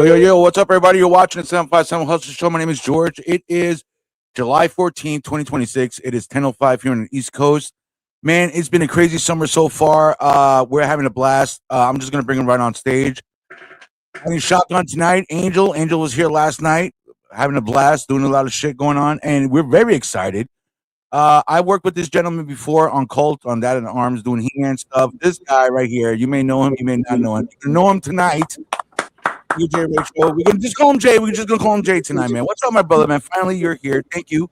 Yo, what's up, everybody? You're watching the 757 Hustle Show. My name is George. It is July 14th, 2026. It is 10:05 here on the East Coast. Man, it's been a crazy summer so far. We're having a blast. I'm just going to bring him right on stage. Having shotgun tonight. Angel was here last night, having a blast, doing a lot of shit going on, and we're very excited. I worked with this gentleman before on Cult, on That in Arms, doing He-Man stuff. This guy right here, you may know him, you may not know him. You know him tonight. Jay Rachel. We can just call him Jay. We're just gonna call him Jay tonight, man. What's up, my brother, man? Finally, you're here. Thank you.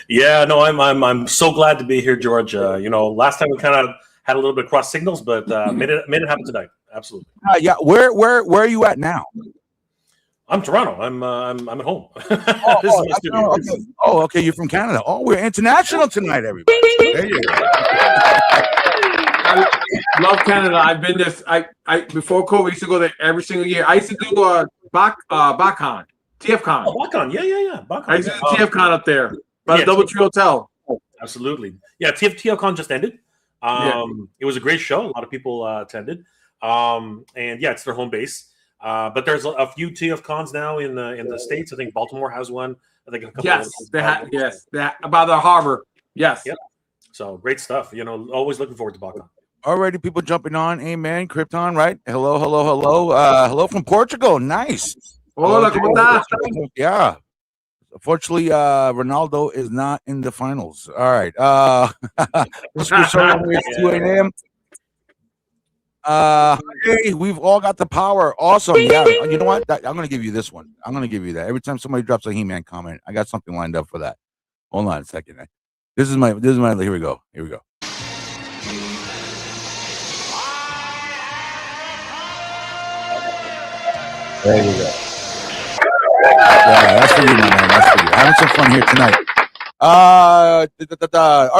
Yeah, no, I'm so glad to be here, George. Last time we kind of had a little bit of cross signals, but made it happen tonight. Absolutely. Yeah. Where are you at now? I'm Toronto. I'm at home. Okay. You're from Canada. Oh, we're international tonight, everybody. There you go. I love Canada. I've been this. I before COVID, I used to go there every single year. I used to do BotCon, TFCon. Oh, BotCon, yeah. BotCon. I used to do TFCon up there by the DoubleTree Hotel. Absolutely, yeah. TFCon just ended. It was a great show. A lot of people attended. And yeah, it's their home base. But there's a few TFCons now in the States. I think Baltimore has one. I think a couple. Yes, by the harbor. Yes. Yep. So great stuff. Always looking forward to BotCon. Already people jumping on. Amen. Krypton, right? Hello. Hello from Portugal. Nice. Hola, ¿cómo estás? Yeah. Unfortunately, Ronaldo is not in the finals. All right. It's 2 a.m. Hey, we've all got the power. Awesome. Yeah. You know what? I'm going to give you this one. I'm going to give you that. Every time somebody drops a He-Man comment, I got something lined up for that. Hold on a second. This is my, here we go. There you go. Yeah, that's for you, my man. That's for you. Having some fun here tonight. All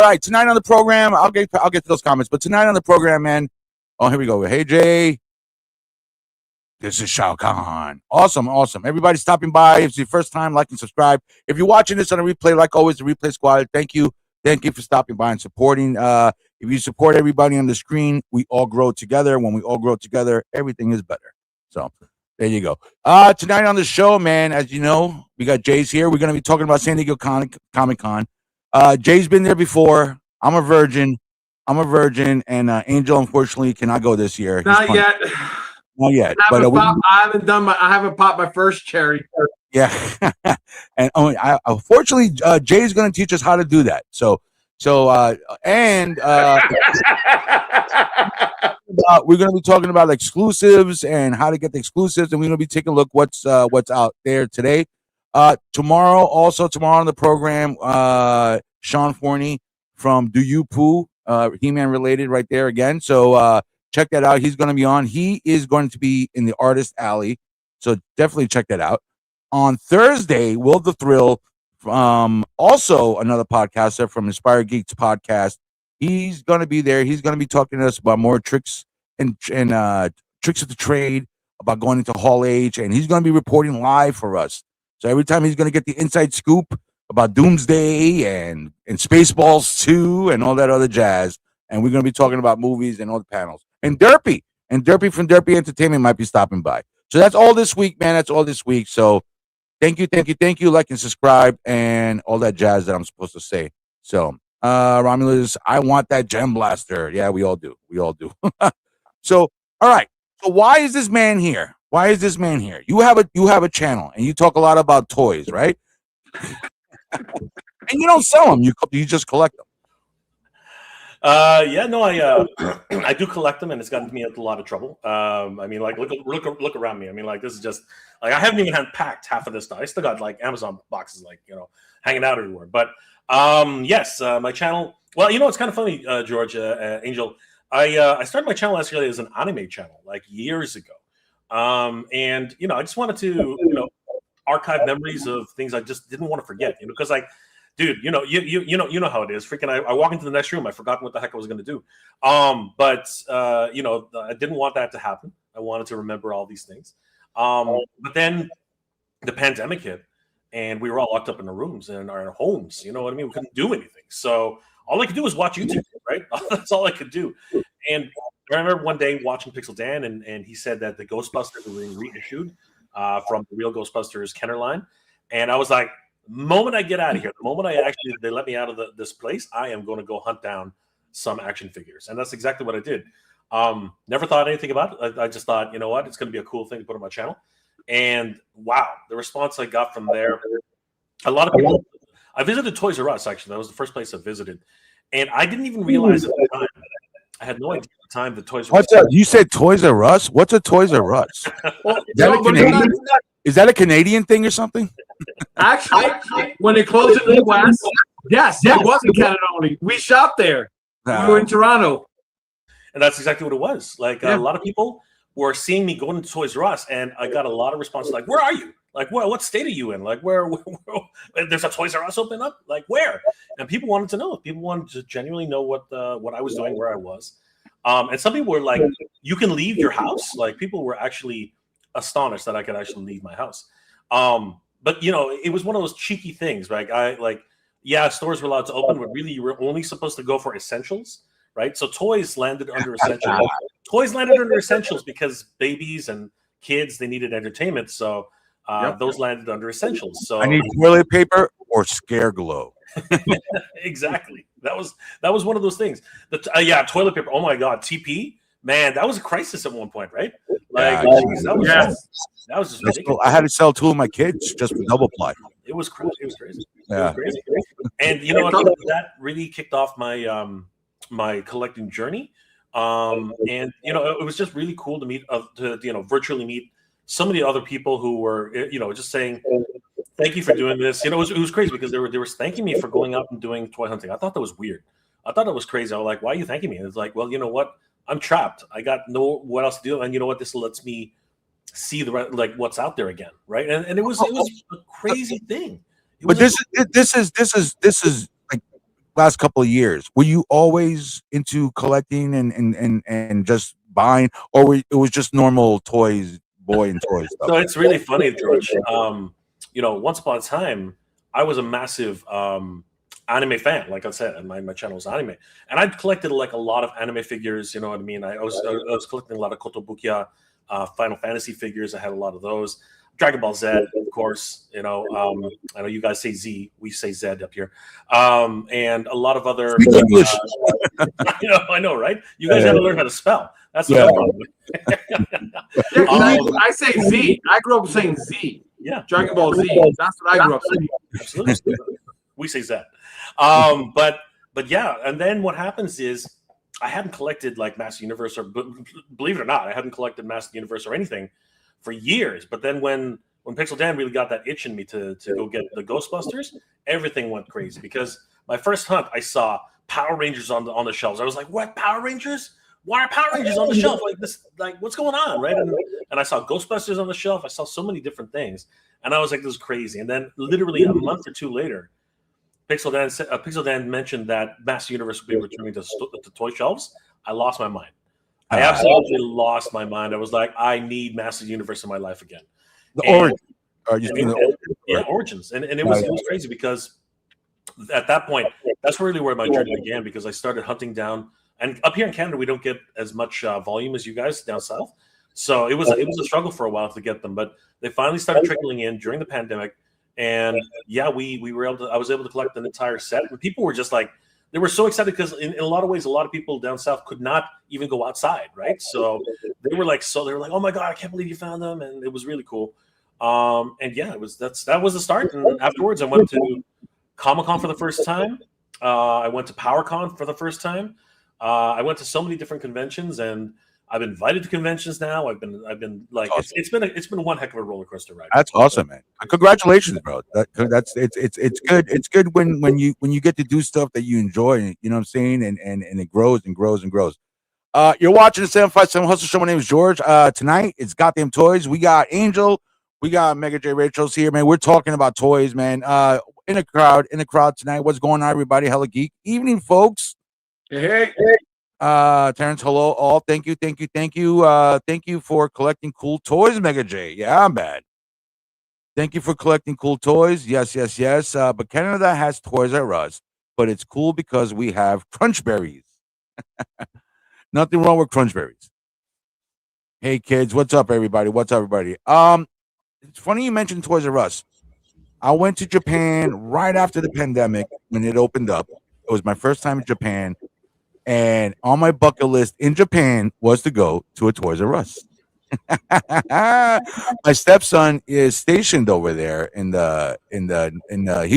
right, tonight on the program, I'll get to those comments. But tonight on the program, man. Oh, here we go. Hey, Jay. This is Shao Kahn. Awesome. Everybody stopping by. If it's your first time, like and subscribe. If you're watching this on a replay, like always, the replay squad. Thank you for stopping by and supporting. If you support everybody on the screen, we all grow together. When we all grow together, everything is better. So there you go. Tonight on the show, man, as you know, we got Jay's here. We're going to be talking about San Diego Comic-Con. Jay's been there before. I'm a virgin, and Angel, unfortunately, cannot go this year. Not yet. I haven't popped my first cherry. Yeah. And unfortunately, Jay's going to teach us how to do that. We're going to be talking about exclusives and how to get the exclusives, and we're going to be taking a look what's out there today. Tomorrow on the program, Sean Forney from Do You Poo, He-Man related right there again. So check that out. He's going to be on. He is going to be in the Artist Alley, so definitely check that out. On Thursday, Will the Thrill, also another podcaster from Inspired Geeks podcast. He's going to be there. He's going to be talking to us about more tricks and tricks of the trade, about going into Hall H, and he's going to be reporting live for us. So every time he's going to get the inside scoop about Doomsday and Spaceballs 2 and all that other jazz. And we're going to be talking about movies and all the panels. And Derpy from Derpy Entertainment might be stopping by. So that's all this week, man. That's all this week. So thank you. Like and subscribe and all that jazz that I'm supposed to say. So Romulus, I want that gem blaster. Yeah, we all do. So, all right. So why is this man here? You have a channel and you talk a lot about toys, right? And you don't sell them. You just collect them. I do collect them, and it's gotten me into a lot of trouble. Look around me. This is just I haven't even unpacked half of this stuff. I still got Amazon boxes, hanging out everywhere. But yes, my channel. Well, it's kind of funny, George, Angel. I started my channel actually as an anime channel years ago, and I just wanted to archive memories of things I just didn't want to forget. Because dude, you know how it is. Freaking, I walk into the next room, I forgot what the heck I was going to do. But I didn't want that to happen. I wanted to remember all these things. But then the pandemic hit, and we were all locked up in our rooms and our homes. You know what I mean? We couldn't do anything. So all I could do was watch YouTube, right? That's all I could do. And I remember one day watching Pixel Dan, and he said that the Ghostbusters were being reissued from the Real Ghostbusters Kenner line, and I was like, the moment I get out of here, the moment they let me out of this place, I am going to go hunt down some action figures, and that's exactly what I did. Never thought anything about it. I just thought, you know what, it's going to be a cool thing to put on my channel, and wow, the response I got from there. A lot of people. I visited Toys R Us, actually. That was the first place I visited, and I didn't even realize at the time. I had no idea at the time the Toys R Us. You said Toys R Us? What's a Toys R Us? Is that a Canadian thing or something? Actually, when they closed in the West, yes, it was in Canada only. We shopped there. We were in Toronto. And that's exactly what it was. Like, a lot of people were seeing me going to Toys R Us, and I got a lot of responses like, where are you? Like, what state are you in? Like, where there's a Toys R Us open up? Like, where? And people wanted to know. People wanted to genuinely know what I was doing, where I was. And some people were like, you can leave your house? Like, people were actually astonished that I could actually leave my house. But, you know, it was one of those cheeky things, right? Stores were allowed to open, but really you were only supposed to go for essentials, right? So toys landed under essentials. Toys landed under essentials because babies and kids, they needed entertainment. So those landed under essentials. So I need toilet paper or scare glow. Exactly. That was one of those things. Toilet paper. Oh my God, TP. Man, that was a crisis at one point, right? Like, that was just ridiculous. I had to sell 2 of my kids just for double ply. It was crazy. It was crazy. Yeah. It was crazy. And you know, that really kicked off my my collecting journey. And you know, it was just really cool to meet, virtually meet so many other people who were, just saying, "Thank you for doing this." You know, it was crazy because they were thanking me for going out and doing toy hunting. I thought that was weird. I thought that was crazy. I was like, "Why are you thanking me?" And it's like, well, you know what? I'm trapped. I got what else to do, and you know what? This lets me see what's out there again, right? And it was a crazy thing. But this is like last couple of years. Were you always into collecting and just buying, or it was just normal toys, boy and toys stuff? So it's really funny, George. Once upon a time, I was a massive anime fan. Like I said, and my channel was anime, and I'd collected like a lot of anime figures. You know what I mean? I was collecting a lot of Kotobukiya, Final Fantasy figures. I had a lot of those. Dragon Ball Z, of course. I know you guys say Z, we say Z up here, and a lot lot of English. I know, right? You guys got to learn how to spell. That's the problem. I say Z. I grew up saying Z. Yeah, Dragon Ball Z. That's what I grew up saying. Absolutely, we say Z. But yeah, and then what happens is I hadn't collected like Master Universe, or believe it or not, I hadn't collected Master Universe or anything for years. But then when Pixel Dan really got that itch in me to go get the Ghostbusters, everything went crazy because my first hunt, I saw Power Rangers on the shelves. I was like, what, Power Rangers? Why are Power Rangers on the shelf? Like this, like what's going on, right? And I saw Ghostbusters on the shelf. I saw so many different things, and I was like, this is crazy. And then literally a month or two later, Pixel Dan mentioned that Master Universe would be returning to toy shelves. I lost my mind. I absolutely lost my mind. I was like, I need Master Universe in my life again. Origins. And it was crazy because at that point, that's really where my journey began, because I started hunting down. And up here in Canada, we don't get as much volume as you guys down south. So it was a struggle for a while to get them, but they finally started trickling in during the pandemic. And yeah, I was able to collect an entire set. And people were just like, they were so excited because in a lot of ways, a lot of people down south could not even go outside, right? So they were like, oh my God, I can't believe you found them. And it was really cool. And yeah, that was the start. And afterwards, I went to Comic-Con for the first time. I went to PowerCon for the first time. I went to so many different conventions, and I've been invited to conventions now. I've been like, awesome. It's been one heck of a roller coaster ride. That's awesome, man. Congratulations, bro. It's good. It's good when you get to do stuff that you enjoy. You know what I'm saying? And it grows and grows and grows. You're watching the 757 Hustle Show. My name is George. Tonight it's Goddamn Toys. We got Angel. We got Mega J Rachel's here, man. We're talking about toys, man. In the crowd tonight. What's going on, everybody? Hella Geek evening, folks. Hey. Terrence, hello, all. Thank you. Thank you for collecting cool toys, Mega J. Yeah, I'm bad. Thank you for collecting cool toys. Yes. But Canada has Toys R Us, but it's cool because we have Crunchberries. Nothing wrong with Crunchberries. Hey, kids, what's up, everybody? it's funny you mentioned Toys R Us. I went to Japan right after the pandemic when it opened up. It was my first time in Japan, and on my bucket list in Japan was to go to a Toys R Us. My stepson is stationed over there he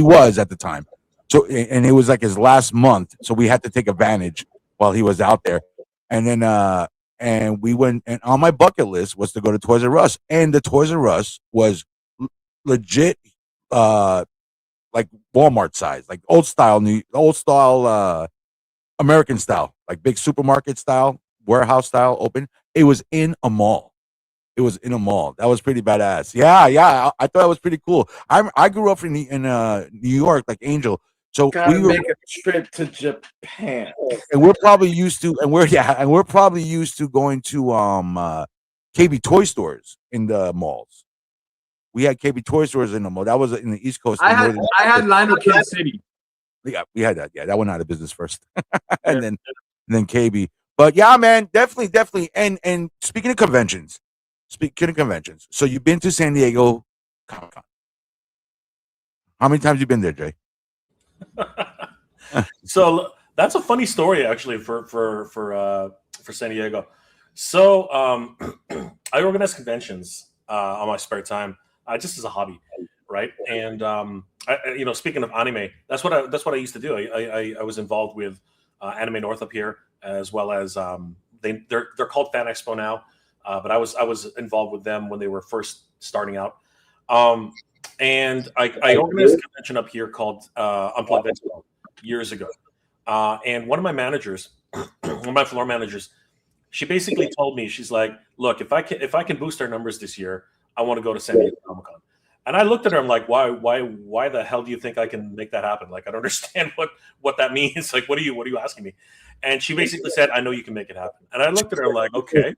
was at the time. So and it was like his last month, so we had to take advantage while he was out there. And then and we went, and on my bucket list was to go to Toys R Us, and the Toys R Us was legit like Walmart size, like old style American style, like big supermarket style, warehouse style open. It was in a mall. It was in a mall. That was pretty badass. Yeah. I thought it was pretty cool. I grew up in New York, like Angel. So Gotta make a trip to Japan. and we're probably used to, and we're probably used to going to KB toy stores in the malls. We had KB toy stores in the mall. That was in the East Coast. I had Lionel Kansas City. Yeah, we had that. Yeah, that went out of business first, and then KB. But yeah, man, definitely. And speaking of conventions, so you've been to San Diego Comic-Con. How many times you been there, Jay? So that's a funny story, actually, for San Diego. So I organize conventions on my spare time, just as a hobby, right? And speaking of anime, that's what I used to do. I was involved with Anime North up here, as well as they're called Fan Expo now, but I was involved with them when they were first starting out. And I organized a convention up here called Unplugged Expo years ago. And one of my managers, one of my floor managers, she basically told me, she's like, look, if I can boost our numbers this year, I want to go to San Diego Comic-Con. And I looked at her, I'm like, why the hell do you think I can make that happen? Like, I don't understand what that means. Like, what are you asking me? And she basically said, I know you can make it happen. And I looked at her like, okay.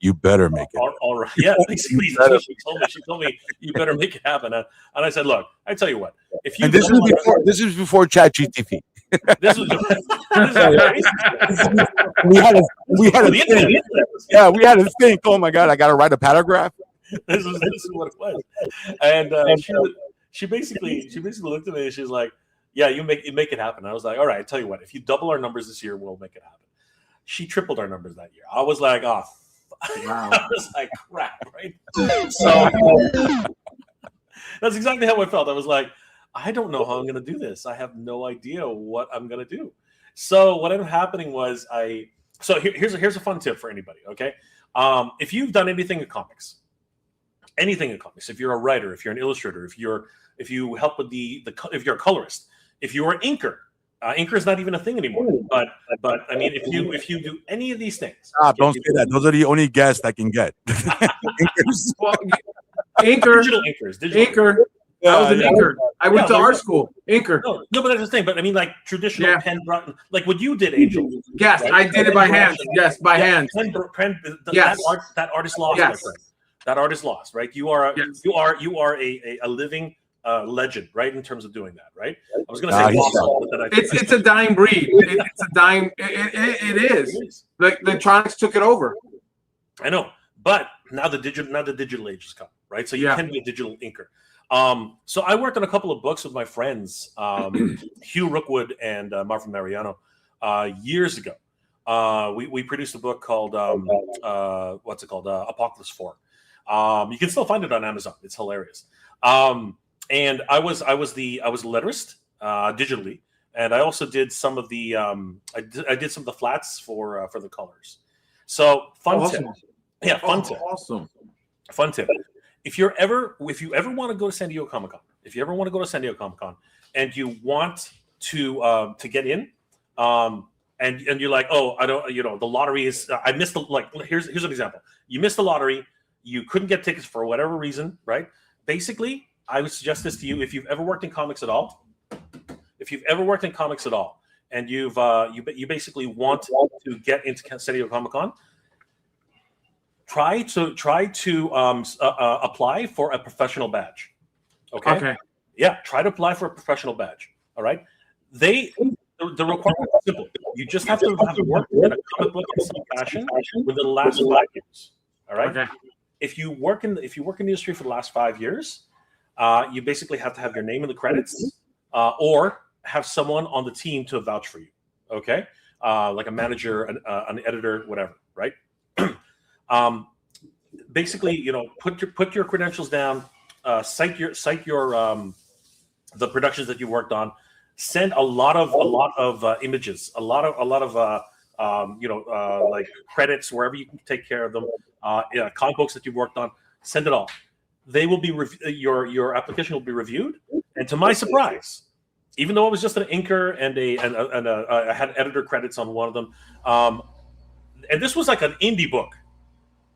You better make it. All right. Yeah, basically that's what she told me. She told me you better make it happen. And I said, look, I tell you what, if you and this is before ChatGPT. This was we had a think. Yeah, we had to think. Oh my God, I got to write a paragraph. This is what it was. And she basically looked at me and she's like, yeah, you make it happen. I was like, all right, I tell you what, if you double our numbers this year, we'll make it happen. She tripled our numbers that year. I was like, oh, wow. I was like, crap, right? So that's exactly how I felt. I was like, I don't know how I'm going to do this. I have no idea what I'm going to do. So what ended up happening was here's a fun tip for anybody, okay? If you've done anything in comics, if you're a writer, if you're an illustrator, if you help with if you're a colorist, if you're an inker, inker is not even a thing anymore. But I mean, if you do any of these things, don't say that. Those are the only guests I can get. Inkers. Well, inker, digital inkers, inker. I was an inker. I went to art school. Inker. No, but that's the thing. But I mean, like traditional pen, like what you did, Angel. Yes, right? I did it by hand. Yes, by hand. Yes. That artist lost. Yes. My friend. That artist lost. Right. You are a living legend, right? In terms of doing that, right? I was going to say lost, but it's a dying breed. It's a dying. It is. The electronics took it over. I know, but now the digital age has come, right? So you can be a digital inker. So I worked on a couple of books with my friends, Hugh Rookwood and Marvin Mariano, years ago. We produced a book called what's it called? Apocalypse 4. You can still find it on Amazon. It's hilarious. And I was a letterist digitally, and I also did some of the I did some of the flats for the colors. So fun tip. Yeah, fun tip. Awesome. Fun tip. If you ever want to go to San Diego Comic-Con, and you want to get in, and you're like, oh, I don't, the lottery is, I missed here's an example. You missed the lottery, you couldn't get tickets for whatever reason, right? Basically, I would suggest this to you. If you've ever worked in comics at all, and you basically want to get into San Diego Comic-Con, try to apply for a professional badge. Okay. Yeah, try to apply for a professional badge. All right. The requirement is simple. You just have to have worked in a comic book in some fashion within the last 5 years. All right. Okay. if you work in the industry for the last 5 years, you basically have to have your name in the credits, or have someone on the team to vouch for you. Okay, like a manager, an editor, whatever. Right. Basically, put your credentials down. Cite your the productions that you worked on. Send a lot of images, a lot of like credits wherever you can take care of them. Comic books that you've worked on. Send it all. They will be your application will be reviewed. And to my surprise, even though it was just an inker and I had editor credits on one of them, and this was like an indie book.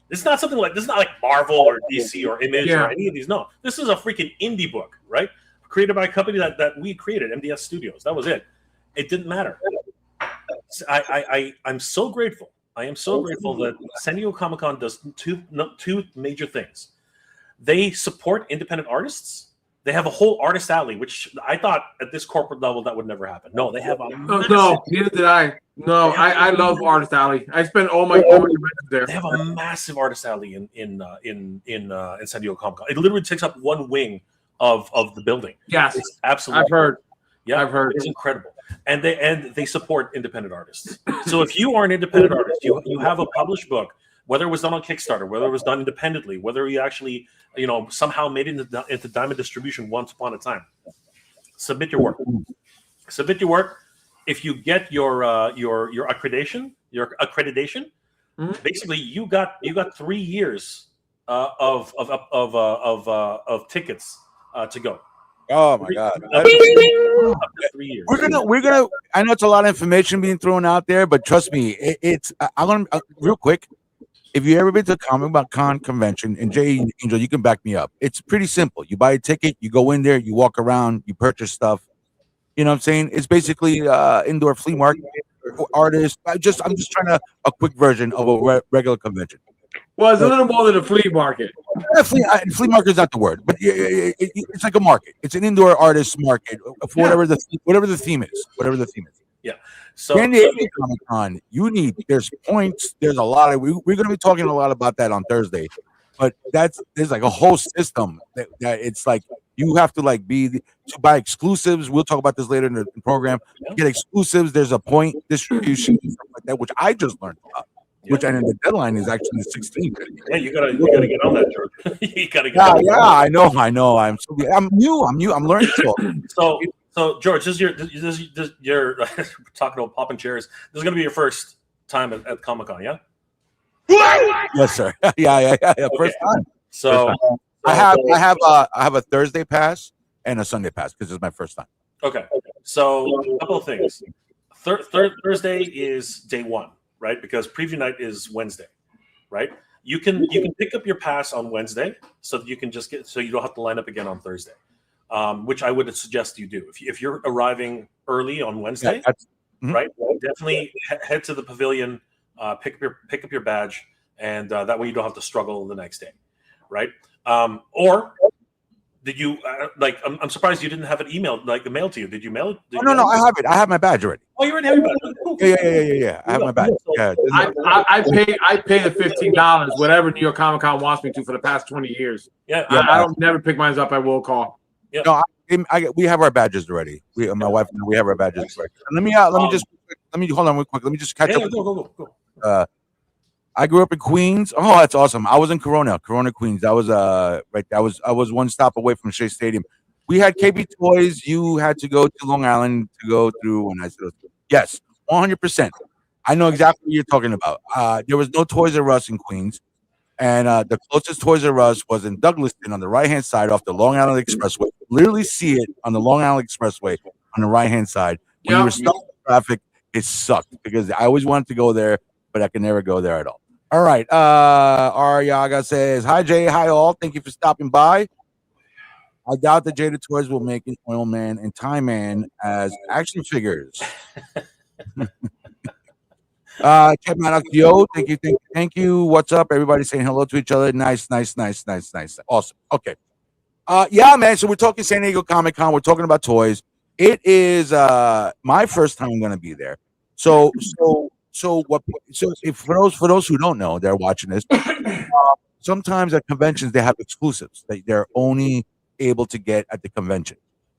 This is not something like, this is not like Marvel or DC or Image or any of these. No, this is a freaking indie book, right? Created by a company that we created, MDS Studios. That was it. It didn't matter. I'm so grateful. I am so grateful that San Diego Comic-Con does two major things. They support independent artists. They have a whole artist alley, which I thought at this corporate level that would never happen. No, they have a massive, no, neither did I. No, I love Artist Alley. I spent all my conventions there. They have a massive artist alley in San Diego Comic-Con. It literally takes up one wing of the building. Yes, it's absolutely. I've heard. Yeah, I've heard. It's incredible, and they support independent artists. So if you are an independent artist, you have a published book, whether it was done on Kickstarter, whether it was done independently, whether you actually somehow made it into Diamond Distribution once upon a time, submit your work. Submit your work. If you get your accreditation, basically you got 3 years of tickets to go. Oh my God! Up to 3 years. We're gonna. I know it's a lot of information being thrown out there, but trust me, it's. I'm gonna real quick. If you ever been to a Comic-Con convention, and Jay Angel, you can back me up. It's pretty simple. You buy a ticket, you go in there, you walk around, you purchase stuff. You know what I'm saying? It's basically indoor flea market for artists. I'm just trying a quick version of a regular convention. Well, it's a little more than a flea market. Flea market is not the word, but it's like a market. It's an indoor artist market for whatever the theme is. Whatever the theme is. Yeah. So San Diego Comic-Con, there's points. There's a lot of. We're going to be talking a lot about that on Thursday, but there's like a whole system that it's like you have to to buy exclusives. We'll talk about this later in the program. Get exclusives. There's a point distribution stuff like that, which I just learned about. Which and the deadline is actually the 16th. Yeah, you gotta get on that, George. You gotta get. I know. I'm new. I'm learning. So George, this is your talking about popping chairs. This is gonna be your first time at Comic-Con, yeah? Yes, sir. Yeah. First time. So I have a Thursday pass and a Sunday pass because it's my first time. Okay. So a couple of things. Thursday is day one, right? Because preview night is Wednesday, right? You can pick up your pass on Wednesday so that you can just so you don't have to line up again on Thursday, which I would suggest you do. If you're arriving early on Wednesday, right? Definitely head to the pavilion, pick up your badge, and that way you don't have to struggle the next day, right? Or did you I'm surprised you didn't have it mailed to you. Did you mail it? No, I have it. I have my badge already. Oh, you already have your badge. Cool. Yeah. I have my badge. Yeah. I pay the $15, whatever New York Comic Con wants me to for the past 20 years. Yeah. I don't never pick mine up. I will call. Yeah. No, we have our badges already. My wife and we have our badges already. Let me hold on real quick. Let me just catch up. Go. I grew up in Queens. Oh, that's awesome. I was in Corona, Queens. That was right. I was one stop away from Shea Stadium. We had KB Toys. You had to go to Long Island to go through. And I said, yes, 100%. I know exactly what you're talking about. There was no Toys R Us in Queens, and the closest Toys R Us was in Douglaston on the right-hand side off the Long Island Expressway. Literally see it on the Long Island Expressway on the right-hand side. When you were stuck in traffic, it sucked because I always wanted to go there, but I could never go there at all. All right. Ariaga says, hi, Jay. Hi, all. Thank you for stopping by. I doubt that Jada Toys will make an Oil Man and Time Man as action figures. Check me out, yo. Thank you. What's up? Everybody saying hello to each other. Nice. Awesome. Okay. Yeah, man. So we're talking San Diego Comic-Con. We're talking about toys. It is my first time I'm going to be there. So if for those who don't know, they're watching this. sometimes at conventions they have exclusives that they're only able to get at the convention.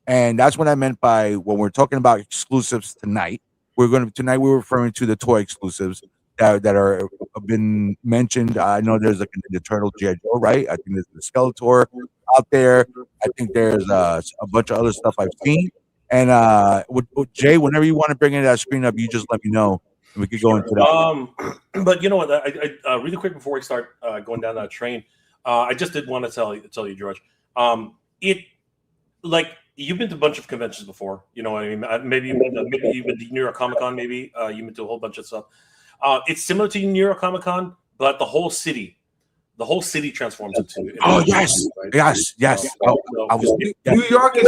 And that's what I meant by when we're talking about exclusives tonight. Tonight we're referring to the toy exclusives that are been mentioned. I know there's like the Turtle G.I. Joe, right? I think there's the Skeletor out there. I think there's a bunch of other stuff I've seen. And with Jay, whenever you want to bring in that screen up, you just let me know, and we could go into that. But you know what? I really quick before we start going down that train, I just did want to tell you, George. It like you've been to a bunch of conventions before. You know what I mean? Maybe you've been to New York Comic Con. Maybe you've been to a whole bunch of stuff. It's similar to New York Comic Con, but the whole city transforms into. Oh yes, right? yes. New York is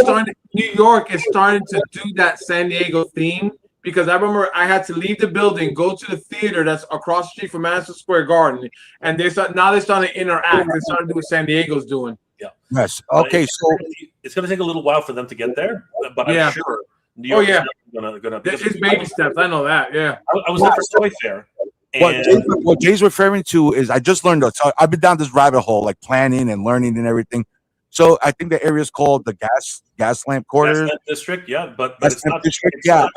starting to do that San Diego theme, because I remember I had to leave the building, go to the theater that's across the street from Madison Square Garden, and they're starting to interact. They're starting to do what San Diego's doing. Yeah. Yes. Okay. So it's going to take a little while for them to get there, but I'm sure. New York is gonna. It's baby steps. I know that. Yeah. I was there for Toy Fair. What Jay's referring to is I just learned. So I've been down this rabbit hole, like planning and learning and everything. So I think the area is called the gas lamp quarters. Gas lamp district, yeah, but it's not district, it's not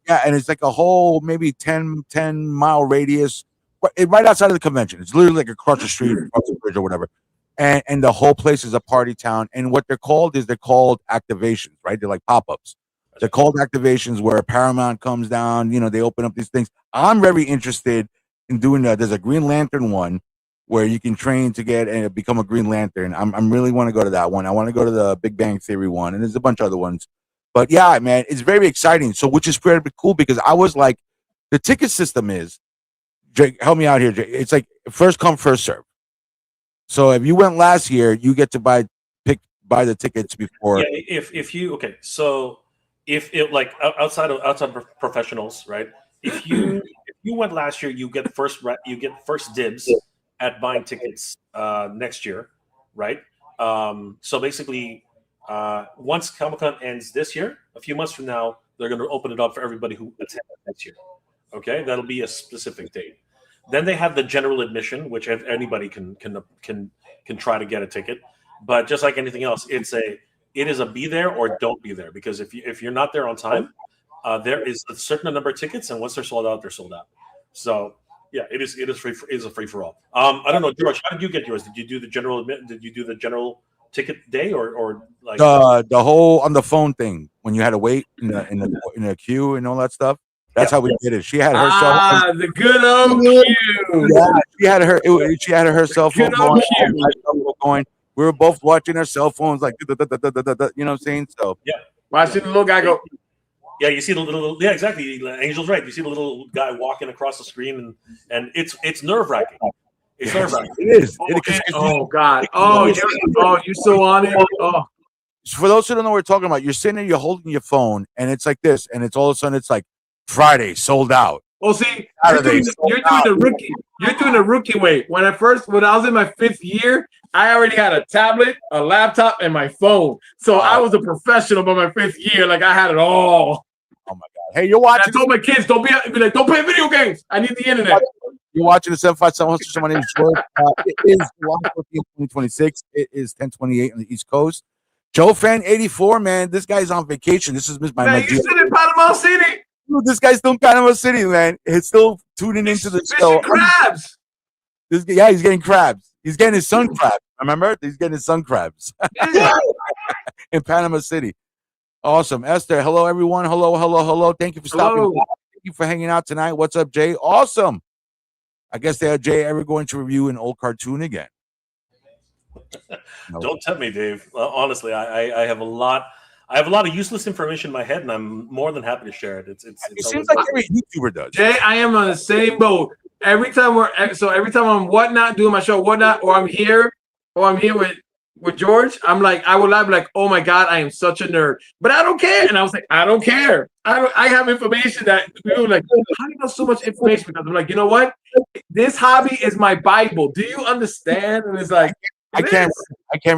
and it's like a whole maybe 10 mile radius, right outside of the convention. It's literally like across the street, across the bridge or whatever. And the whole place is a party town. And what they're called activations, right? They're like pop-ups. They're called activations where Paramount comes down, they open up these things. I'm very interested in doing that. There's a Green Lantern one where you can train to get and become a Green Lantern. I'm really want to go to that one. I want to go to the Big Bang Theory one, and there's a bunch of other ones. But yeah, man, it's very exciting. So, which is pretty cool, because I was like, the ticket system is, Jake, help me out here, Jake. It's like first come, first serve. So if you went last year, you get to buy the tickets before. Yeah, if you like outside of professionals, right? If you went last year, you get first dibs at buying tickets next year, right? So basically, once Comic-Con ends this year, a few months from now, they're going to open it up for everybody who attends next year. Okay, that'll be a specific date. Then they have the general admission, which anybody can try to get a ticket. But just like anything else, it is a be there or don't be there, because if you're not there on time, there is a certain number of tickets, and once they're sold out, they're sold out. So yeah, it is free. It is a free for all. I don't know, George, how did you get yours? Did you do the general ticket day or like the whole on the phone thing when you had to wait in the queue and all that stuff? That's how we did it. She had herself. The good old queue. Yeah, she had her cell phone going. We were both watching our cell phones, like, you know what I'm saying? So yeah, watching the little guy go. Yeah, you see the little. Yeah, exactly. Angel's right. You see the little guy walking across the screen, and it's nerve wracking. It's nerve wracking. It is. Oh God. Oh, you're so on it. Oh. For those who don't know what we're talking about, you're sitting there, you're holding your phone, and it's like this, and it's all of a sudden it's like Friday sold out. Well, see, you're doing the rookie way. When I was in my 5th year, I already had a tablet, a laptop, and my phone. So I was a professional by my 5th year. Like I had it all. Oh my God! Hey, you're watching. And I told my kids, don't play video games. I need the internet. You're watching the 757 host. My name is George. It is July 14th, 2026. It is 10:28 on the East Coast. Joe Fan 84, man. This guy's on vacation. This is my. Man, you sit in Panama City. This guy's still in Panama City, man. He's still tuning into the show. Crabs. He's getting crabs. He's getting his sun crabs. Remember? He's getting his sun crabs in Panama City. Awesome. Esther, hello, everyone. Hello. Thank you for stopping by. Thank you for hanging out tonight. What's up, Jay? Awesome. I guess they had Jay ever going to review an old cartoon again. No. Don't tempt me, Dave. Honestly, I have a lot. I have a lot of useless information in my head, and I'm more than happy to share it. It seems like every YouTuber does. Jay, I am on the same boat. Every time I'm Whatnot doing my show, Whatnot, or I'm here with George, I'm like, I would laugh like, oh my God, I am such a nerd. But I don't care. And I was like, I don't care. I have information that people were like, how do you know so much information? Because I'm like, you know what? This hobby is my Bible. Do you understand? And it's like, I can't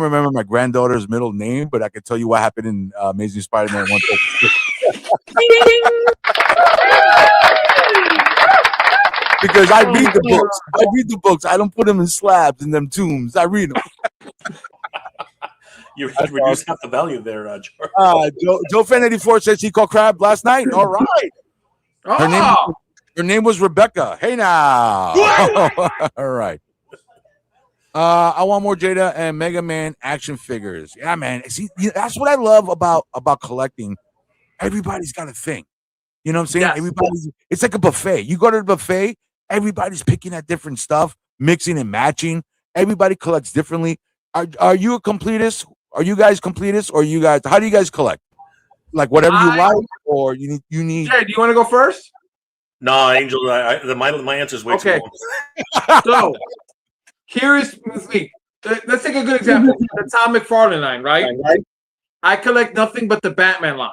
remember my granddaughter's middle name, but I can tell you what happened in Amazing Spider-Man 1. because I read the books. I read the books. I don't put them in slabs in them tombs. I read them. You reduced half the value there, George. Joe Fan 84 says he caught crab last night. All right. Her name was Rebecca. Hey now. All right. I want more Jada and Mega Man action figures. Yeah, man. See, that's what I love about collecting. Everybody's got a thing. You know what I'm saying? Yes. It's like a buffet. You go to the buffet, everybody's picking at different stuff, mixing and matching. Everybody collects differently. Are you a completist? Are you guys completists, or how do you guys collect? Like whatever you like, or you need. Jay, do you want to go first? No, Angel. My answer is way too long. So here is me. Let's take a good example. The Tom McFarlane line, right? I collect nothing but the Batman line.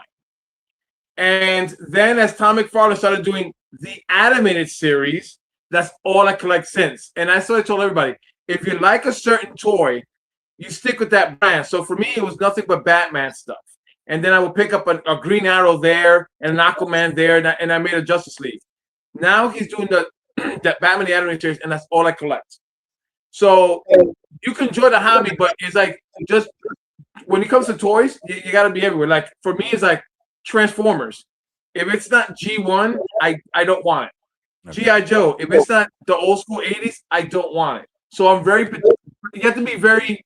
And then as Tom McFarlane started doing the animated series, that's all I collect since. And that's what I told everybody. If you like a certain toy, you stick with that brand. So for me, it was nothing but Batman stuff. And then I would pick up a Green Arrow there and an Aquaman there, and I made a Justice League. Now he's doing that Batman the animated series, and that's all I collect. So you can enjoy the hobby, but it's like just when it comes to toys, you got to be everywhere. Like for me, it's like Transformers. If it's not G1, I don't want it. G.I. Joe. If it's not the old school 80s, I don't want it. So I'm very. You have to be very.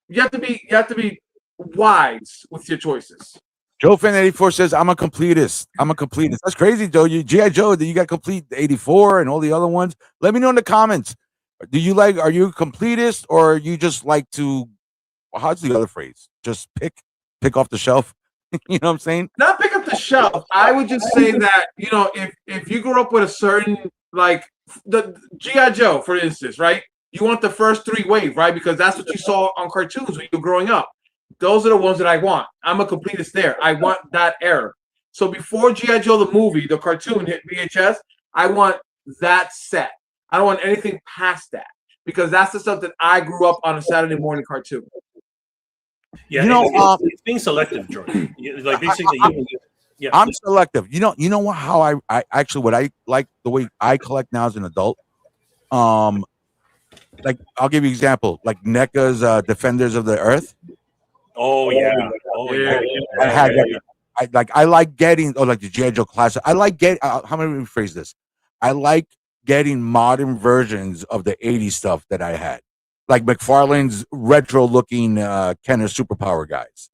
You have to be wise with your choices. Joe Fan 84 says, I'm a completist. That's crazy, Joe. G.I. Joe, you got complete 84 and all the other ones. Let me know in the comments. Are you a completist, or you just like to, how's the other phrase? Just pick off the shelf? You know what I'm saying? Not pick up the shelf. I would just say that, if you grew up with a certain, like the G.I. Joe, for instance, right? You want the first 3 wave, right? Because that's what you saw on cartoons when you were growing up. Those are the ones that I want. I'm a completist there. I want that era. So before G.I. Joe the movie, the cartoon hit VHS, I want that set. I don't want anything past that, because that's the stuff that I grew up on a Saturday morning cartoon. Yeah, it's being selective, Jordan. Like basically, I'm selective. You know what? How I actually, what I like, the way I collect now as an adult. Like I'll give you an example, like NECA's Defenders of the Earth. Oh yeah. I had that. I like getting, like the G.I. Joe classic. I like how many rephrase this? I like getting modern versions of the 80s stuff that I had, like McFarlane's retro looking Kenner superpower guys.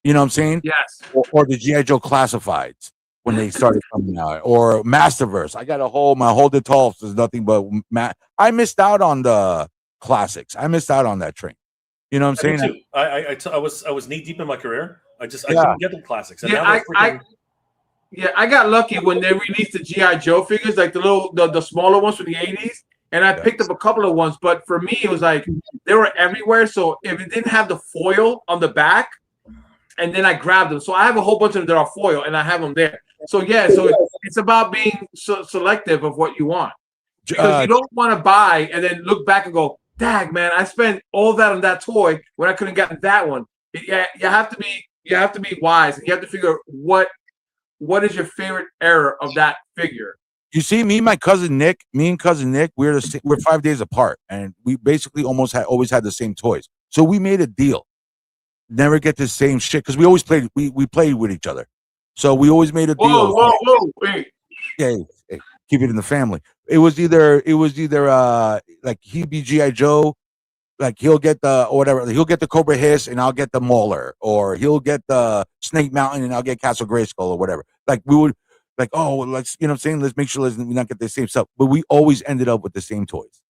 You know what I'm saying? Yes. Or the G.I. Joe classifieds when they started coming out, or Masterverse. I got my whole Detolfs is nothing but I missed out on the classics. I missed out on that train. You know what I'm saying? I was knee deep in my career. I couldn't get the classics. And I got lucky when they released the G.I. Joe figures, like the smaller ones from the 80s, and I picked up a couple of ones. But for me, it was like they were everywhere. So if it didn't have the foil on the back, and then I grabbed them. So I have a whole bunch of them that are foil, and I have them there. So it's about being selective of what you want, because you don't want to buy and then look back and go, "Dag, man, I spent all that on that toy when I couldn't get that one." You have to be wise, and you have to figure what is your favorite era of that figure. You see, me and cousin Nick, we're 5 days apart, and we basically always had the same toys. So we made a deal. Never get the same shit, because we always played. We played with each other, so we always made a deal. Whoa! Wait. Yeah, keep it in the family. It was either like he'd be G.I. Joe, like he'll get the Cobra Hiss and I'll get the Mauler, or he'll get the Snake Mountain and I'll get Castle Grayskull or whatever. Like we would, like, oh, let's, you know what I'm saying, let's make sure we not get the same stuff. But we always ended up with the same toys.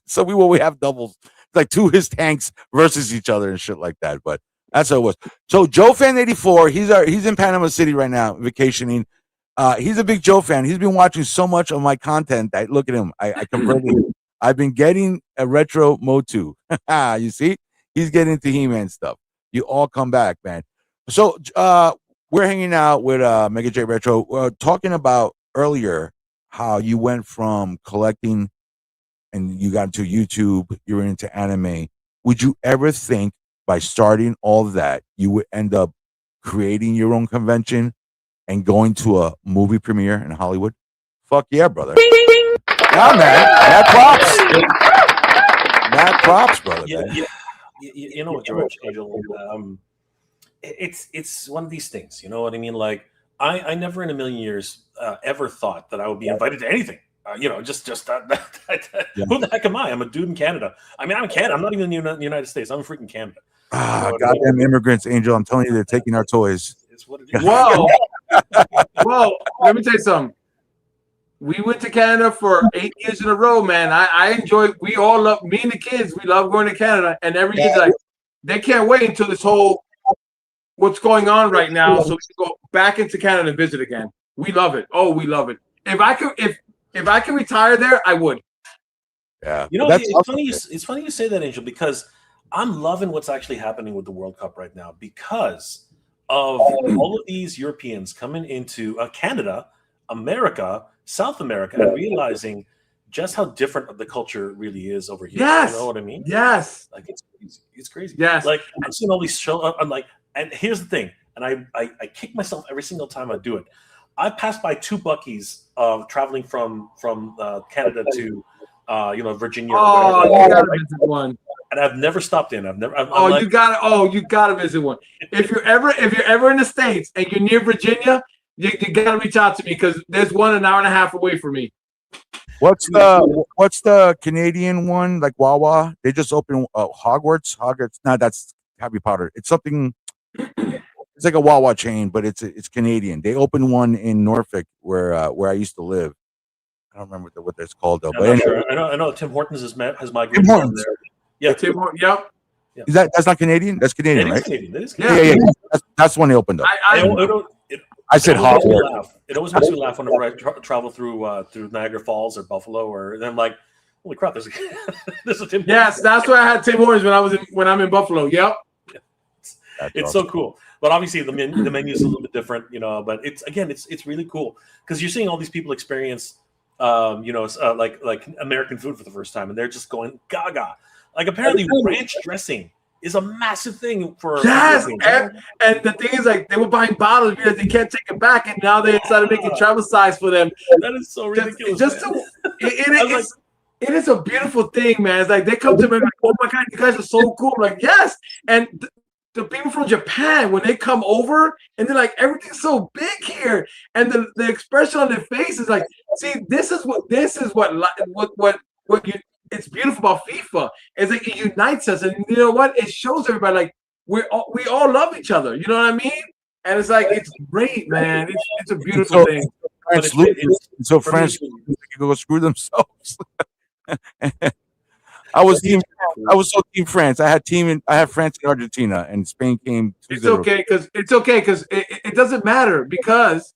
So we have doubles, like 2 his tanks versus each other and shit like that. But that's how it was. So Joe Fan 84, he's in Panama City right now vacationing. He's a big Joe fan. He's been watching so much of my content. Look at him. I converted him. I've been getting a retro Motu. You see, he's getting into He-Man stuff. You all come back, man. So we're hanging out with Mega J Retro, talking about earlier how you went from collecting and you got into YouTube, you were into anime. Would you ever think by starting all that, you would end up creating your own convention and going to a movie premiere in Hollywood? Fuck yeah, brother. Yeah, man. Mad props, brother. Yeah, man. you know what, George Angel? It's one of these things. You know what I mean? Like I never in a million years ever thought that I would be invited to anything. Just Yeah. who the heck am I? I'm a dude in Canada. I mean, I'm in Canada. I'm not even in the United States. I'm freaking Canada. Ah, You know what I mean? goddamn immigrants, Angel. I'm telling you, they're taking our toys. It's what it is. Whoa. Whoa. Let me tell you something. We went to Canada for 8 years in a row, man. I enjoy. We all love. Me and the kids. We love going to Canada, and every year like they can't wait until this whole what's going on right now, so we can go back into Canada and visit again. We love it. Oh, we love it. If I can retire there, I would. Yeah. You know, That's it's awesome. funny. It's funny you say that, Angel, because I'm loving what's actually happening with the World Cup right now because of all of these Europeans coming into Canada, America, South America, and realizing just how different the culture really is over here. Yes. You know what I mean? Yes. Like it's crazy. It's crazy. Yes. Like I've seen all these shows. I'm like, and here's the thing, and I kick myself every single time I do it. I passed by 2 Buc-ee's traveling from Canada to Virginia. Or Oh, whatever, you gotta visit one. and I've never stopped in. I'm Oh, you gotta visit one. If you're ever in the States and you're near Virginia, you gotta reach out to me because there's one an hour and a half away from me. What's the Canadian one? Like Wawa? They just opened Hogwarts. No, that's Harry Potter. It's something. It's like a Wawa chain, but it's Canadian. They opened one in Norfolk where I used to live. I don't remember what that's called though. I'm But not anyway, sure. I know Tim Hortons has Tim migrated Hortons. from there. Yeah, Tim Hortons, yep. that's not Canadian? That's Canadian, It right? is Canadian. It is Yeah. Canadian. Yeah. That's when they opened up. I said It always makes me Hogwarts. laugh. It always makes me laugh whenever I travel through Niagara Falls or Buffalo, or then I'm like, holy crap, there's a Tim. Yes, that's where I had Tim Hortons when I'm in Buffalo. Yep. It's so cool. But obviously the menu is a little bit different, but it's really cool because you're seeing all these people experience like American food for the first time, and they're just going gaga. Like apparently ranch dressing is a massive thing for Yes, Europeans. and the thing is, like, they were buying bottles because they can't take it back, and now they started making travel size for them. That is so ridiculous. It is a beautiful thing, man. It's like they come to me like, oh my god, you guys are so cool. I'm like, yes, and the people from Japan, when they come over and they're like, everything's so big here, and the expression on their face is like, see, this is what you. It's beautiful about FIFA. It's like it unites us, and you know what? It shows everybody like we all love each other. You know what I mean? And it's like it's great, man. It's a beautiful thing. So France can go screw themselves. I was so team France. I had France and Argentina, and Spain came 2-0. It's okay because it doesn't matter because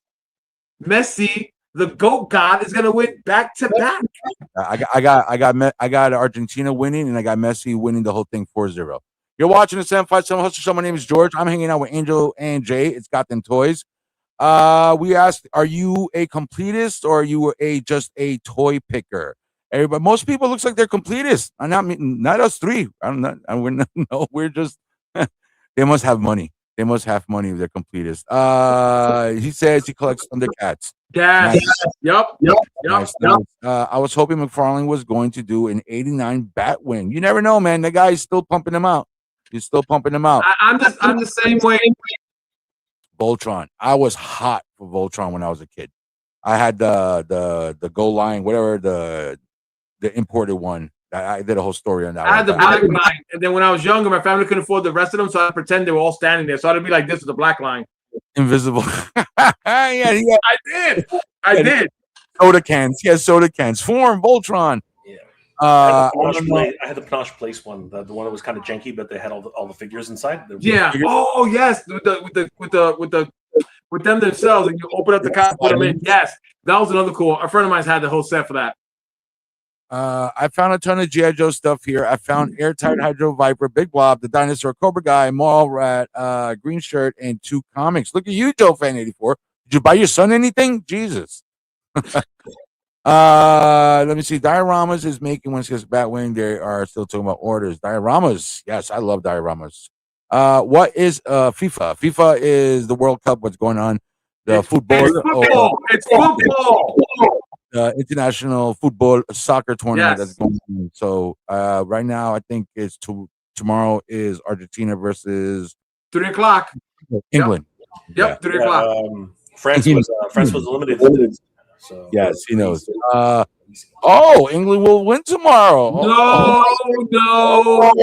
Messi, the GOAT God, is gonna win back to back. I got Argentina winning, and I got Messi winning the whole thing 4-0. You're watching the 757 Hustle Show. My name is George. I'm hanging out with Angel and Jay. It's Got Them Toys. We asked, are you a completist or are you just a toy picker? Everybody, most people looks like they're completists. Not us three. We're just. They must have money. They must have money if they're completists. He says he collects Thundercats. Yes. Nice. Yep. Nice. I was hoping McFarlane was going to do an 89 Batwing. You never know, man. The guy's still pumping them out. He's still pumping them out. I'm the same way. Voltron. I was hot for Voltron when I was a kid. I had the Go Line, whatever the imported one. I did a whole story on that. I had the black line, and then when I was younger, my family couldn't afford the rest of them, so I pretend they were all standing there. So I'd be like, "This is the black line." Invisible. I did. Soda cans. He has soda cans. Form Voltron. Yeah. I had the Panache Place one, the one that was kind of janky, but they had all the figures inside. Yeah. Oh yes, with them themselves, and you open up the car, put them in. Yes, that was another cool. A friend of mine's had the whole set for that. I found a ton of G.I. Joe stuff here. I found Airtight Hydro Viper, Big Blob, the Dinosaur, Cobra Guy, Mall Rat, Green Shirt, and 2 comics. Look at you, Joe Fan 84. Did you buy your son anything? Jesus. Let me see. Dioramas is making one says Batwing. They are still talking about orders. Dioramas. Yes, I love dioramas. What is FIFA? FIFA is the World Cup. What's going on? The football. It's football. It's football. international football soccer tournament that's Yes. going on. So right now, I think it's tomorrow is Argentina versus 3:00. England. Yep, 3:00. France was eliminated. So Yes, he knows. England will win tomorrow. No.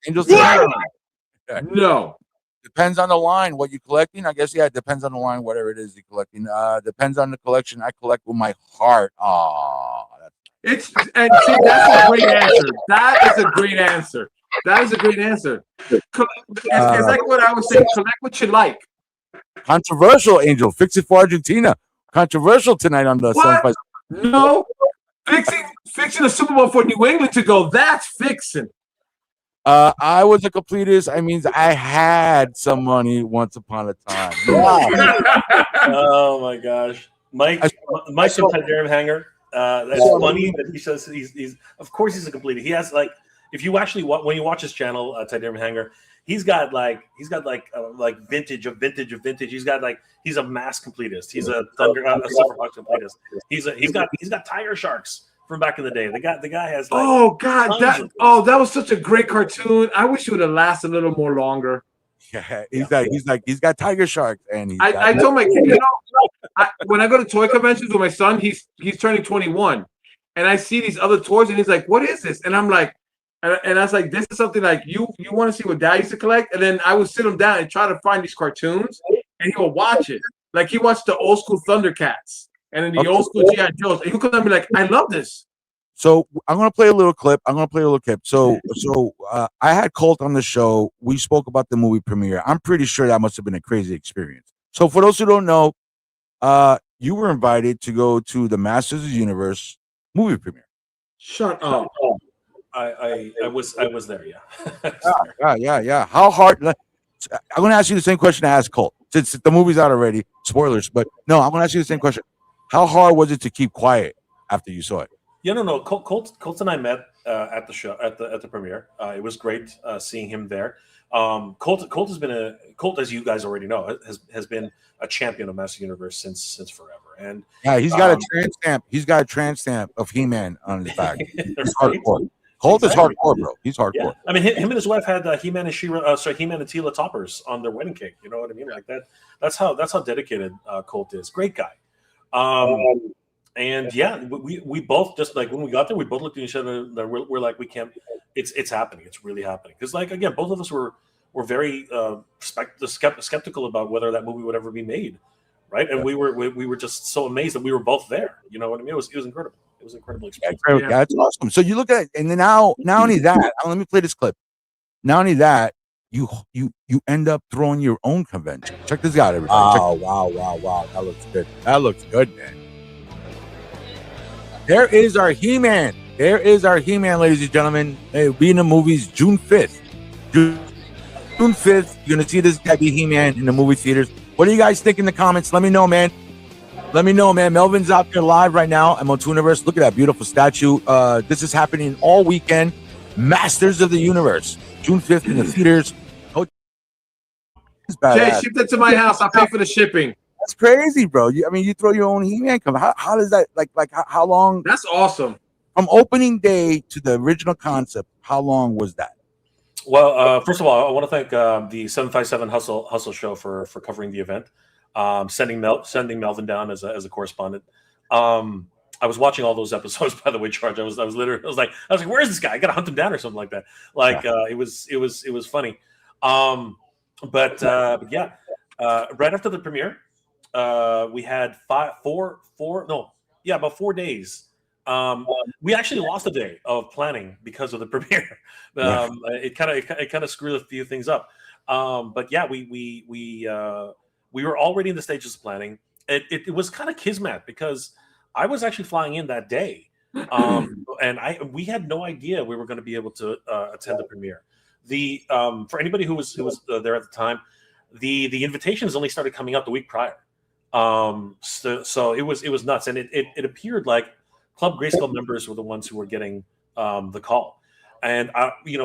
Angels. No. Depends on the line what you're collecting. I guess it depends on the line, whatever it is you're collecting. Depends on the collection. I collect with my heart. And see, that's a great answer. That is a great answer. It's like what I was saying. Collect what you like. Controversial, Angel. Fix it for Argentina. Controversial tonight on the What? No. Fixing a Super Bowl for New England to go. That's fixing. I was a completist. I mean, I had some money once upon a time. Wow. Oh my gosh, Mike from Tiberium Hanger. That's funny that he says he's of course he's a completist. He has like if you actually when you watch his channel, Tiberium Hanger, he's got like vintage of vintage. He's a mass completist. He's a Silverhawks completist. He's got Tiger Sharks from back in the day. The guy has like that was such a great cartoon. I wish it would have lasted a little more longer. Yeah, he's got Tiger Sharks, and I told my kid, when I go to toy conventions with my son, he's turning 21, and I see these other toys, and he's like, "What is this?" And I'm like, and I was like, "This is something like you want to see what Dad used to collect?" And then I would sit him down and try to find these cartoons, and he will watch it. Like he watched the old school Thundercats. And then the old school G.I. Joes. And he'll come and be like, I love this. So I'm going to play a little clip. So I had Colt on the show. We spoke about the movie premiere. I'm pretty sure that must have been a crazy experience. So for those who don't know, you were invited to go to the Masters of the Universe movie premiere. Shut up. I was there, yeah. Yeah. How hard? I'm going to ask you the same question I asked Colt. Since the movie's out already, spoilers. But no, I'm going to ask you the same question. How hard was it to keep quiet after you saw it? Yeah, no. Colt and I met at the show at the premiere. It was great seeing him there. Colt has been as you guys already know, has been a champion of Master Universe since forever. And yeah, he's got a tramp stamp. He's got a tramp stamp of He-Man on his back. He's hardcore. Colt is hardcore, bro. He's hardcore. Yeah. I mean, him and his wife had He-Man and He-Man and Tila toppers on their wedding cake. You know what I mean? Like that. That's how dedicated Colt is. Great guy. And yeah, we both just like when we got there, we both looked at each other. We're like, we can't. It's happening. It's really happening. Because like again, both of us were very skeptical about whether that movie would ever be made, right? And we were just so amazed that we were both there. You know what I mean? It was incredible. It was an incredible experience. Yeah, that's awesome. So you look at it, and then now not only that, let me play this clip. Not only that, you end up throwing your own convention. Check this out, everybody. Wow. That looks good, man. There is our He-Man. Ladies and gentlemen. It'll be in the movies June 5th. June 5th, you're going to see this guy be He-Man in the movie theaters. What do you guys think in the comments? Let me know, man. Melvin's out there live right now at Motooniverse. Look at that beautiful statue. This is happening all weekend. Masters of the Universe. June 5th in the theaters. Jay, ship that to my house. I'll pay for the shipping. That's crazy, bro. You throw your own He-Man cover. How does that how long? That's awesome. From opening day to the original concept, how long was that? Well, first of all, I want to thank the 757 Hustle Show for covering the event, sending Melvin down as a correspondent. I was watching all those episodes, by the way, George. I was like, where's this guy? I gotta hunt him down or something like that. It was funny. But yeah, right after the premiere, we had about 4 days. We actually lost a day of planning because of the premiere. It kind of screwed a few things up. But yeah, we were already in the stages of planning. It was kind of kismet because I was actually flying in that day, and we had no idea we were going to be able to attend the premiere. For anybody who was there at the time, the invitations only started coming out the week prior. So it was nuts, and it appeared like Club Grayskull members were the ones who were getting the call. And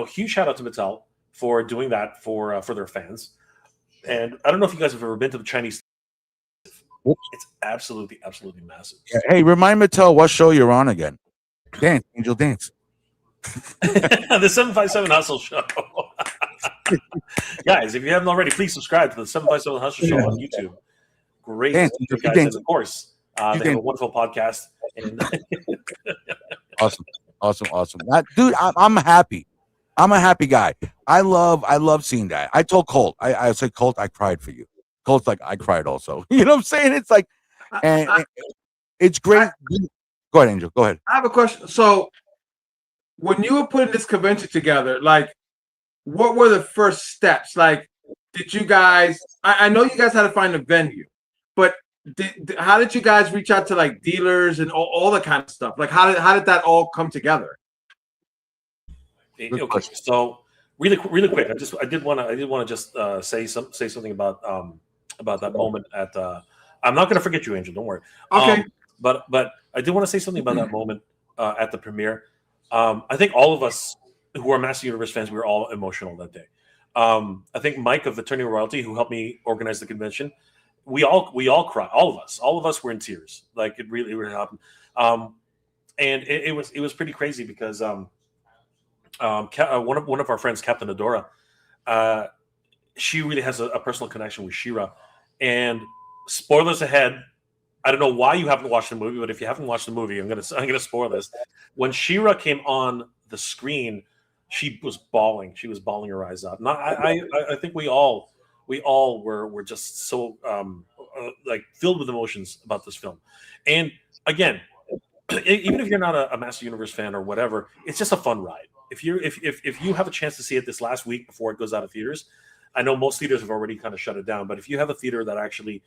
huge shout out to Mattel for doing that for their fans. And I don't know if you guys have ever been to the Chinese. It's absolutely massive. Yeah, hey, remind me to tell what show you're on again. Dance, Angel, dance. The 757 Hustle Show. Guys, if you haven't already, please subscribe to the 757 Hustle Show on YouTube. Great, Dance, guys, dance. and of course, they have a wonderful podcast. And Awesome. Dude, I'm happy. I'm a happy guy. I love seeing that. I told Colt, I said, Colt, I cried for you. Colt's like, I cried also. You know what I'm saying? It's like, and it's great. Go ahead, Angel. Go ahead. I have a question. So, when you were putting this convention together, like, what were the first steps? Like, did you guys? I know you guys had to find a venue, but how did you guys reach out to like dealers and all that kind of stuff? Like, how did that all come together? Okay, so really quick, I did want to just say something about that moment at. I'm not going to forget you, Angel. Don't worry. Okay. But I did want to say something about that moment at the premiere. I think all of us who are Master Universe fans, we were all emotional that day. I think Mike of Attorney Royalty, who helped me organize the convention, we all cried. All of us were in tears. Like it really happened. And it was pretty crazy because one of our friends, Captain Adora, she really has a personal connection with She-Ra. And spoilers ahead. I don't know why you haven't watched the movie, but if you haven't watched the movie, I'm gonna spoil this. When She-Ra came on the screen, she was bawling. She was bawling her eyes out. And I think we all were just so like filled with emotions about this film. And again, even if you're not a Master Universe fan or whatever, it's just a fun ride. If you have a chance to see it this last week before it goes out of theaters, I know most theaters have already kind of shut it down, but if you have a theater that actually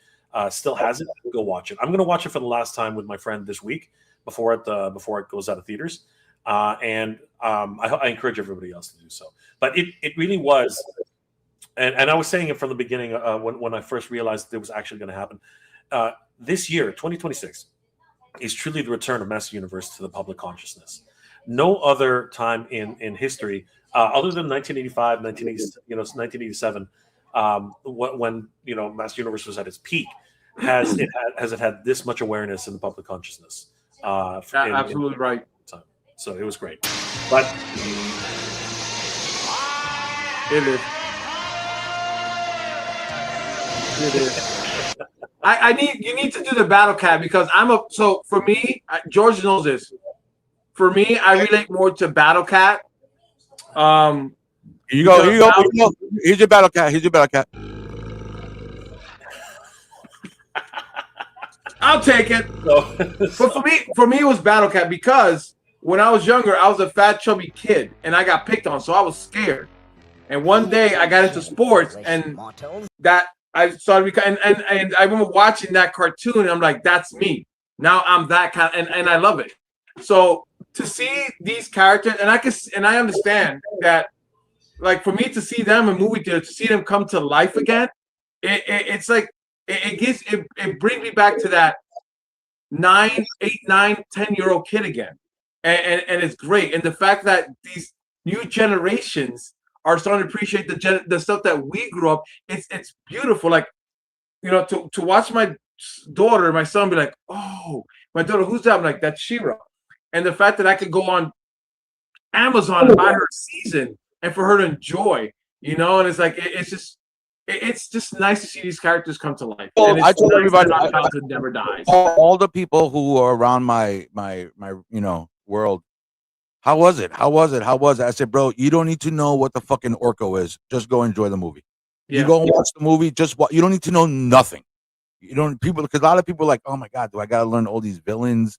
still has it, go watch it. I'm going to watch it for the last time with my friend this week before it goes out of theaters, and I encourage everybody else to do so. But it really was, and I was saying it from the beginning when I first realized it was actually going to happen. This year, 2026, is truly the return of Master Universe to the public consciousness. No other time in history, other than 1985, 1987, when Master Universe was at its peak, has it had this much awareness in the public consciousness? Absolutely right. So it was great, but it is. It is. You need to do the battle cat because so for me, George knows this. For me, I relate more to Battle Cat. Here you go. Here's your Battle Cat. I'll take it. But for me, it was Battle Cat because when I was younger, I was a fat, chubby kid, and I got picked on, so I was scared. And one day, I got into sports, and that I started and I remember watching that cartoon, and I'm like, that's me. Now I'm that kind, and I love it. So to see these characters, and I understand that, like for me to see them in movie theater, to see them come to life again, it's like it brings me back to that 9, 8, 9, 10-year-old kid again, and it's great. And the fact that these new generations are starting to appreciate the stuff that we grew up, it's beautiful. Like to watch my daughter, my son be like, oh, my daughter, who's that? I'm like, that's She-Ra. And the fact that I could go on Amazon and buy her a season and for her to enjoy, and it's like it's just nice to see these characters come to life. Well, and I told everybody, our childhood never dies. All the people who are around my world, how was it? I said, bro, you don't need to know what the fucking Orko is. Just go enjoy the movie. Yeah. You go and watch the movie. You don't need to know nothing. Because a lot of people are like, oh my God, do I got to learn all these villains?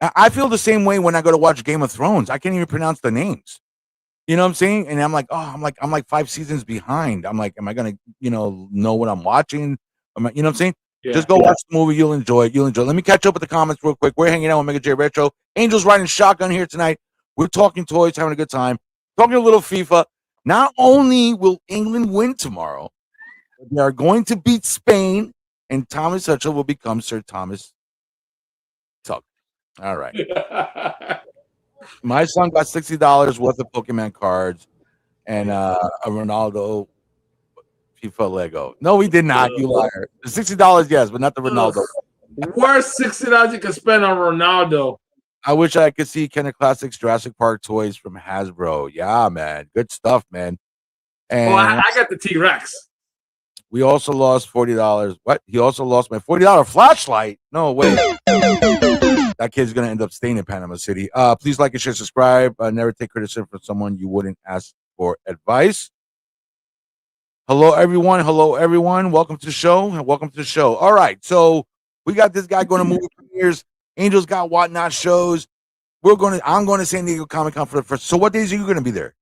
I feel the same way when I go to watch Game of Thrones. I can't even pronounce the names. You know what I'm saying? And I'm like, I'm like 5 seasons behind. I'm like, am I gonna, know what I'm watching? You know what I'm saying? Yeah. Just go watch the movie. You'll enjoy it. Let me catch up with the comments real quick. We're hanging out with Mega J Retro. Angel's riding shotgun here tonight. We're talking toys, having a good time, talking a little FIFA. Not only will England win tomorrow, but they are going to beat Spain, and Thomas Tuchel will become Sir Thomas Tuchel. All right. My son got $60 worth of Pokemon cards and a Ronaldo FIFA Lego. No, we did not. You liar. The $60, yes, but not the Ronaldo. Worst $60 you can spend on Ronaldo. I wish I could see Kenner Classics Jurassic Park toys from Hasbro. Yeah, man. Good stuff, man. And I got the T-Rex. we also lost $40. What? He also lost my $40 flashlight. No way. That kid's gonna end up staying in Panama City. Please like and share, subscribe. Never take criticism from someone you wouldn't ask for advice. Hello, everyone. Hello, everyone. Welcome to the show. And welcome to the show. All right. So we got this guy going to movie premieres. Angels got whatnot shows. I'm going to San Diego Comic Con for the first. So what days are you going to be there?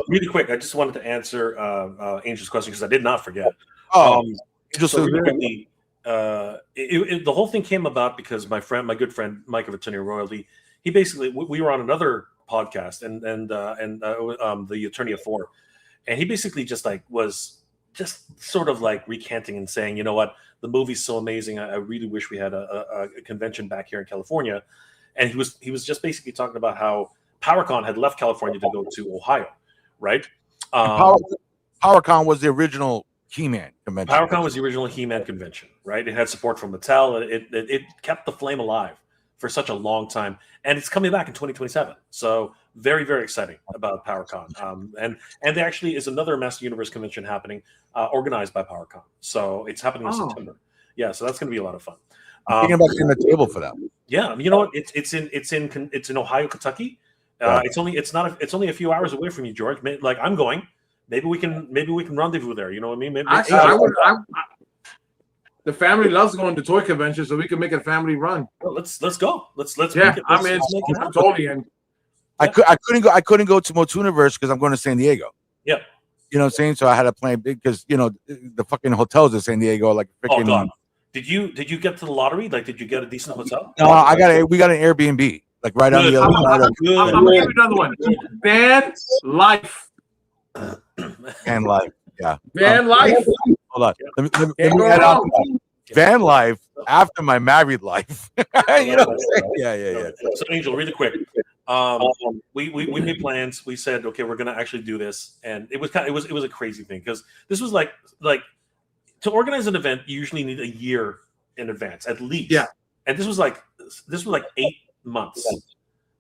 Really quick, I just wanted to answer Angel's question because I did not forget. Just so really quickly, the whole thing came about because my good friend Mike of Attorney Royalty, he basically we were on another podcast and the Attorney of Four, and he basically just like was just sort of like recanting and saying, you know what, the movie's so amazing. I really wish we had a convention back here in California, and he was just basically talking about how PowerCon had left California to go to Ohio, right? PowerCon was the original He-Man convention. PowerCon was the original He-Man convention, right? It had support from Mattel. It kept the flame alive for such a long time, and it's coming back in 2027. So very, very exciting about PowerCon. And there actually is another Master Universe convention happening, organized by PowerCon. So it's happening in September. Yeah, so that's going to be a lot of fun. Thinking about getting a table for that. Yeah, you know what? It's in Ohio, Kentucky. It's only a few hours away from you, George. Like I'm going. Maybe we can rendezvous there. You know what I mean? Maybe the family loves going to toy conventions, so we can make a family run. Well, let's go. Let's yeah. make it. I'm totally in. I couldn't go to Motuniverse because I'm going to San Diego. Yeah. You know what I'm saying? So I had to plan big because the fucking hotels in San Diego are like freaking. Oh God. Did you get to the lottery? Like, did you get a decent hotel? No, we got an Airbnb like right on the other side. I'm gonna give you another one. Van Life. Van Life, yeah. Van Life. Hold on. Let me add on to that. Van Life after my married life. You know what I'm saying? Yeah. So Angel, really quick. We made plans. We said, okay, we're gonna actually do this, and it was a crazy thing because this was like to organize an event, you usually need a year in advance at least. Yeah. And this was like 8 months,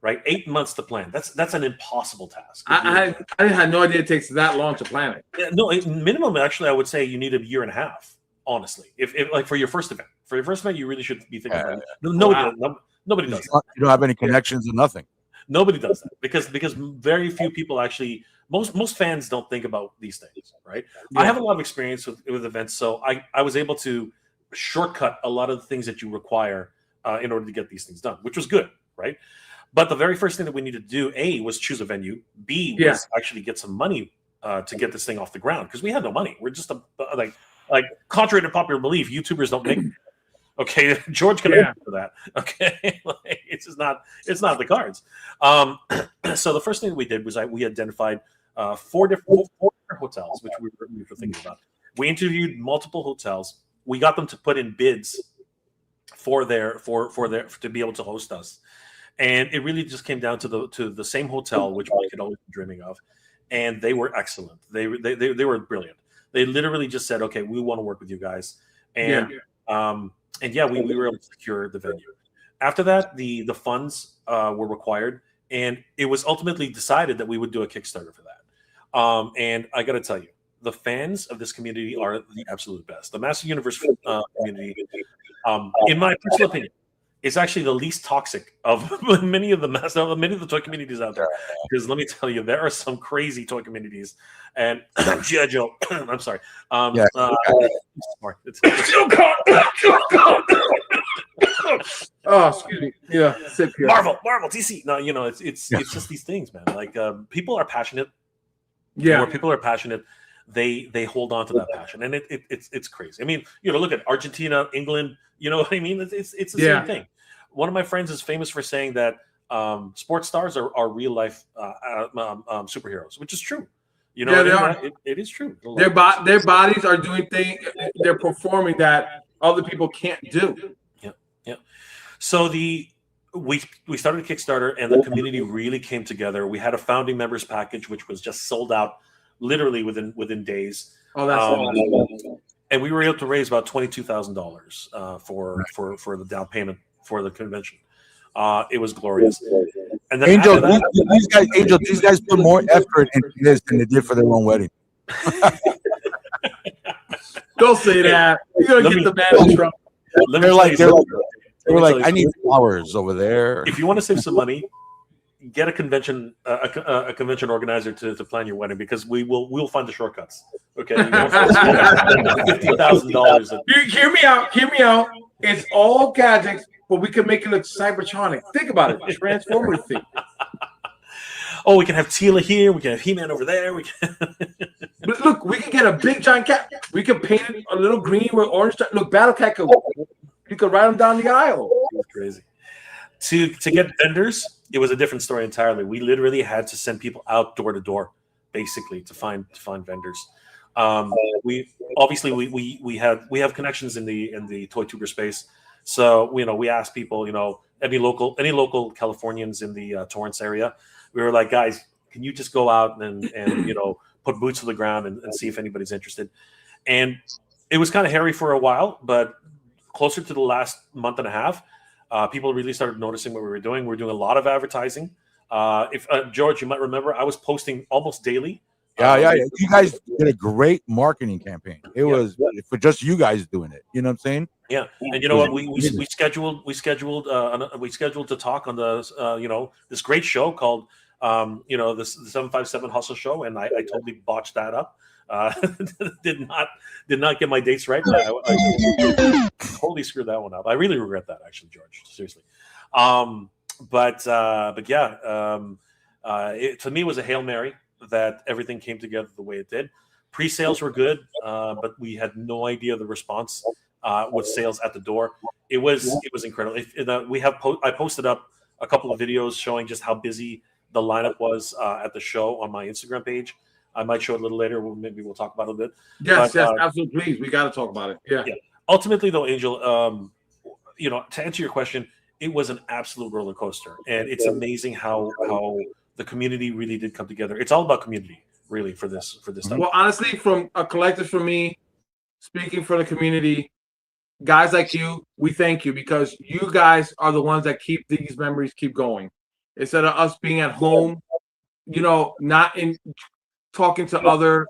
right? 8 months to plan. That's an impossible task. I had no idea it takes that long to plan it. Yeah, no, minimum actually, I would say you need a year and a half. Honestly, if like for your first event, you really should be thinking about it. Nobody does that. You don't have any connections or nothing. Nobody does that because very few people actually. Most fans don't think about these things, right? Yeah. I have a lot of experience with events, so I was able to shortcut a lot of the things that you require in order to get these things done, which was good, right? But the very first thing that we needed to do, A, was choose a venue. B, was actually get some money to get this thing off the ground because we had no money. We're just like contrary to popular belief, YouTubers don't make. Okay, George can answer for that. Okay, it's not the cards. So the first thing that we did was we identified four different hotels, which we were thinking about. We interviewed multiple hotels. We got them to put in bids for to be able to host us, and it really just came down to the same hotel, which we could always be dreaming of, and they were excellent. They were brilliant. They literally just said, "Okay, we want to work with you guys," and we were able to secure the venue. After that, the funds were required, and it was ultimately decided that we would do a Kickstarter for that. And I got to tell you, the fans of this community are the absolute best. The Master Universe community, in my personal opinion, is actually the least toxic of many of the toy communities out there. Because let me tell you, there are some crazy toy communities. And G.I. Joe, I'm sorry. Oh, excuse me. Yeah, sip here. Marvel, DC. No, it's just these things, man. Like people are passionate. Yeah. Where people are passionate, they hold on to that passion, and it's crazy. I mean, look at Argentina, England. You know what I mean? It's the same thing. One of my friends is famous for saying that sports stars are real life superheroes, which is true. You know, they are. It is true. Their bodies are doing things. They're performing that other people can't do. Yeah. So we started a Kickstarter, and the community really came together. We had a founding members package, which was just sold out literally within days. Oh, that's and we were able to raise about $22,000 for the down payment for the convention. It was glorious. And then Angel, after that, these guys put more effort into this than they did for their own wedding. Don't say that. You're gonna get the man in trouble. They were like, I need flowers over there. If you want to save some money, get a convention organizer to plan your wedding, because we'll find the shortcuts. Okay, $50,000. Hear me out. It's all gadgets, but we can make it look cybertronic. Think about it, Transformer thing. Oh, we can have Tila here. We can have He-Man over there. We can. But look, we can get a big giant cat. We can paint it a little green with orange. Look, Battle Cat could. You could ride them down the aisle. That's crazy. To get vendors, it was a different story entirely. We literally had to send people out door to door, basically, to find vendors. We have connections in the toy tuber space, so we asked people, any local Californians in the Torrance area. We were like, guys, can you just go out and put boots to the ground and see if anybody's interested? And it was kind of hairy for a while, but closer to the last month and a half, people really started noticing what we were doing. We're doing a lot of advertising. If George, you might remember, I was posting almost daily. Yeah. You guys did a great marketing campaign. It was for just you guys doing it. You know what I'm saying? Yeah, and you know what? We scheduled to talk on the this great show called the 757 Hustle Show, and I totally botched that up. Did not get my dates right. I totally screwed that one up. I really regret that, actually, George. Seriously. But yeah, to me, it was a Hail Mary that everything came together the way it did. Pre-sales were good, but we had no idea the response with sales at the door. It was incredible. I posted up a couple of videos showing just how busy the lineup was at the show on my Instagram page. I might show it a little later. Maybe we'll talk about it a bit. Yes, absolutely. Please, we got to talk about it. Yeah. Ultimately, though, Angel, to answer your question, it was an absolute roller coaster, and it's amazing how the community really did come together. It's all about community, really, for this stuff. Well, honestly, from a collector, for me, speaking for the community, guys like you, we thank you, because you guys are the ones that keep these memories keep going. Instead of us being at home, not in talking to other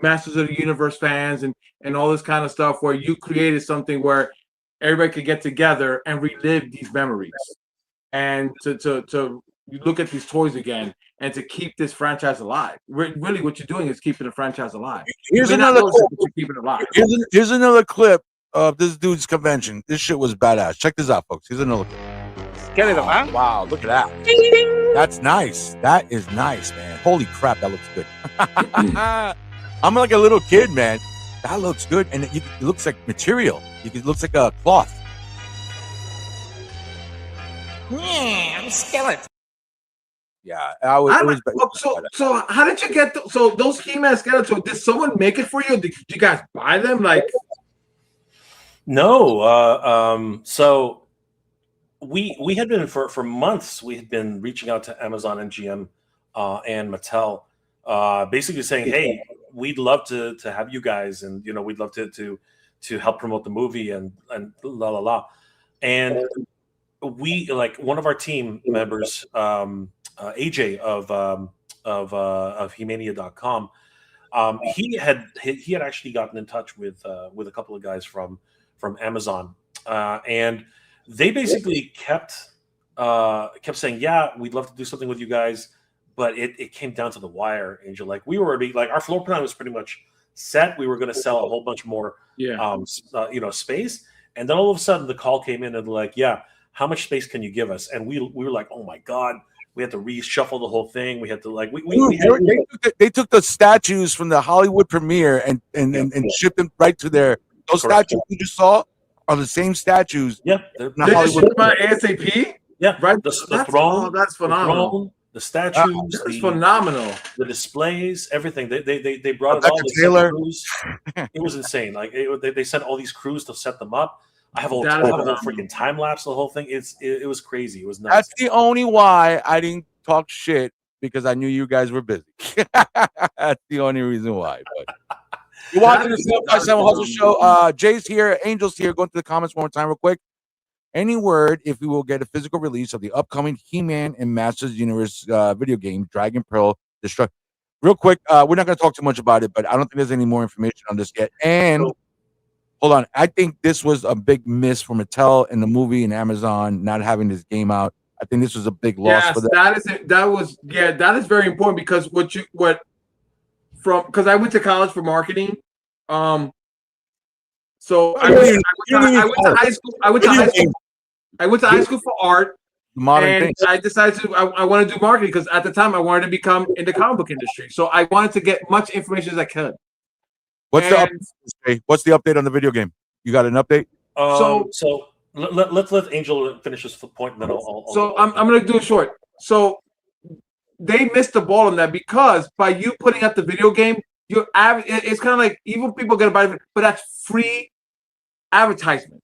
Masters of the Universe fans and all this kind of stuff, where you created something where everybody could get together and relive these memories, and to look at these toys again, and to keep this franchise alive. Really, what you're doing is keeping the franchise alive. Here's another clip. You're keeping it alive. Here's another clip of this dude's convention. This shit was badass. Check this out, folks. Here's another clip. Skeletor, huh? Wow, look at that. That's nice. That is nice, man. Holy crap, that looks good. I'm like a little kid, man. That looks good, and it looks like material. It looks like a cloth. Yeah, I'm Skeletor. Yeah, So how did you get so those He-Man Skeletor? Did someone make it for you? Did you guys buy them? No. So we had been for months. We had been reaching out to Amazon and GM and Mattel, basically saying, "Hey, we'd love to have you guys, and we'd love to help promote the movie and la la la." And we, like, one of our team members, AJ of He-Mania.com, he had actually gotten in touch with a couple of guys from Amazon, and they basically kept saying, "Yeah, we'd love to do something with you guys," but it came down to the wire, Angel. Like, we were already, like, our floor plan was pretty much set. We were going to sell a whole bunch more, space, and then all of a sudden the call came in and like, "Yeah, how much space can you give us?" And we were like, "Oh my god." We had to reshuffle the whole thing. We had to they took the statues from the Hollywood premiere and shipped them right to their. Those statues you just saw are the same statues. Yeah, they're Hollywood ASAP. Yeah, right. The throne. That's phenomenal. The statues. That's phenomenal. The displays, everything. They brought it all. Taylor. It was insane. Like, they sent all these crews to set them up. I have a whole freaking time lapse. The whole thing. It was crazy. It was nuts. That's the only why I didn't talk shit because I knew you guys were busy. That's the only reason why. But you're watching the 757 Hustle Show. Jay's here, Angel's here. Going through the comments one more time, real quick. Any word if we will get a physical release of the upcoming He-Man and Masters Universe video game, Dragon Pearl Destruct? Real quick, we're not going to talk too much about it, but I don't think there's any more information on this yet. And hold on, I think this was a big miss for Mattel and the movie and Amazon not having this game out. I think this was a big loss for them. That is very important because because I went to college for marketing. So I went to high school. I went to high school for art. Modern and things. I decided I want to do marketing because at the time I wanted to become in the comic book industry. So I wanted to get much information as I could. What's the update on the video game? You got an update? So let's let Angel finish his point, and then I'm going to do it short. So they missed the ball on that because by you putting out the video game, it's kind of like even people get to buy it, but that's free advertisement.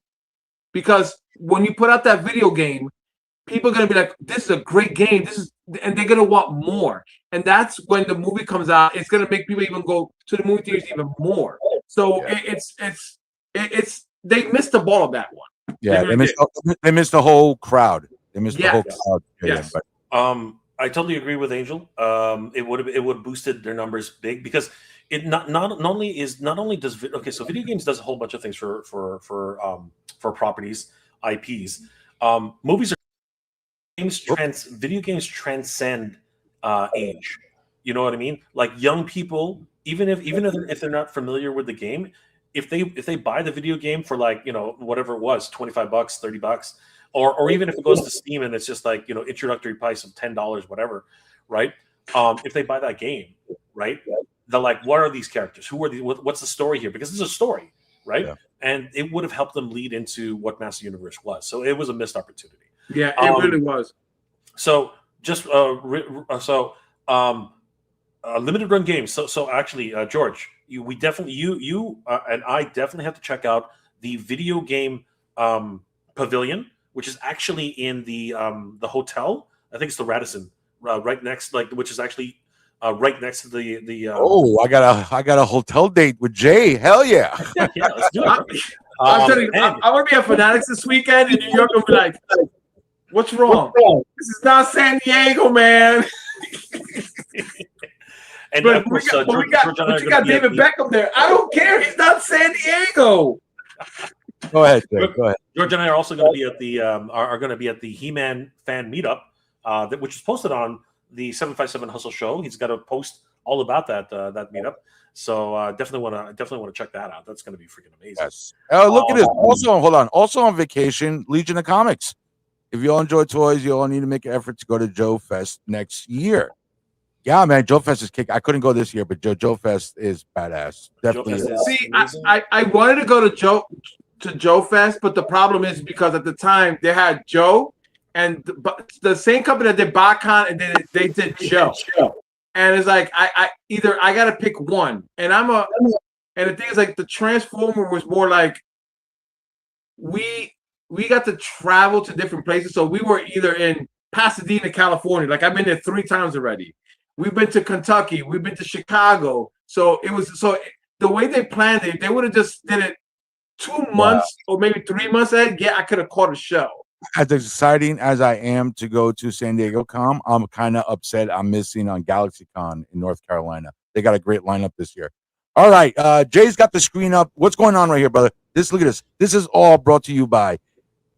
Because when you put out that video game, people are going to be like, this is a great game. And they're going to want more. And that's when the movie comes out. It's going to make people even go to the movie theaters even more. So they missed the ball on that one. Yeah, they missed the whole crowd. They missed the whole crowd. Yes. I totally agree with Angel. It would boosted their numbers big because it not only does video games does a whole bunch of things for properties, IPs. Movies are video games transcend age. You know what I mean? Like young people, even if they're not familiar with the game, if they buy the video game for like, whatever it was, $25, $30, or even if it goes to Steam and it's just like, introductory price of $10, whatever, right? If they buy that game, right? They're like, what are these characters? Who are these? What's the story here? Because it's a story, right? Yeah. And it would have helped them lead into what Master Universe was. So it was a missed opportunity. Yeah, it really was. So just limited run games. So actually, George, you and I definitely have to check out the video game pavilion, which is actually in the hotel. I think it's the Radisson, right next, which is actually right next to the. I got a hotel date with Jay. Hell yeah! Yeah, let's do it. I'm telling you, I'm gonna be at Fanatics this weekend in New York. I'm like, what's wrong? This is not San Diego, man. And but of course, you got David Beckham there. I don't care. He's not San Diego. Go ahead, Jay. Go ahead. George and I are also going to be at the He-Man fan meetup, which is posted on the 757 Hustle Show. He's got a post all about that meetup. So definitely want to check that out. That's going to be freaking amazing. Yes. Look at this. Also on vacation, Legion of Comics. If you all enjoy toys, you all need to make an effort to go to Joe Fest next year. Yeah, man, Joe Fest is kick. I couldn't go this year, but Joe Fest is badass. Definitely. See, I wanted to go to Joe Fest, but the problem is because at the time they had Joe and the same company that did BotCon and then they did Joe. And it's like I gotta pick one. And and the thing is like the Transformer was more like we got to travel to different places. So we were either in Pasadena, California. Like I've been there 3 times already. We've been to Kentucky. We've been to Chicago. So the way they planned it, they would have just did it 2 months or maybe 3 months ahead. Yeah, I could have caught a show. As exciting as I am to go to San Diego Con, I'm kind of upset I'm missing on GalaxyCon in North Carolina. They got a great lineup this year. All right, Jay's got the screen up. What's going on right here, brother? Look at this. This is all brought to you by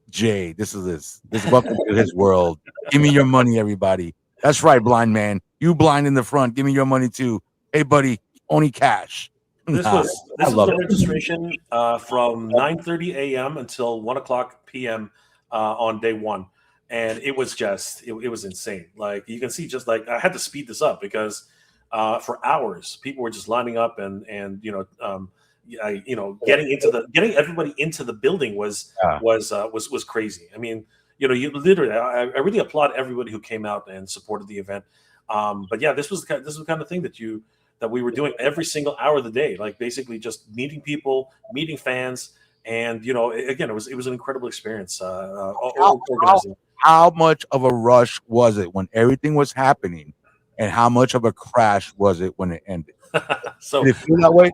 Jay. This is welcome to his world. Give me your money, everybody. That's right, blind man. You blind in the front. Give me your money too. Hey, buddy, only cash. This was the registration from 9:30 a.m. until 1:00 p.m. On day one, and it was just it was insane. Like you can see, just like I had to speed this up because for hours people were just lining up and getting everybody into the building was crazy. I mean, you literally, I really applaud everybody who came out and supported the event. But yeah, this was the kind of thing that we were doing every single hour of the day, like basically just meeting people, meeting fans, and again, it was an incredible experience. How much of a rush was it when everything was happening, and how much of a crash was it when it ended? So Did it feel that way?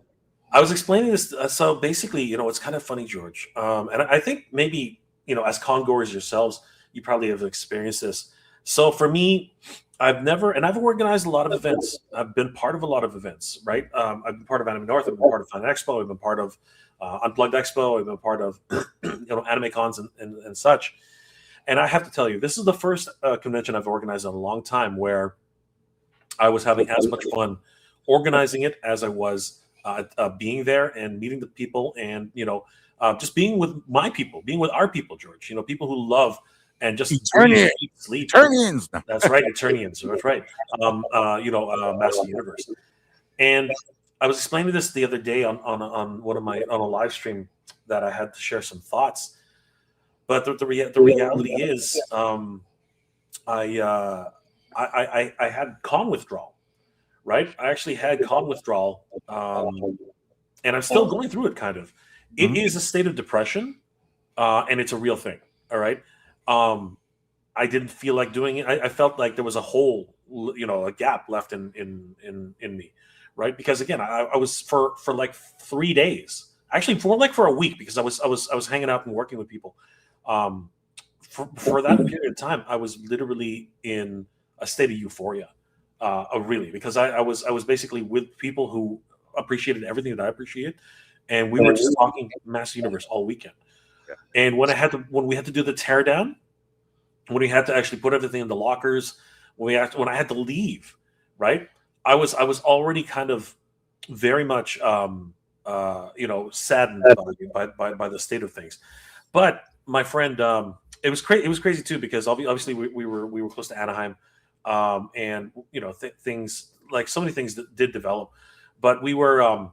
I was explaining this. So basically, it's kind of funny, George. And I think maybe, as congoers yourselves, you probably have experienced this. So for me, I've organized a lot of events. I've been part of a lot of events, right? I've been part of Anime North. I've been part of Fan Expo. I've been part of Unplugged Expo. I've been part of, anime cons and such. And I have to tell you, this is the first convention I've organized in a long time where I was having as much fun organizing it as I was being there and meeting the people and, just being with my people, being with our people, George, people who love and just Eternians. sleep. Eternians. That's right. Eternians. That's right. Master Universe. And I was explaining this the other day on a live stream that I had to share some thoughts. But the reality is, I had con withdrawal, right? I actually had con withdrawal, and I'm still going through it. Kind of, it is a state of depression, and it's a real thing. All right, I didn't feel like doing it. I felt like there was a hole, a gap left in me, right? Because again, I was for like 3 days, actually for a week, because I was hanging out and working with people. For that period of time, I was literally in a state of euphoria, really, because I was basically with people who appreciated everything that I appreciate, and we were just talking Master Universe all weekend. Yeah. And when we had to do the teardown, when we had to actually put everything in the lockers, when I had to leave, right, I was already kind of very much saddened by the state of things, but my friend, it was crazy too, because obviously we were close to Anaheim, and things like so many things that did develop, but we were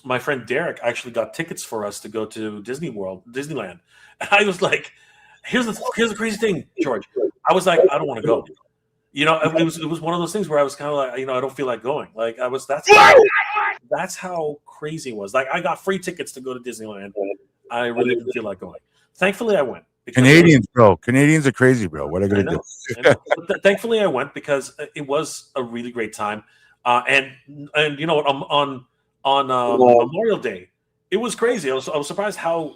my friend Derek actually got tickets for us to go to Disneyland. And I was like, here's the crazy thing, George. I was like, I don't want to go. It was one of those things where I was kind of like, I don't feel like going. Like that's how crazy it was. Like, I got free tickets to go to Disneyland. I really didn't feel like going. Thankfully, I went. Canadians, bro. Canadians are crazy, bro. What are they gonna do? Thankfully, I went because it was a really great time. And you know what? On Memorial Day, it was crazy. I was surprised how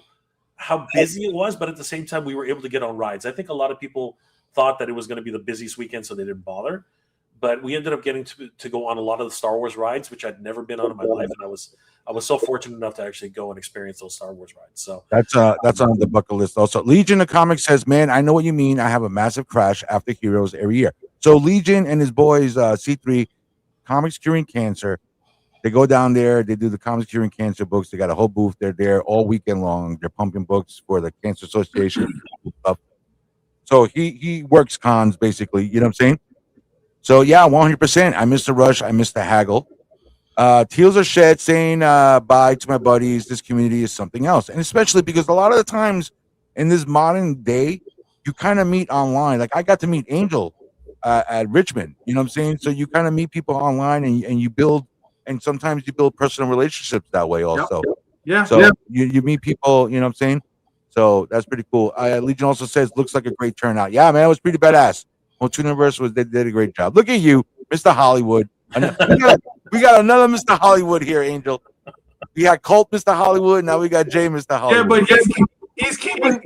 busy it was, but at the same time, we were able to get on rides. I think a lot of people thought that it was going to be the busiest weekend, so they didn't bother. But we ended up getting to go on a lot of the Star Wars rides, which I'd never been on in my life, and I was so fortunate enough to actually go and experience those Star Wars rides. So that's on the bucket list also. Legion of Comics says, "Man, I know what you mean. I have a massive crash after Heroes every year." So Legion and his boys, C3, Comics Curing Cancer, they go down there. They do the Comics Curing Cancer books. They got a whole booth. They're there all weekend long. They're pumping books for the Cancer Association stuff. So he works cons basically. You know what I'm saying? So yeah, 100%. I missed the rush. I missed the haggle. Teals are shed saying bye to my buddies. This community is something else. And especially because a lot of the times in this modern day, you kind of meet online. Like I got to meet Angel at Richmond. You know what I'm saying? So you kind of meet people online and you build, and sometimes you build personal relationships that way also. Yeah. So you meet people, you know what I'm saying? So that's pretty cool. Legion also says, looks like a great turnout. Yeah, man, it was pretty badass. Motoon Universe they did a great job. Look at you, Mr. Hollywood. We got another Mr. Hollywood here, Angel. We had Cult Mr. Hollywood. Now we got Jay Mr. Hollywood. Yeah, but he's keeping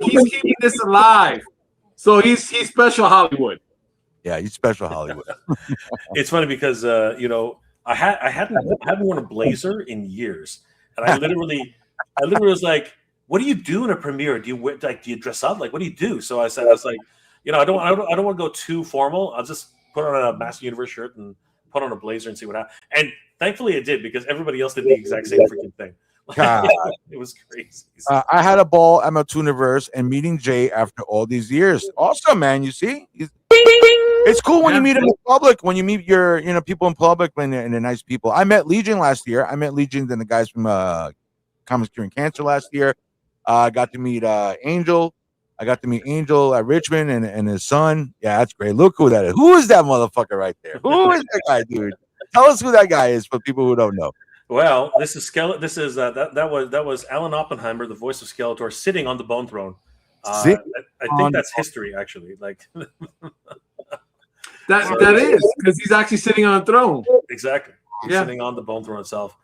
this alive. So he's special Hollywood. Yeah, he's special Hollywood. It's funny because I hadn't worn a blazer in years, and I literally was like, "What do you do in a premiere? Do you dress up? Like, what do you do?" So I was like, I don't want to go too formal. I'll just put on a Master Universe shirt and put on a blazer and see what happens. And thankfully it did, because everybody else did the exact same freaking thing. It was crazy. I had a ball at Motoon Universe and meeting Jay after all these years. Awesome, man. You see? It's cool when you meet them in public, when you meet your people in public and they're nice people. I met Legion last year. I met Legion and the guys from Comics Curing Cancer last year. I got to meet Angel. I got to meet Angel at Richmond and his son. Yeah, that's great. Look who that is. Who is that motherfucker right there? Who is that guy, dude? Tell us who that guy is for people who don't know. Well, this is that was Alan Oppenheimer, the voice of Skeletor, sitting on the Bone Throne. I think that's history, actually. Like, That is because he's actually sitting on a throne. Exactly. He's Yeah. sitting on the bone throne itself.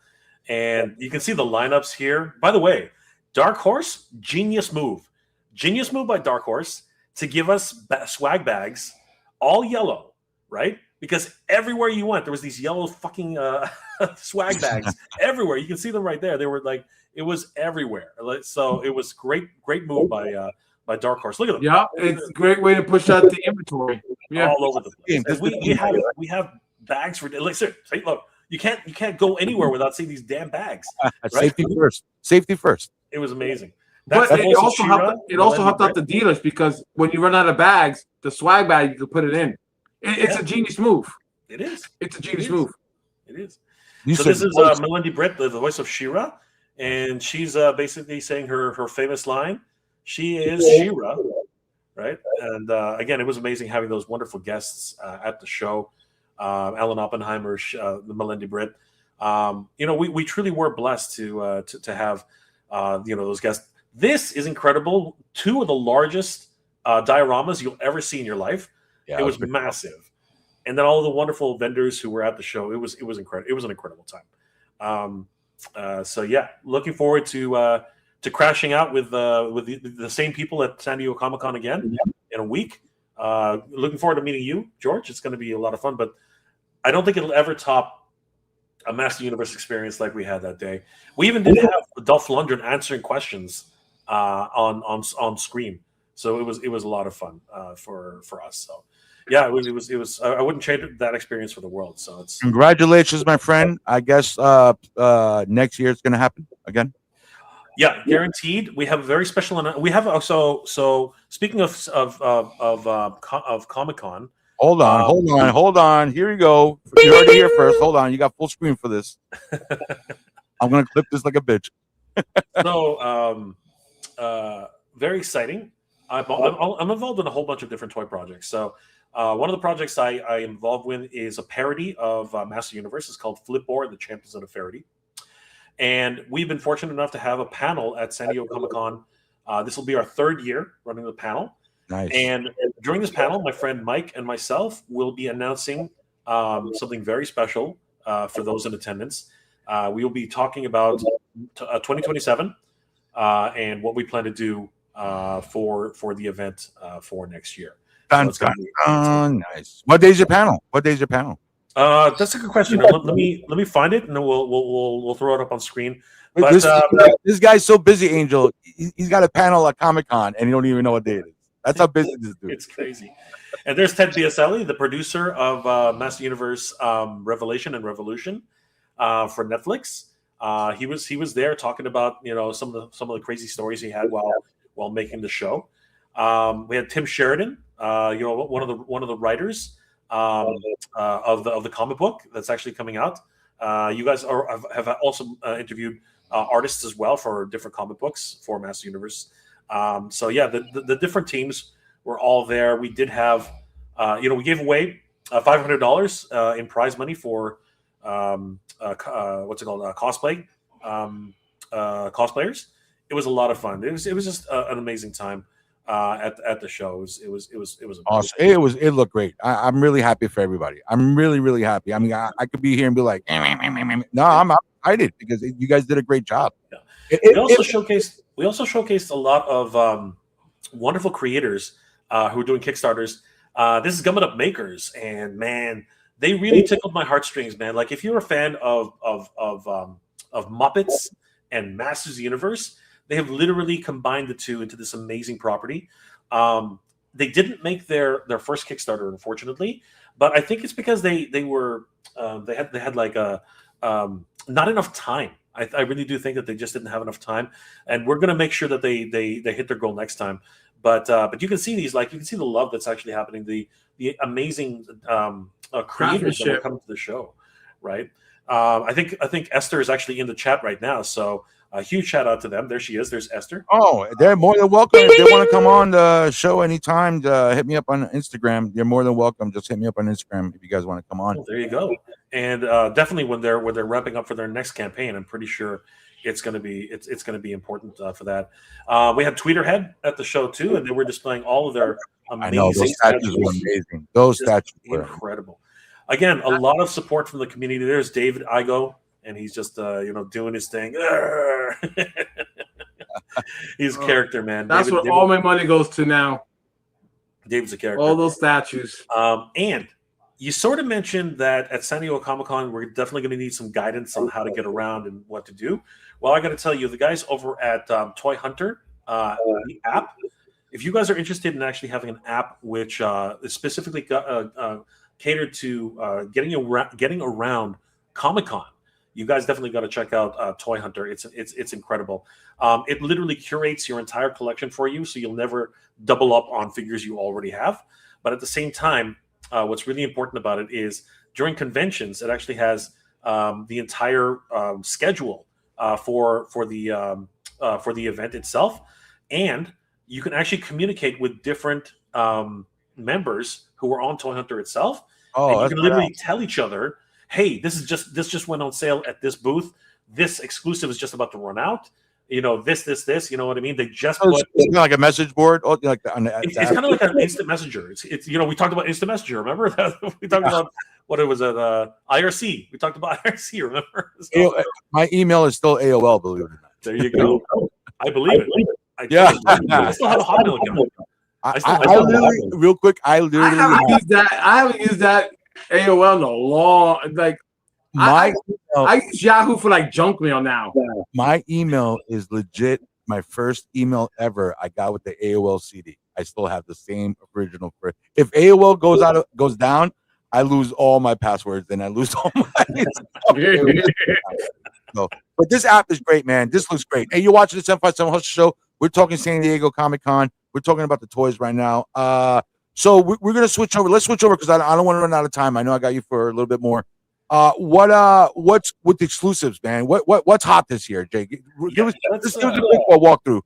And you can see the lineups here. By the way, Dark Horse, genius move. Genius move by Dark Horse to give us swag bags, all yellow, right? Because everywhere you went, there was these yellow fucking swag bags everywhere. You can see them right there. They were like, it was everywhere. So it was great move by Dark Horse. Look at them. Yeah, it's a great way to push out the inventory. Yeah, All over the place. And we have bags for like, sir, look, you can't go anywhere without seeing these damn bags. Right? Safety first. Safety first. It was amazing. but it also helped out the dealers because when you run out of bags, the swag bag you can put it in. It's a genius move. It is. It's a genius move. It is. You So said this is voice. Melindy Britt, the voice of She-Ra, and she's basically saying her famous line. She is She-Ra, right? And again, it was amazing having those wonderful guests at the show. Alan Oppenheimer, Melindy Britt. We truly were blessed to have those guests. This is incredible. 2 of the largest dioramas you'll ever see in your life. Yeah, It was massive. And then all the wonderful vendors who were at the show. It was incredible. It was an incredible time. So yeah, looking forward to crashing out with the same people at San Diego Comic-Con again in a week. Looking forward to meeting you, George. It's going to be a lot of fun, but I don't think it'll ever top a Master Universe experience like we had that day. We even did have Dolph Lundgren answering questions on screen, so it was a lot of fun for us. So yeah, it was. I wouldn't trade that experience for the world. So it's Congratulations, my friend. I guess next year it's going to happen again. yeah, guaranteed. We have a very special. We have so speaking of Comic-Con. Hold on. Here you go. You heard it here first. Hold on. You got full screen for this. I'm going to clip this like a bitch. So very exciting. I'm involved in a whole bunch of different toy projects. So one of the projects I am involved with is a parody of Master Universe. It's called Flipboard, the Champions of the Faraday. And we've been fortunate enough to have a panel at San Diego Comic-Con. This will be our 3rd year running the panel. Nice. And during this panel, my friend Mike and myself will be announcing something very special for those in attendance. We will be talking about 2027 and what we plan to do for the event for next year. Nice. What day's your panel? That's a good question. Let me find it, and then we'll throw it up on screen. But This guy's so busy, Angel. He's got a panel at Comic-Con, and you don't even know what day it is. That's how busy this dude. It's crazy. And there's Ted Biaselli, the producer of Master Universe Revelation and Revolution for Netflix. He was there talking about some of the crazy stories he had while making the show. We had Tim Sheridan, one of the writers of the comic book that's actually coming out. You guys have also interviewed artists as well for different comic books for Master Universe. So yeah, the different teams were all there. We did have, we gave away $500 in prize money for cosplay cosplayers. It was a lot of fun. It was just an amazing time at the show. It was awesome. It looked great. I'm really happy for everybody. I'm really, really happy. I mean, I could be here and be like, no, I'm excited because you guys did a great job. Yeah. We also showcased a lot of wonderful creators who are doing Kickstarters. This is Gummit Up Makers, and man, they really tickled my heartstrings, man. Like if you're a fan of Muppets and Masters of the Universe, they have literally combined the two into this amazing property. They didn't make their first Kickstarter, unfortunately, but I think it's because they had like a not enough time. I really do think that they just didn't have enough time, and we're going to make sure that they hit their goal next time. But you can see these, like you can see the love that's actually happening, the amazing creators that are coming to the show, right? I think Esther is actually in the chat right now, so a huge shout out to them. There she is. There's Esther. Oh, they're more than welcome. If they want to come on the show anytime, hit me up on Instagram. You're more than welcome. Just hit me up on Instagram if you guys want to come on. Oh, there you go. And definitely when they're ramping up for their next campaign, I'm pretty sure it's going to be important for that. We had Tweeterhead at the show too, and they were displaying all of their I know those Amazing statues were amazing. Those Just statues were incredible. Again, a lot of support from the community. There's David Igo, and he's just doing his thing. He's a character, man. That's what all my money goes to now. David's a character. All those statues. And you sort of mentioned that at San Diego Comic-Con, we're definitely going to need some guidance on how to get around and what to do. Well, I got to tell you, the guys over at Toy Hunter, the app, if you guys are interested in actually having an app which is specifically catered to getting around Comic-Con, you guys definitely got to check out Toy Hunter. It's incredible. It literally curates your entire collection for you, so you'll never double up on figures you already have. But at the same time, what's really important about it is during conventions, it actually has the entire schedule for the event itself, and you can actually communicate with different members who are on Toy Hunter itself. And you can literally tell each other, "Hey, this just went on sale at this booth. This exclusive is just about to run out. You know, this. You know what I mean? They just put it's like a message board, like it's kind of like an instant messenger. It's we talked about instant messenger. Remember we talked about what it was at IRC. We talked about IRC. Remember? So, my email is still AOL. Believe it or not. There you go. I believe it. I still have a Hotmail account. I literally, real quick, I haven't used that AOL in a long, like, I use Yahoo for like junk mail now. My email is legit my first email ever I got with the AOL CD. I still have the same original. If AOL goes down, I lose all my passwords and I lose all my. But this app is great, man. This looks great. Hey, you're watching the 757 Hustle Show. We're talking San Diego Comic-Con. We're talking about the toys right now. So we're gonna switch over. Let's switch over because I don't want to run out of time. I know I got you for a little bit more. What's with the exclusives, man? What's hot this year, Jake? Give us a quick walkthrough.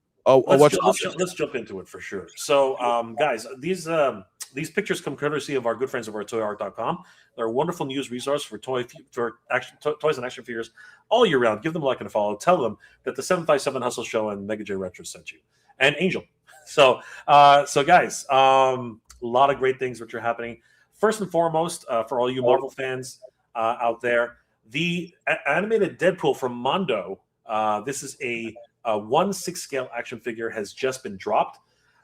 Let's jump into it for sure. So, guys, these pictures come courtesy of our good friends over at ToyArt.com. They're a wonderful news resource for toys and action figures all year round. Give them a like and a follow. Tell them that the 757 Hustle Show and Mega J Retro sent you, and Angel. So guys, a lot of great things which are happening. First and foremost, for all you Marvel fans out there, the animated Deadpool from Mondo. This is a 1/6 scale action figure has just been dropped.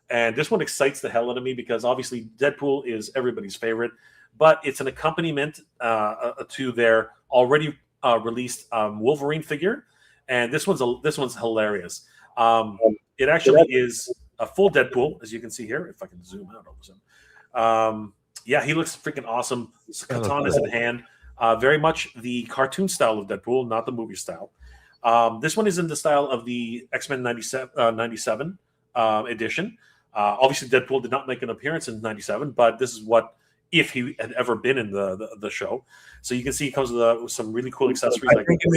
And this one excites the hell out of me because obviously Deadpool is everybody's favorite, but it's an accompaniment to their already released Wolverine figure. And this one's hilarious. It actually is a full Deadpool, as you can see here. If I can zoom out all of a sudden. Yeah, he looks freaking awesome. Katana's in hand. Very much the cartoon style of Deadpool, not the movie style. This one is in the style of the X-Men 97 edition. Obviously, Deadpool did not make an appearance in 97, but this is what if he had ever been in the show. So you can see he comes with some really cool accessories. I think in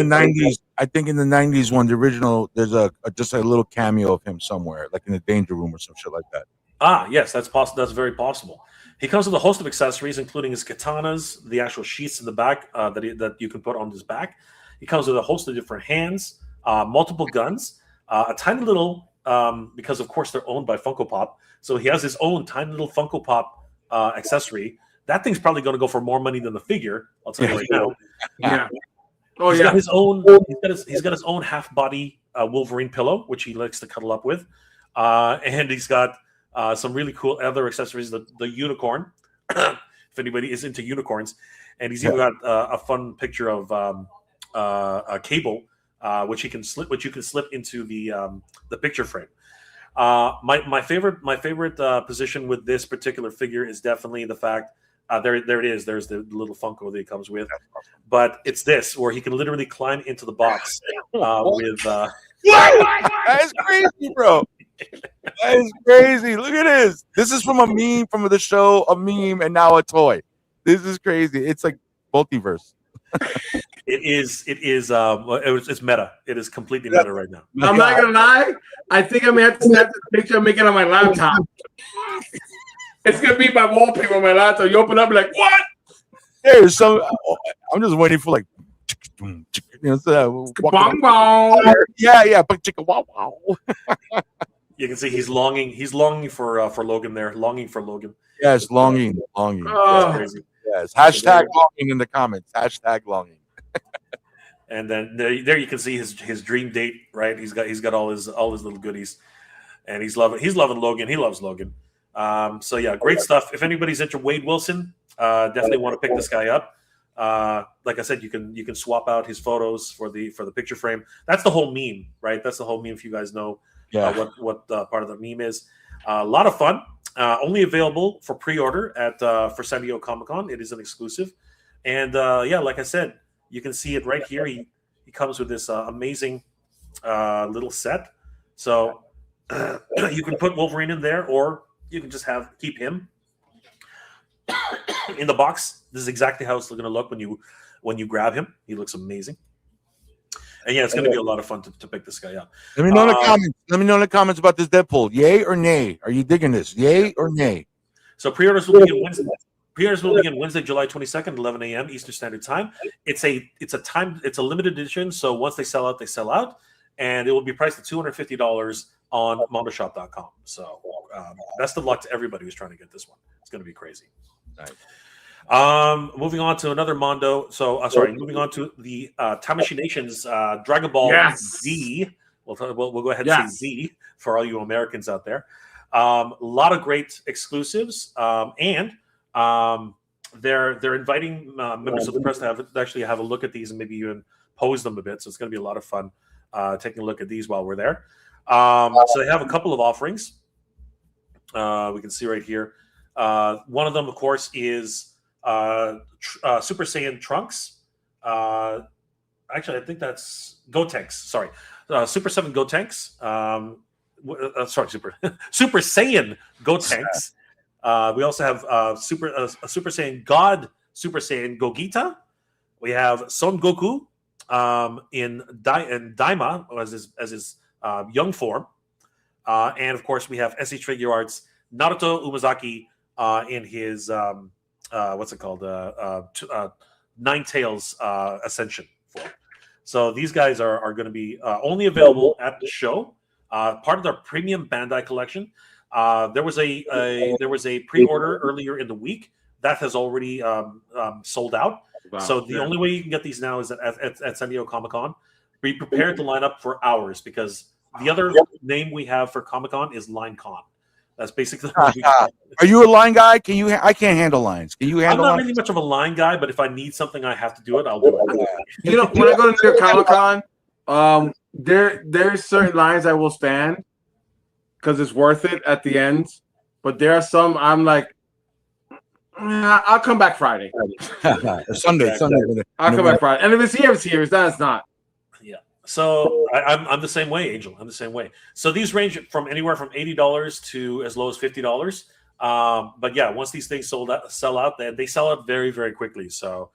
the 90s when the original, there's just a little cameo of him somewhere, like in the Danger Room or some shit like that. Yes, that's possible. That's very possible. He comes with a host of accessories, including his katanas, the actual sheaths in the back that you can put on his back. He comes with a host of different hands, multiple guns, a tiny little, because of course they're owned by Funko Pop. So he has his own tiny little Funko Pop accessory. That thing's probably going to go for more money than the figure. I'll tell you right now. Yeah. He's got his own. He's got his own half body Wolverine pillow, which he likes to cuddle up with, and he's got some really cool other accessories. The unicorn, if anybody is into unicorns, and he's even got a fun picture of a cable, which you can slip into the picture frame. My favorite position with this particular figure is definitely the fact there it is. There's the little Funko that he comes with, but it's this where he can literally climb into the box with. That's crazy, bro. That is crazy. Look at this. This is from a meme from the show, a meme, and now a toy. This is crazy. It's like multiverse. It's meta. It is completely meta right now. I'm not gonna lie. I think I may have to snap this picture and make it on my laptop. It's gonna be my wallpaper on my laptop. You open up like what? There's some. I'm just waiting for like, yeah, but chicka wow wow. You can see he's longing. He's longing for Logan there. Longing for Logan. Yes, longing. Oh, Crazy. Yes. Hashtag longing in the comments. Hashtag longing. And then there you can see his dream date, right? He's got all his little goodies, and he's loving Logan. He loves Logan. So yeah, great stuff. If anybody's into Wade Wilson, definitely want to pick this guy up. Like I said, you can swap out his photos for the picture frame. That's the whole meme, right? That's the whole meme. If you guys know what part of the meme is, a lot of fun. Only available for pre-order at for San Diego Comic-Con. It is an exclusive, and yeah, like I said, you can see it right here. He comes with this amazing little set. So you can put Wolverine in there, or you can just keep him in the box. This is exactly how it's going to look when you grab him. He looks amazing. And yeah, it's going to be a lot of fun to pick this guy up. Let me know in the comments. Let me know in the comments about this Deadpool. Yay or nay? Are you digging this? Yay or nay? So pre-orders will begin Wednesday. Pre-orders will begin Wednesday, July 22nd, 11 a.m. Eastern Standard Time. It's a limited edition. So once they sell out, they sell out, and it will be priced at $250 on MondoShop.com. So best of luck to everybody who's trying to get this one. It's going to be crazy. Nice. Moving on to another Mondo. So moving on to the Tamashii Nation's Dragon Ball Z. We'll go ahead and say Z for all you Americans out there. A lot of great exclusives, and they're inviting members of the press to actually have a look at these and maybe even pose them a bit. So it's going to be a lot of fun taking a look at these while we're there. So they have a couple of offerings. We can see right here. One of them, of course, is Super Saiyan Trunks. Actually, I think that's Gotenks. Sorry, Super 7 Gotenks. Super Saiyan Gotenks. We also have Super Saiyan God, Super Saiyan Gogeta. We have Son Goku in Daima as his young form, and of course we have SH Figure Arts Naruto Umazaki in his what's it called? Nine Tails Ascension form. So these guys are going to be only available at the show, part of their premium Bandai collection. There was a pre-order earlier in the week that has already sold out. Wow. So the only way you can get these now is at San Diego Comic-Con. Be prepared to line up for hours, because the other name we have for Comic-Con is Line Con. That's basically. Are you a line guy? I can't handle lines. Can you handle? I'm not really much of a line guy, but if I need something, I have to do it. I'll do it. You know, when I go to New York Comic-Con, there's certain lines I will stand because it's worth it at the end. But there are some I'm like, I'll come back Friday. Sunday. I'll come back Friday. And if it's here, it's here. If it's not. Yeah. So I'm the same way, Angel. I'm the same way. So these range from anywhere from $80 to as low as $50. But yeah, once these things sell out, they sell out very, very quickly. So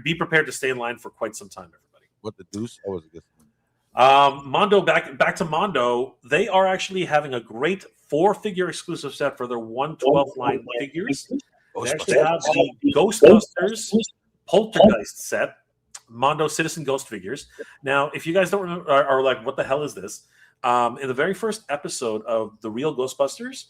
be prepared to stay in line for quite some time, everybody. What the deuce? I was good. Mondo, back to Mondo. They are actually having a great 4-figure exclusive set for their 1/12 line figures. They actually have the Ghostbusters Poltergeist set. Mondo Citizen Ghost figures. Now, if you guys don't remember, are like, what the hell is this? In the very first episode of the real Ghostbusters,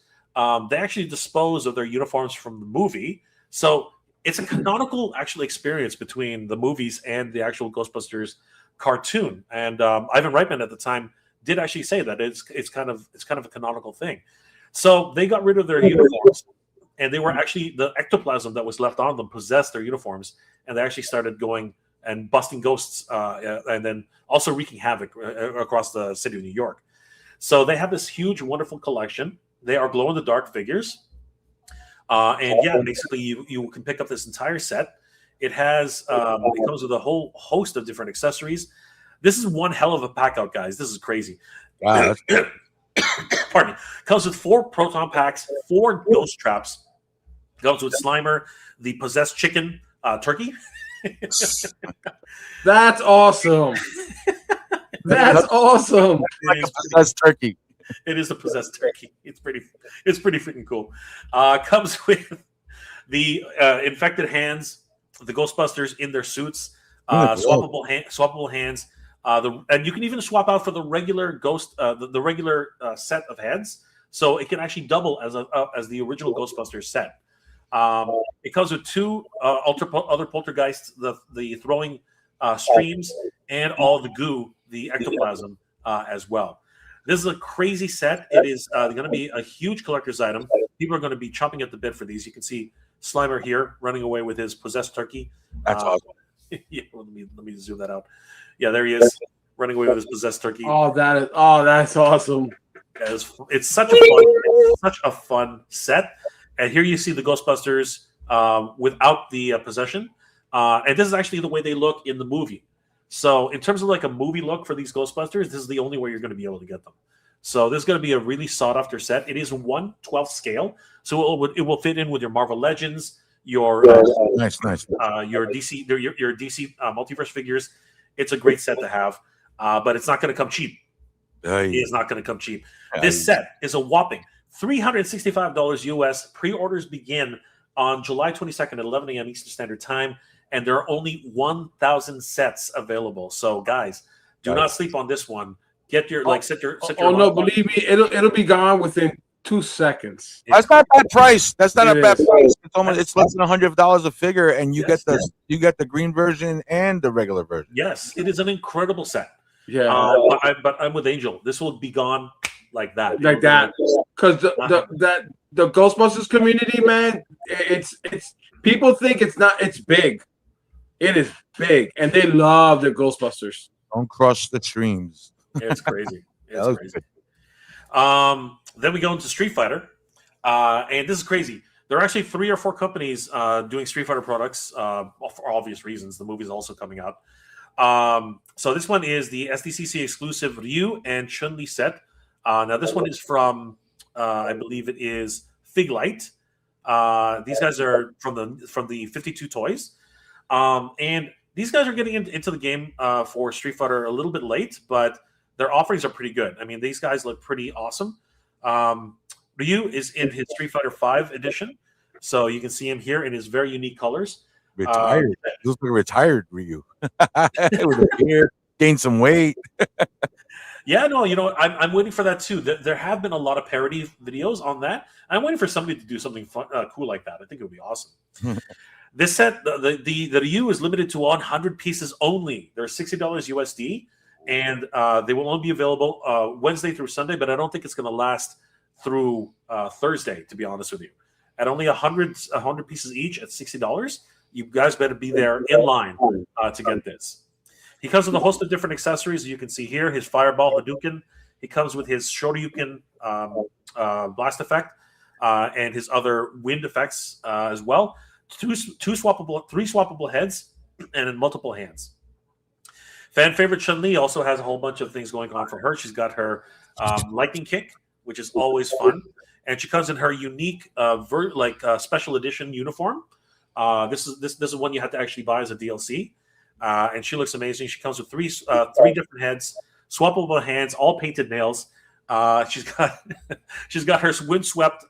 they actually dispose of their uniforms from the movie. So it's a canonical actual experience between the movies and the actual Ghostbusters cartoon. And Ivan Reitman at the time did actually say that it's kind of a canonical thing. So they got rid of their uniforms, and they were actually, the ectoplasm that was left on them possessed their uniforms, and they actually started going and busting ghosts, and then also wreaking havoc across the city of New York. So they have this huge, wonderful collection. They are glow-in-the-dark figures. And yeah, basically you can pick up this entire set. It has it comes with a whole host of different accessories. This is one hell of a pack out, guys. This is crazy. Wow, Pardon me. Comes with 4 proton packs, 4 ghost traps. Comes with Slimer, the possessed chicken turkey. That's awesome. That's awesome. That's turkey. It is a possessed turkey. It's pretty freaking cool. Comes with the infected hands, the Ghostbusters in their suits, swappable hands, And you can even swap out for the regular Ghost, the regular set of heads, so it can actually double as the original Ghostbusters set. It comes with two other poltergeists, the throwing streams, and all the goo, the ectoplasm as well. This is a crazy set. It is going to be a huge collector's item. People are going to be chomping at the bit for these. You can see Slimer here running away with his possessed turkey. That's awesome. Yeah, let me zoom that out. Yeah, there he is, running away with his possessed turkey. That's awesome. It's such a fun set. And here you see the Ghostbusters without the possession. And this is actually the way they look in the movie. So in terms of like a movie look for these Ghostbusters, this is the only way you're going to be able to get them. So this is going to be a really sought-after set. It is 1/12 scale, so it will fit in with your Marvel Legends, your nice, your DC, your DC multiverse figures. It's a great set to have, but it's not going to come cheap. It is not going to come cheap. This set is a whopping $365 US. Pre-orders begin on July 22nd at 11 a.m. Eastern Standard Time, and there are only 1,000 sets available. So, guys, do not sleep on this one. Get your set your. No, believe me, it'll be gone within 2 seconds. That's not a bad price. That's not a bad price. It's less than $100 a figure, and you get the green version and the regular version. Yes, it is an incredible set. Yeah, but I'm with Angel. This will be gone like that. Because the Ghostbusters community, man, it's people think it's big. It is big, and they love the Ghostbusters. Don't crush the streams. It's crazy. It's crazy. Then we go into Street Fighter, and this is crazy. There are actually 3 or 4 companies doing Street Fighter products for obvious reasons. The movie is also coming out. So this one is the SDCC exclusive Ryu and Chun-Li set. Now this one is from, I believe it is Fig Light. These guys are from the 52 Toys, and these guys are getting into the game for Street Fighter a little bit late, but their offerings are pretty good. I mean, these guys look pretty awesome. Ryu is in his Street Fighter V edition, so you can see him here in his very unique colors. Retired. Looks like a retired Ryu. With a beard, gained some weight. Yeah, no, I'm waiting for that too. There have been a lot of parody videos on that. I'm waiting for somebody to do something fun, cool like that. I think it would be awesome. This set, the Ryu is limited to 100 pieces only. They're $60 USD, and they will only be available Wednesday through Sunday, but I don't think it's going to last through Thursday, to be honest with you. At only 100 pieces each at $60, you guys better be there in line to get this. He comes with a host of different accessories. You can see here his Fireball Hadouken. He comes with his Shoryuken blast effect and his other wind effects as well. Three swappable heads and in multiple hands. Fan favorite Chun-Li also has a whole bunch of things going on for her. She's got her lightning kick, which is always fun, and she comes in her unique special edition uniform. This is one you have to actually buy as a DLC. And she looks amazing. She comes with three different heads, swappable hands, all painted nails. She's got her windswept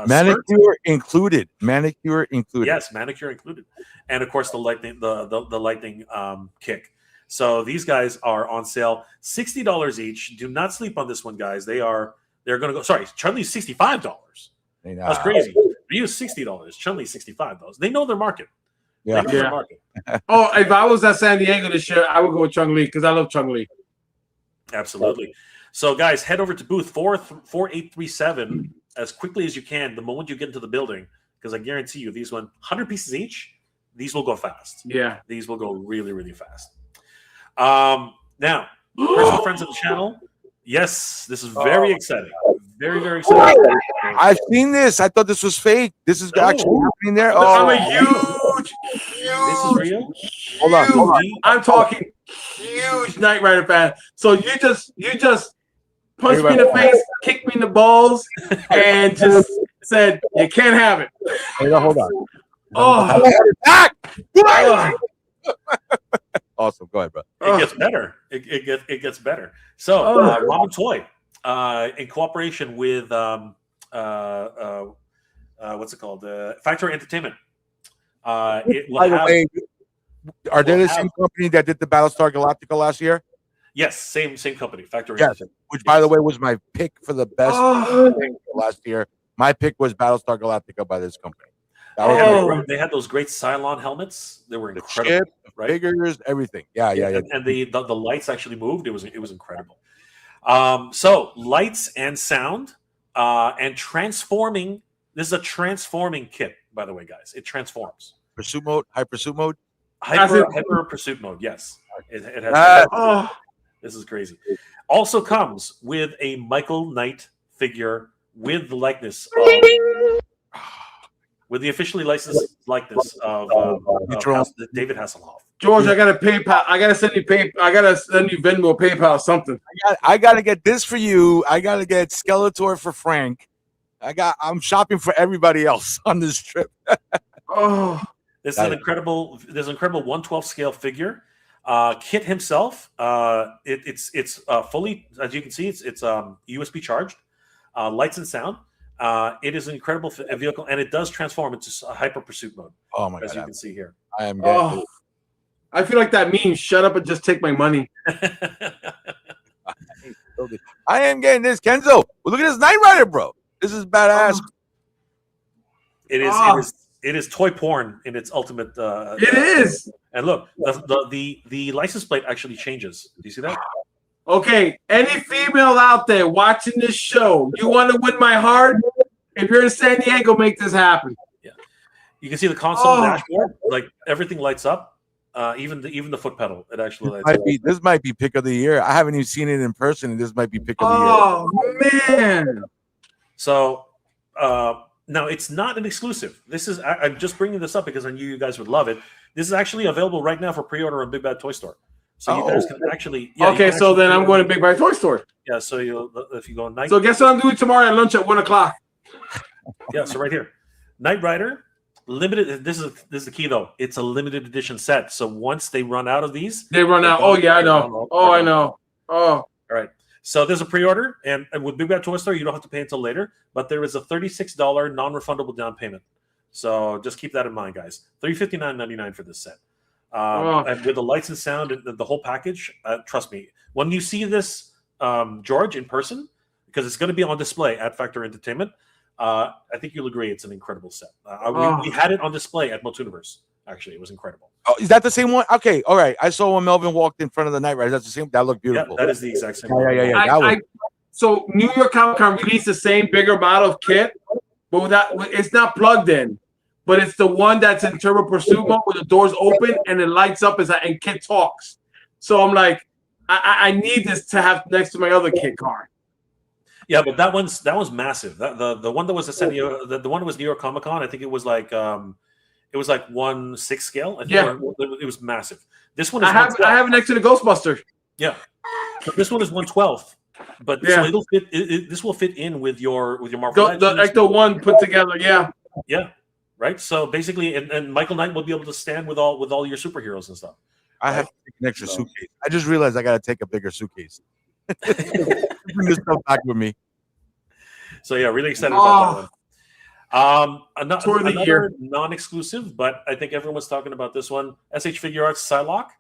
manicure skirt. included. Manicure included. Yes, manicure included, and of course the lightning kick. So these guys are on sale, $60 each. Do not sleep on this one, guys. They're going to go. Sorry, Chun-Li's $65. That's crazy. Ryu's $60. Chun-Li's $65. They know their market. Yeah. Oh, if I was at San Diego this year, I would go with Chun-Li because I love Chun-Li. Absolutely. So, guys, head over to booth 4837 as quickly as you can the moment you get into the building, because I guarantee you these 100 pieces each, these will go fast. Yeah. These will go really, really fast. Now, personal friends of the channel, yes, this is very exciting. Very, very exciting. I've seen this. I thought this was fake. This is actually happening there. I'm a huge. This is real? Hold on. I'm talking huge Knight Rider fan. So you just punched me in the face, kicked me in the balls, and just said you can't have it. Hold on. Awesome. Go ahead, bro. It gets better. It gets better. So Robin Toy, in cooperation with what's it called? Factory Entertainment. It will By the way, Are they We'll the same company that did the Battlestar Galactica last year? Yes, same company, Factory. Yes, which by the way was my pick for the best Oh. thing last year. My pick was Battlestar Galactica by this company. That They was had, my Oh. they had those great Cylon helmets. They were the incredible, ship, right? figures, everything. Yeah. And the lights actually moved. It was incredible. So lights and sound and transforming. This is a transforming kit, by the way, guys. It transforms. Pursuit mode, high pursuit mode. Hyper pursuit mode. Yes, it has. Oh. This is crazy. Also comes with a Michael Knight figure with the likeness of, with the officially licensed likeness of David Hasselhoff. George, I gotta PayPal. I gotta send you I gotta send you Venmo, PayPal, something. I gotta get this for you. I gotta get Skeletor for Frank. I'm shopping for everybody else on this trip. Oh. This is an incredible. There's an incredible 1/12 scale figure. Kit himself. It's fully, as you can see, it's USB charged, lights and sound. It is an incredible vehicle, and it does transform into a hyper pursuit mode. Oh my as god! you can see here. I am getting I feel like that meme. Shut up and just take my money. I am getting this, Kenzo. Well, look at this Knight Rider, bro. This is badass. It is toy porn in its ultimate. It is. And look, the license plate actually changes. Do you see that? Okay, any female out there watching this show, you want to win my heart? If you're in San Diego, make this happen. Yeah, you can see the console dashboard, like everything lights up, even the foot pedal. It actually lights up. This might be pick of the year. I haven't even seen it in person, and this might be pick of the year. Oh man! So now it's not an exclusive. This is I'm just bringing this up because I knew you guys would love it. This is actually available right now for pre-order on Big Bad Toy Store. So you guys can actually. Yeah, okay, so then I'm going to Big Bad Toy Store. Yeah, so if you go Night. So guess what I'm doing tomorrow at lunch at 1:00. Yeah, so right here, Knight Rider limited. This is the key though. It's a limited edition set. So once they run out of these, they run out. Oh yeah, I know. Oh, I know. Oh, all right. So there's a pre-order, and with Big Bad Toy Store, you don't have to pay until later. But there is a $36 non-refundable down payment. So just keep that in mind, guys. $359.99 for this set. And with the lights and sound and the whole package, trust me, when you see this, George, in person, because it's going to be on display at Factor Entertainment, I think you'll agree it's an incredible set. We had it on display at Multuniverse. Actually, it was incredible. Oh, is that the same one? Okay, all right. I saw when Melvin walked in front of the Knight Rider. That's the same. That looked beautiful. Yeah, that is the exact same. Yeah. So New York Comic Con released the same bigger model of kit, but it's not plugged in. But it's the one that's in Turbo Pursuit mode where the doors open and it lights up and Kit talks. So I'm like, I need this to have next to my other Kit car. Yeah, but that one's massive. The one that was the one that was New York Comic Con, I think it was like 1/6 scale. I think it was massive. This one is I have it next to the Ghostbuster. Yeah, but this one is 1/12. But so it'll fit. This will fit in with your Marvel Legends. Like the one put together. Yeah. Yeah. Right. So basically, and Michael Knight will be able to stand with all your superheroes and stuff. I have to take an extra suitcase. I just realized I got to take a bigger suitcase. Bring this stuff back with me. So yeah, really excited about that one. Another non-exclusive, but I think everyone's talking about this one. SH Figure Arts Psylocke.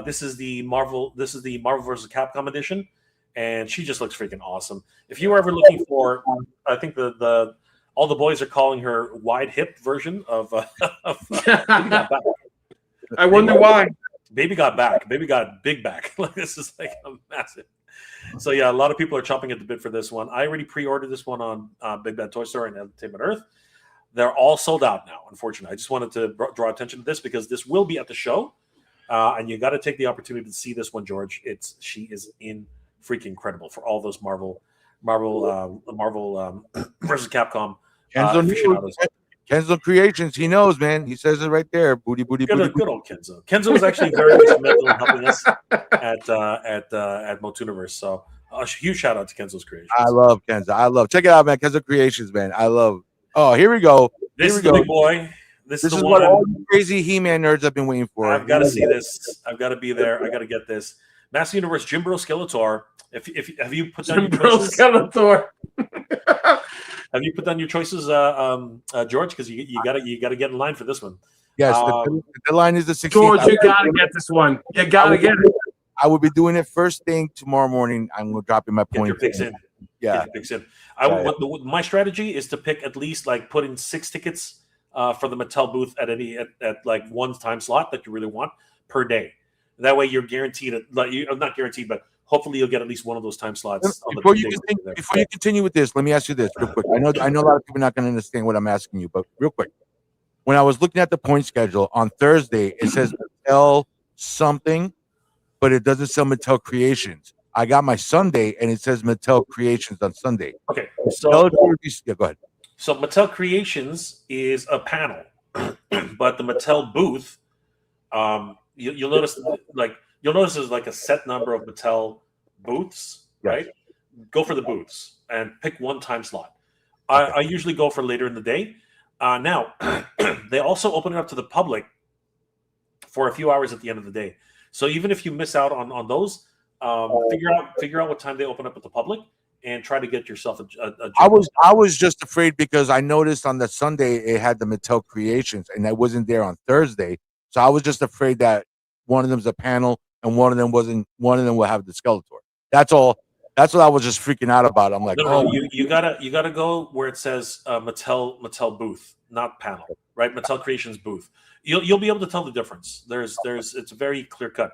This is the Marvel vs. Capcom edition, and she just looks freaking awesome. If you were ever looking for, I think all the boys are calling her wide hip version of. I wonder why. Baby got back. Baby got big back. This is like a massive. So yeah, a lot of people are chomping at the bit for this one. I already pre-ordered this one on Big Bad Toy Store and Entertainment Earth. They're all sold out now, unfortunately. I just wanted to draw attention to this because this will be at the show, and you got to take the opportunity to see this one, George. She is freaking incredible for all those Marvel versus Capcom. Kenzo Creations, he knows, man. He says it right there. Booty. Good old Kenzo. Kenzo was actually very instrumental in helping us at Multuniverse. So a huge shout out to Kenzo's Creations. I love Kenzo. Check it out, man. Kenzo Creations, man. I love. Oh, here we go. This is the big boy. This is what all the crazy He-Man nerds have been waiting for. I've got to see this. I've got to be there. I got to get this. Master Universe Jimbro Skeletor. Have you put down your choices? Skeletor. Have you put down your choices, George? Because you got to get in line for this one. Yes, the deadline is the 16th. George, you gotta get this one. You gotta get it. I will be doing it first thing tomorrow morning. I'm going to drop in my Get your points. picks in. Yeah. Get your picks in. My strategy is to pick at least like put in 6 tickets for the Mattel booth at like one time slot that you really want per day. That way you're guaranteed not guaranteed, but hopefully you'll get at least one of those time slots. Before you continue with this, let me ask you this real quick. I know a lot of people are not going to understand what I'm asking you, but real quick. When I was looking at the point schedule on Thursday, it says Mattel something, but it doesn't say Mattel Creations. I got my Sunday, and it says Mattel Creations on Sunday. Okay, so yeah, go ahead. So Mattel Creations is a panel, but the Mattel booth, you'll notice there's like a set number of Mattel booths, right? Go for the booths and pick one time slot. I usually go for later in the day. Now, they also open it up to the public for a few hours at the end of the day. So even if you miss out on those, figure out what time they open up at the public and try to get yourself a I was just afraid because I noticed on the Sunday it had the Mattel Creations and that wasn't there on Thursday. So I was just afraid that one of them's a panel and one of them will have the Skeletor. That's all. That's what I was just freaking out about. I'm like, you gotta go where it says Mattel booth, not panel, right? Mattel Creations booth. You'll be able to tell the difference. It's very clear cut.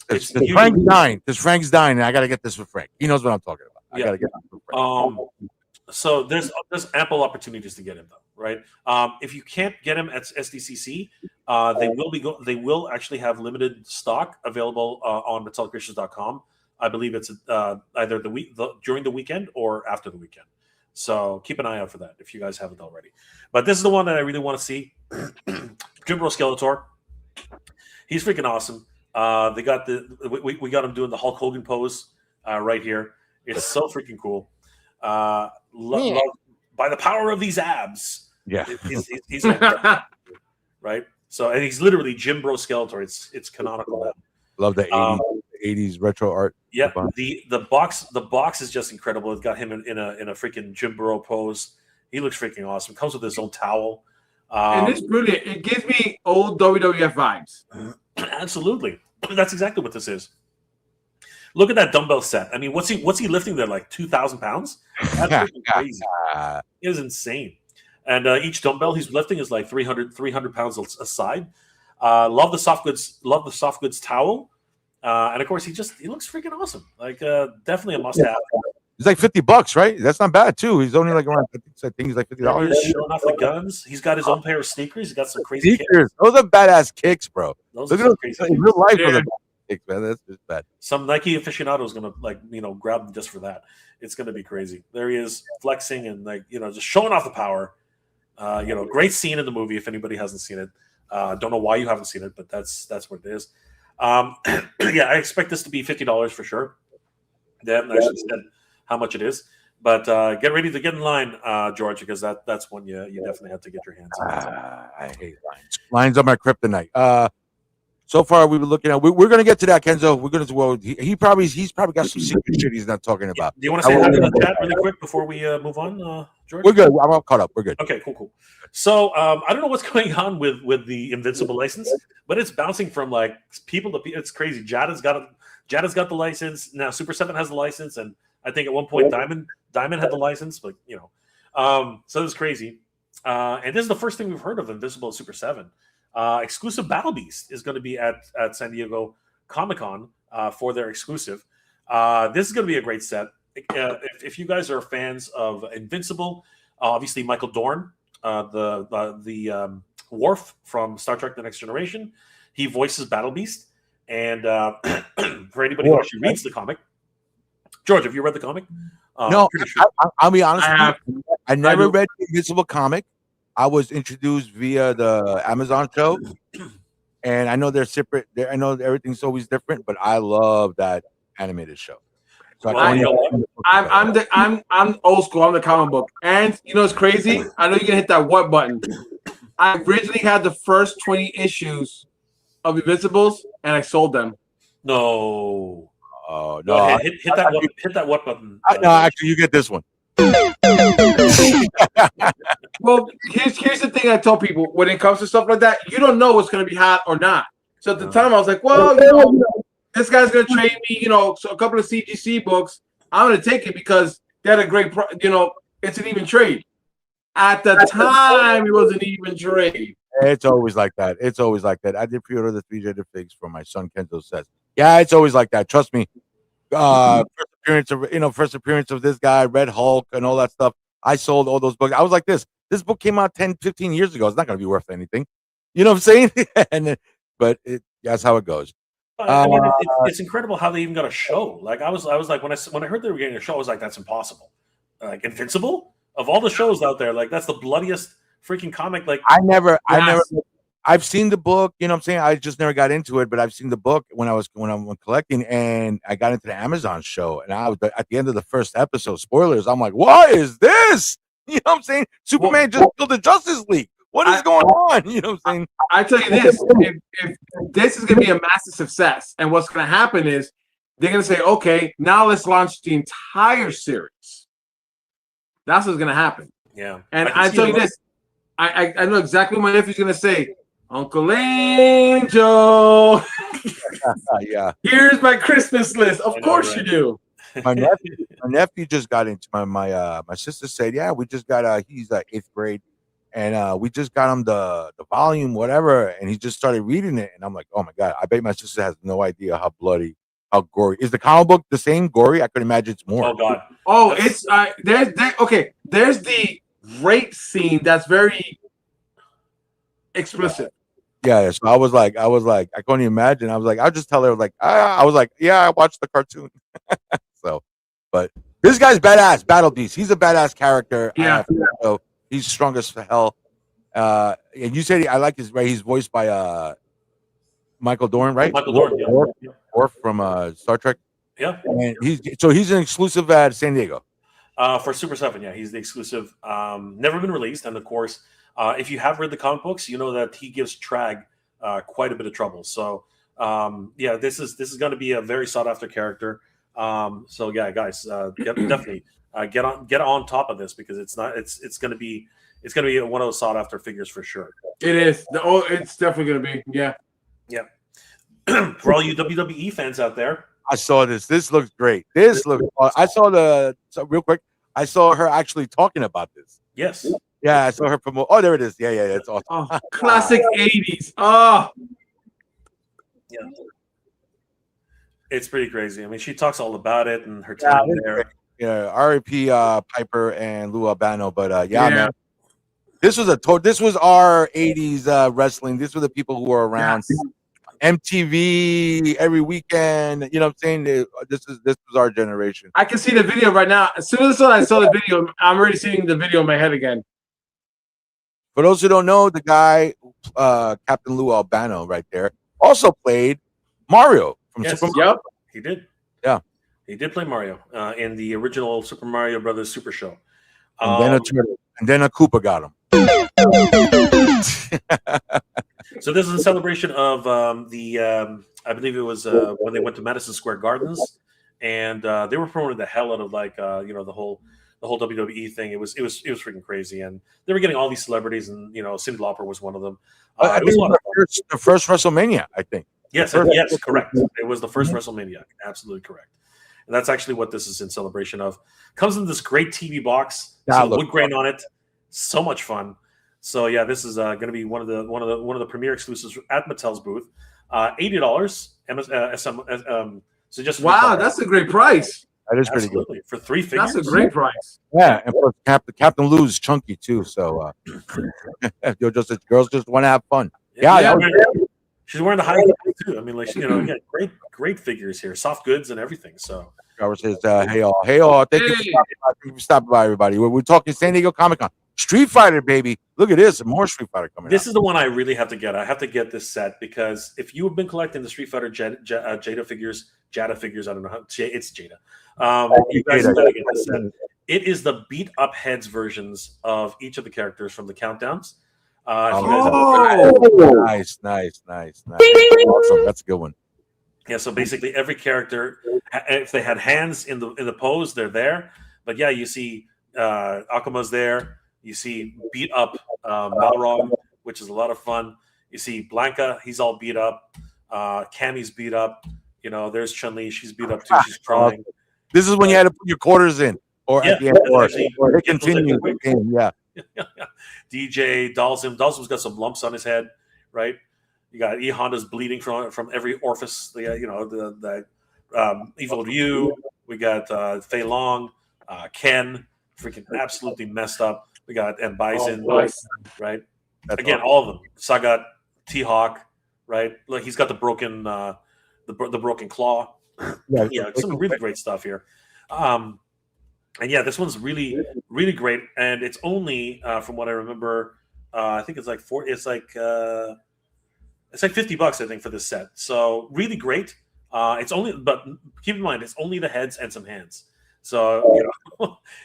Frank's dying. Frank's dying, and I gotta get this for Frank. He knows what I'm talking about. I gotta get this for Frank. So there's ample opportunities to get him though, right? If you can't get him at SDCC, they will actually have limited stock available on MattelCreations.com. I believe it's either during the weekend or after the weekend. So keep an eye out for that if you guys haven't already. But this is the one that I really want to see. Jimbo Skeletor. He's freaking awesome. They got we got him doing the Hulk Hogan pose right here. It's so freaking cool. By the power of these abs. Yeah. He's right. So and he's literally Jimbo Skeletor. It's canonical now. Love the 80s retro art. Yeah, the box is just incredible. It's got him in a freaking Jim Burrow pose. He looks freaking awesome. Comes with his own towel. And it's brilliant. It gives me old WWF vibes. Absolutely, that's exactly what this is. Look at that dumbbell set. I mean, what's he lifting there? Like 2,000 pounds? That's freaking crazy. It is insane. And each dumbbell he's lifting is like 300 pounds a side. Love the soft goods towel. And of course, he looks freaking awesome. Like, definitely a must-have. He's like $50, right? That's not bad too. He's only like around. I think he's like $50. He's showing off the guns. He's got his own pair of sneakers. He's got some crazy sneakers. Those are badass kicks, bro. Those Look are at crazy. in real life, those are kicks, man. That's just bad. Some Nike aficionado is gonna grab them just for that. It's gonna be crazy. There he is flexing and just showing off the power. Great scene in the movie. If anybody hasn't seen it, don't know why you haven't seen it, but that's what it is. Yeah, I expect this to be $50 for sure. They haven't actually said how much it is, but get ready to get in line, George, because that's one you definitely have to get your hands on. I hate lines. Lines are my kryptonite. So far we've been looking at. We're gonna get to that, Kenzo. We're gonna. Well, he's probably got some secret shit he's not talking about. Do you want to say hi to the chat really quick before we move on, George? We're good. I'm all caught up. We're good. Okay, cool. So I don't know what's going on with the Invincible license, but it's bouncing from like people to people. It's crazy. Jada's got the license now. Super 7 has the license, and I think at one point Diamond had the license, but so it's crazy. And this is the first thing we've heard of Invincible Super 7. Exclusive Battle Beast is going to be at San Diego Comic-Con for their exclusive. This is going to be a great set. If you guys are fans of Invincible, obviously Michael Dorn, the Worf from Star Trek: The Next Generation, he voices Battle Beast. And for anybody who actually reads the comic, George, have you read the comic? No, sure. I'll be honest with you. I never read the Invincible comic. I was introduced via the Amazon show, and I know they're separate. I know everything's always different, but I love that animated show. So I'm old school. I'm the comic book, and it's crazy. I know you're gonna hit that what button. I originally had the first 20 issues of Invincibles, and I sold them. No. Oh no! Hit that what button. No, actually, you get this one. Well, here's the thing I tell people when it comes to stuff like that, you don't know what's going to be hot or not. So at the time, I was like, well, this guy's going to trade me, so a couple of CGC books. I'm going to take it because they had a great, it's an even trade. At the time, it was an even trade. It's always like that. It's always like that. I did pre-order the 3 Jada figs for my son Kenzo says. Yeah, it's always like that. Trust me. First appearance of this guy, Red Hulk, and all that stuff. I sold all those books. I was like this. This book came out 10, 15 years ago. It's not going to be worth anything. You know what I'm saying? That's how it goes. I mean, it's incredible how they even got a show. Like I was like when I heard they were getting a show, I was like, that's impossible. Like Invincible, of all the shows out there, like that's the bloodiest freaking comic. Like I've seen the book. You know what I'm saying? I just never got into it, but I've seen the book when I was collecting, and I got into the Amazon show, and I was at the end of the first episode. Spoilers. I'm like, what is this? You know what I'm saying? Superman just killed the Justice League. What is going on? You know what I'm saying? I tell you this: if this is going to be a massive success, and what's going to happen is they're going to say, okay, now let's launch the entire series. That's what's going to happen. Yeah. And I tell you this: I know exactly what my nephew's going to say. Uncle Angel. Yeah. Here's my Christmas list. Of course right? You do. My nephew just got into my sister said, yeah, we just got he's 8th grade, and we just got him the volume, whatever, and he just started reading it, and I'm like, oh my god, I bet my sister has no idea how bloody, how gory. Is the comic book the same gory? I could imagine it's more. Oh god. Oh, it's there's the rape scene that's very explicit. Yeah, so I was like, I couldn't imagine. I was like, I'll just tell her, like, I was like, yeah, I watched the cartoon. So, but this guy's badass, Battle Beast. He's a badass character. Yeah. So he's strong as hell. And you said I like his right. He's voiced by Michael Dorn, right? Michael Dorn, Worf from Star Trek. Yeah. And he's an exclusive at San Diego. For Super 7, yeah, he's the exclusive. Never been released, and of course. If you have read the comic books, you know that he gives Trag quite a bit of trouble. So, this is going to be a very sought after character. So yeah, guys, definitely get on top of this because it's going to be one of those sought after figures for sure. It is. It's definitely going to be. Yeah. Yeah. For all you WWE fans out there, I saw this. This looks great. I saw real quick. I saw her actually talking about this. Yes. Yeah, I saw her promote. Oh, there it is. Yeah, it's awesome. Oh, classic 80s. Oh, yeah, it's pretty crazy. I mean, she talks all about it and her time there. Yeah, R.I.P. Piper and Lou Albano. But man, this was our 80s wrestling. These were the people who were around. MTV every weekend. You know what I'm saying? This was our generation. I can see the video right now. As soon as I saw the video, I'm already seeing the video in my head again. For those who don't know, the guy, Captain Lou Albano, right there, also played Mario from Super Mario. Yep, he did. Yeah, he did play Mario in the original Super Mario Brothers Super Show. And then a Koopa got him. So this is a celebration of I believe it was when they went to Madison Square Gardens, and they were promoting the hell out of the whole WWE thing. It was freaking crazy, and they were getting all these celebrities, and Cyndi Lauper was one of them. I think it was the first WrestleMania, I think. Yes, correct. It was the first WrestleMania. Absolutely correct. And that's actually what this is in celebration of. Comes in this great TV box, some wood grain on it. So much fun. So yeah, this is going to be one of the premier exclusives at Mattel's booth. $80. So just that's a great price. That is pretty good for 3 figures. That's a great price. Yeah, and plus Captain Lou's chunky too. So girls just want to have fun. Yeah. She's wearing the high too. I mean, great figures here, soft goods and everything. So Robert says, "Hey all, thank you for stopping by, everybody. We're talking San Diego Comic-Con, Street Fighter, baby. Look at this, more Street Fighter coming. This is the one I really have to get. I have to get this set because if you have been collecting the Street Fighter Jada figures, I don't know how it's Jada. You guys gotta get this set. It is the beat up heads versions of each of the characters from the countdowns. Nice. Awesome. That's a good one. Yeah, so basically every character, if they had hands in the pose, they're there. But yeah, you see Akuma's there. You see beat up Balrog, which is a lot of fun. You see Blanca, he's all beat up. Cammy's beat up. You know, there's Chun-Li, she's beat up too. She's crying. This is when you had to put your quarters in, or Yeah, at the end, or they it was continue like the game. Yeah, DJ Dalsim. Dalsim's got some lumps on his head, right? You got E Honda's bleeding from every orifice. You know, the Evil Ryu. We got Fei Long, Ken, freaking absolutely messed up. We got and Bison, right? That's Again, awesome. all of them. Sagat, T-Hawk, right? Like he's got the broken the broken claw. Yeah, some really great stuff here. And yeah, this one's really, really great. And it's only, from what I remember, I think it's like it's like $50, I think, for this set. So really great. It's only, but keep in mind, it's only the heads and some hands. So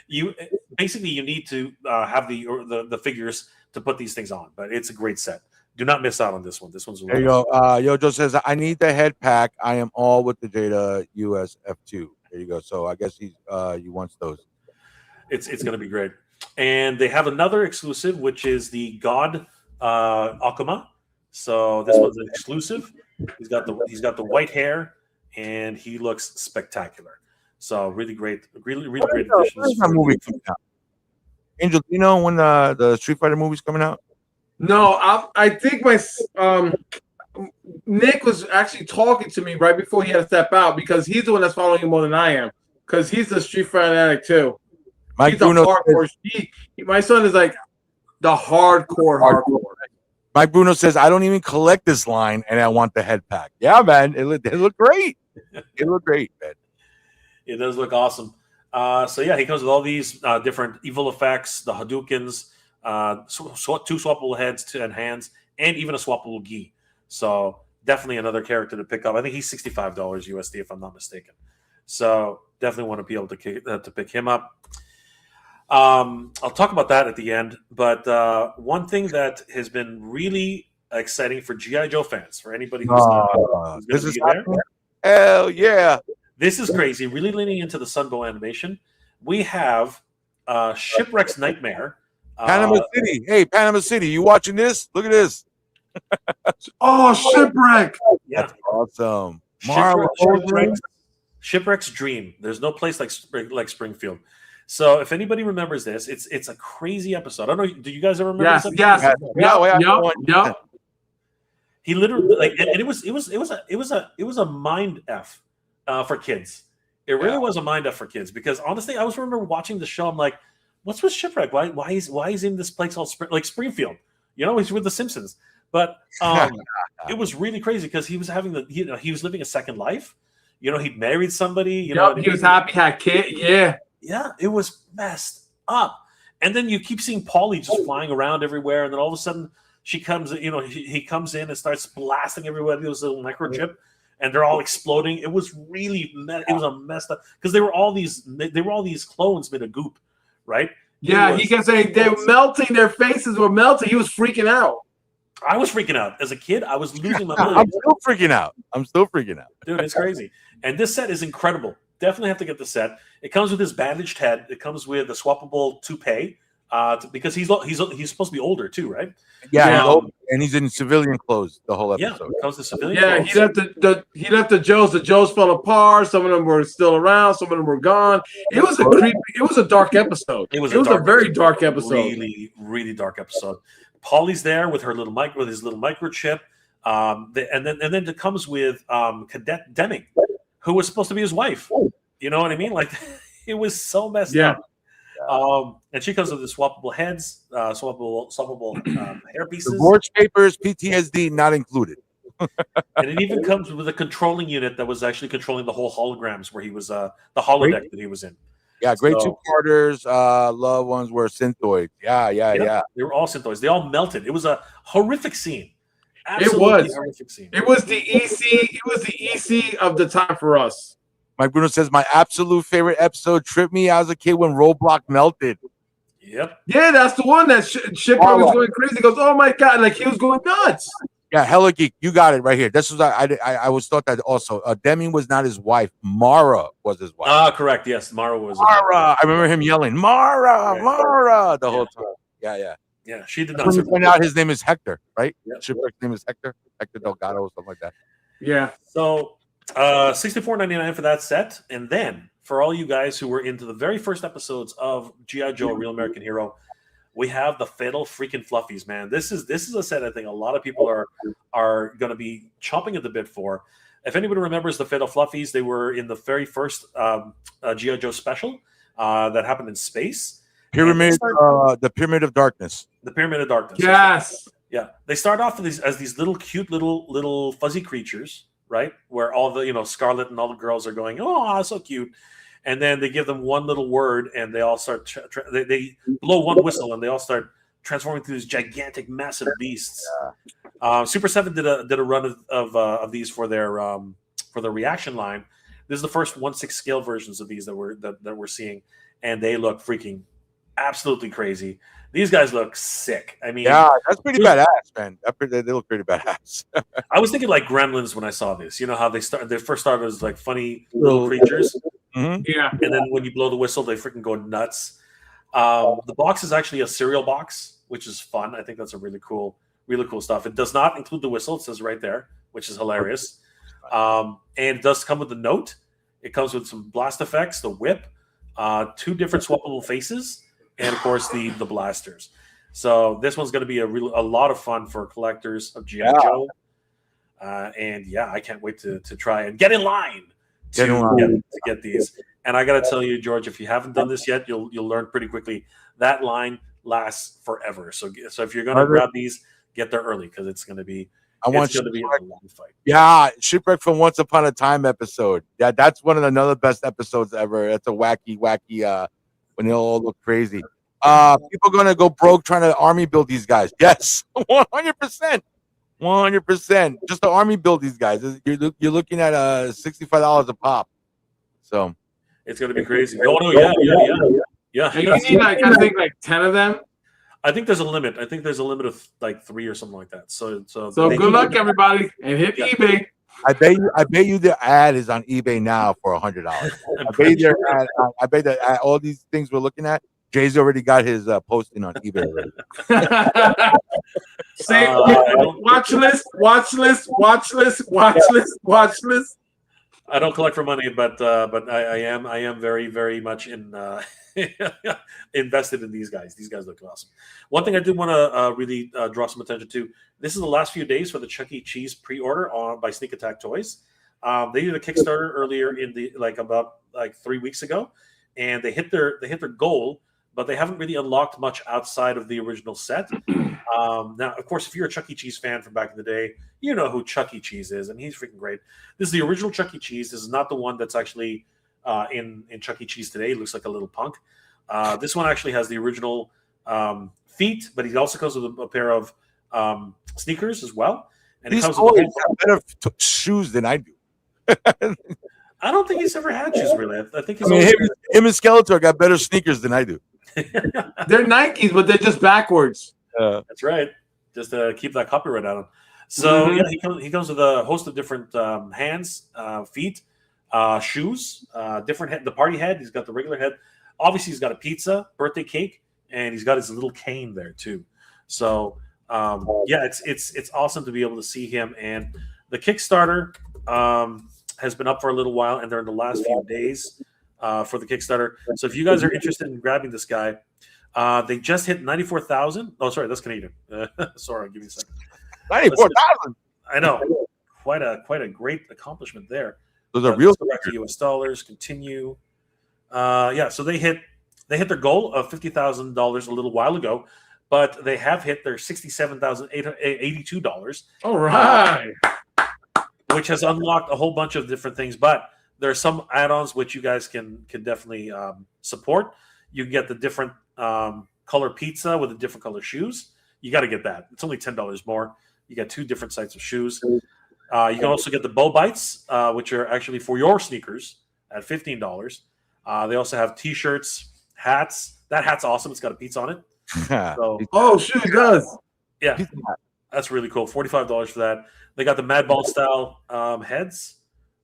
you need to have the figures to put these things on. But it's a great set. Do not miss out on this one. This one's there you go. Yojo says, I need the head pack. I am all with the Jada US F2. There you go. So I guess he wants those. It's going to be great. And they have another exclusive, which is the God Akuma. So this one's an exclusive. He's got the white hair, and he looks spectacular. So really great, really great additions. When's that movie coming out? Angel, do you know when the Street Fighter movie's coming out? No, I think my Nick was actually talking to me right before he had to step out because he's the one that's following him more than I am because he's the Street Fighter addict too. Mike He's Bruno hardcore. My son is like the hardcore. Mike Bruno says, I don't even collect this line, and I want the head pack. Yeah, man, it look great. It looked great, man. It does look awesome. So yeah, he comes with all these different evil effects, the Hadoukens, two swappable heads and hands, and even a swappable gi. So definitely another character to pick up. I think he's $65 USD if I'm not mistaken. So definitely want to be able to pick him up. I'll talk about that at the end. But one thing that has been really exciting for G.I. Joe fans, for anybody who's this is there. Hell yeah. This is crazy. Really leaning into the Sunbow animation. We have Shipwreck's Nightmare. Panama City. Hey, Panama City, you watching this? Look at this. Oh, Shipwreck. Yeah. That's awesome. Shipwreck's Dream. There's no place like Springfield. So if anybody remembers this, it's a crazy episode. I don't know. Do you guys ever remember this? Yes. Yeah. He literally and it was a mind f for kids. It really was a mind f for kids because honestly, I was remember watching the show. I'm like, what's with Shipwreck? Why is in this place called Springfield? You know, he's with the Simpsons. But it was really crazy because he was having he was living a second life. You know, he'd married somebody. You know, he was happy, had kid. Yeah. Yeah, it was messed up. And then you keep seeing Paulie just flying around everywhere, and then all of a sudden she comes, he comes in and starts blasting everywhere with this little microchip, and they're all exploding. It was really it was a messed up because they were all these clones made of goop, right? Yeah, he kept saying they were melting, their faces were melting. He was freaking out. I was freaking out as a kid. I was losing my mind. I'm still freaking out. Dude, it's crazy. And this set is incredible. Definitely have to get the set. It comes with his bandaged head. It comes with a swappable toupee because he's supposed to be older too, right? Yeah, he's old, and he's in civilian clothes the whole episode. Yeah, it comes to civilian. Yeah, clothes. he left the Joes. The Joes fell apart. Some of them were still around. Some of them were gone. It was a creepy. It was a dark episode. It was a very dark episode. Really, really dark episode. Paulie's there with his little microchip, and then it comes with Cadet Deming, who was supposed to be his wife. You know what I mean? Like, it was so messed up. And she comes with the swappable heads, swappable hair pieces. Divorce papers, PTSD not included. And it even comes with a controlling unit that was actually controlling the whole holograms where he was the holodeck that he was in. Yeah, great two-parters. Loved ones were synthoids. Yeah. They were all synthoids. They all melted. It was a horrific scene. Absolutely horrific scene. It was the EC. It was the EC of the time for us. Mike Bruno says, my absolute favorite episode tripped me out as a kid when Roadblock melted. Yep. Yeah, that's the one that Shipper was going crazy. He goes, oh my God. Like, he was going nuts. Yeah, Hella Geek, you got it right here. This was I was thought that also. Demi was not his wife. Mara was his wife. Ah, correct. Yes, Mara was. Mara. I remember him yelling, Mara, Right. Mara, the whole time. Yeah. Yeah, she did That's not. when you find out his name is Hector, right? Yep. Shipwreck's name is Hector Delgado or something like that. Yeah. So, $64.99 for that set, and then for all you guys who were into the very first episodes of GI Joe: Real American Hero, we have the Fatal freaking Fluffies, man. This is a set I think a lot of people are going to be chomping at the bit for. If anybody remembers the Fatal Fluffies, they were in the very first GI Joe special that happened in space. Pyramid, the Pyramid of Darkness. The Pyramid of Darkness. Yes. Yeah, they start off as these little cute little fuzzy creatures, right? Where all the Scarlet and all the girls are going, oh, so cute, and then they give them one little word, and they all start they blow one whistle, and they all start transforming to these gigantic, massive beasts. Super 7 did a run of these for their reaction line. This is the first 1/6 scale versions of these that we're seeing, and they look freaking absolutely crazy. These guys look sick. I mean, yeah, that's pretty badass, man. They look pretty badass. I was thinking like Gremlins when I saw this. You know how they first started as like funny little creatures, Mm-hmm. Yeah. and then when you blow the whistle, they freaking go nuts. The box is actually a cereal box, which is fun. I think that's a really cool stuff. It does not include the whistle. It says right there, which is hilarious. And it does come with a note. It comes with some blast effects, the whip, 2 different swappable faces, and of course the blasters. So this one's going to be a lot of fun for collectors of GI Joe. And yeah, I can't wait to try and get in line to get these. And I got to tell you, George, if you haven't done this yet, you'll learn pretty quickly. That line lasts forever. So if you're going to grab these, get there early because it's going to be a long fight. Yeah, Shipwreck from Once Upon a Time episode. Yeah, that's one of another best episodes ever. That's a wacky when they all look crazy. People gonna go broke trying to army build these guys. Yes, 100%. 100%. Just the army build these guys. You're looking at $65 a pop. So it's gonna be crazy. Oh no, yeah. And you need I think 10 of them. I think there's a limit. I think there's a limit of like 3 or something like that. So good luck, everybody, and hit eBay. I bet you the ad is on eBay now for $100. I bet that all these things we're looking at, Jay's already got his posting on eBay already. Watch list. I don't collect for money, but I am very, very much invested in these guys. These guys look awesome. One thing I did want to really draw some attention to. This is the last few days for the Chuck E. Cheese pre-order by Sneak Attack Toys. They did a Kickstarter earlier in the about 3 weeks ago, and they hit their goal, but they haven't really unlocked much outside of the original set. Now, of course, if you're a Chuck E. Cheese fan from back in the day, you know who Chuck E. Cheese is, and he's freaking great. This is the original Chuck E. Cheese. This is not the one that's actually in Chuck E. Cheese today. He looks like a little punk. This one actually has the original feet, but he also comes with a pair of sneakers as well. And These it comes with better shoes than I do. I don't think he's ever had shoes, really. I think he's him and Skeletor got better sneakers than I do. They're Nikes, but they're just backwards. That's right. Just to keep that copyright on him. So yeah, he comes with a host of different hands, feet, shoes, different head. The party head. He's got the regular head. Obviously, he's got a pizza, birthday cake, and he's got his little cane there too. So yeah, it's awesome to be able to see him. And the Kickstarter has been up for a little while, and they're in the last few days for the Kickstarter. So if you guys are interested in grabbing this guy, they just hit 94,000. Oh, sorry, that's Canadian. Sorry, give me a second. 94,000. I know, quite a great accomplishment there. Those are real. Back to U.S. dollars. Continue. Yeah, so they hit their goal of $50,000 a little while ago, but they have hit their $67,882. All right. Which has unlocked a whole bunch of different things, but there are some add-ons which you guys can definitely support. You can get the different color pizza with the different color shoes. You got to get that. It's only $10 more. You get 2 different sets of shoes. You can also get the bow bites, which are actually for your sneakers at $15. They also have T-shirts, hats. That hat's awesome. It's got a pizza on it. So, shoot, it does. Yeah. That's really cool. $45 for that. They got the Madball style heads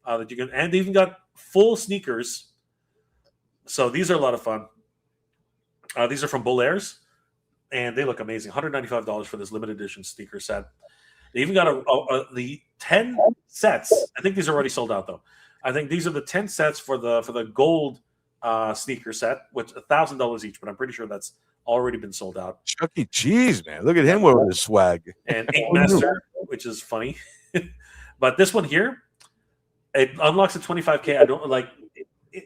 that you can, and they even got full sneakers. So these are a lot of fun. These are from Bolairs, and they look amazing. $195 for this limited edition sneaker set. They even got the 10 sets. I think these are already sold out though. I think these are the 10 sets for the gold sneaker set, which $1,000 each, but I'm pretty sure that's already been sold out. Chuck E. Cheese, man. Look at him with his swag. And Ink Master, which is funny. But this one here, it unlocks at 25K. I don't like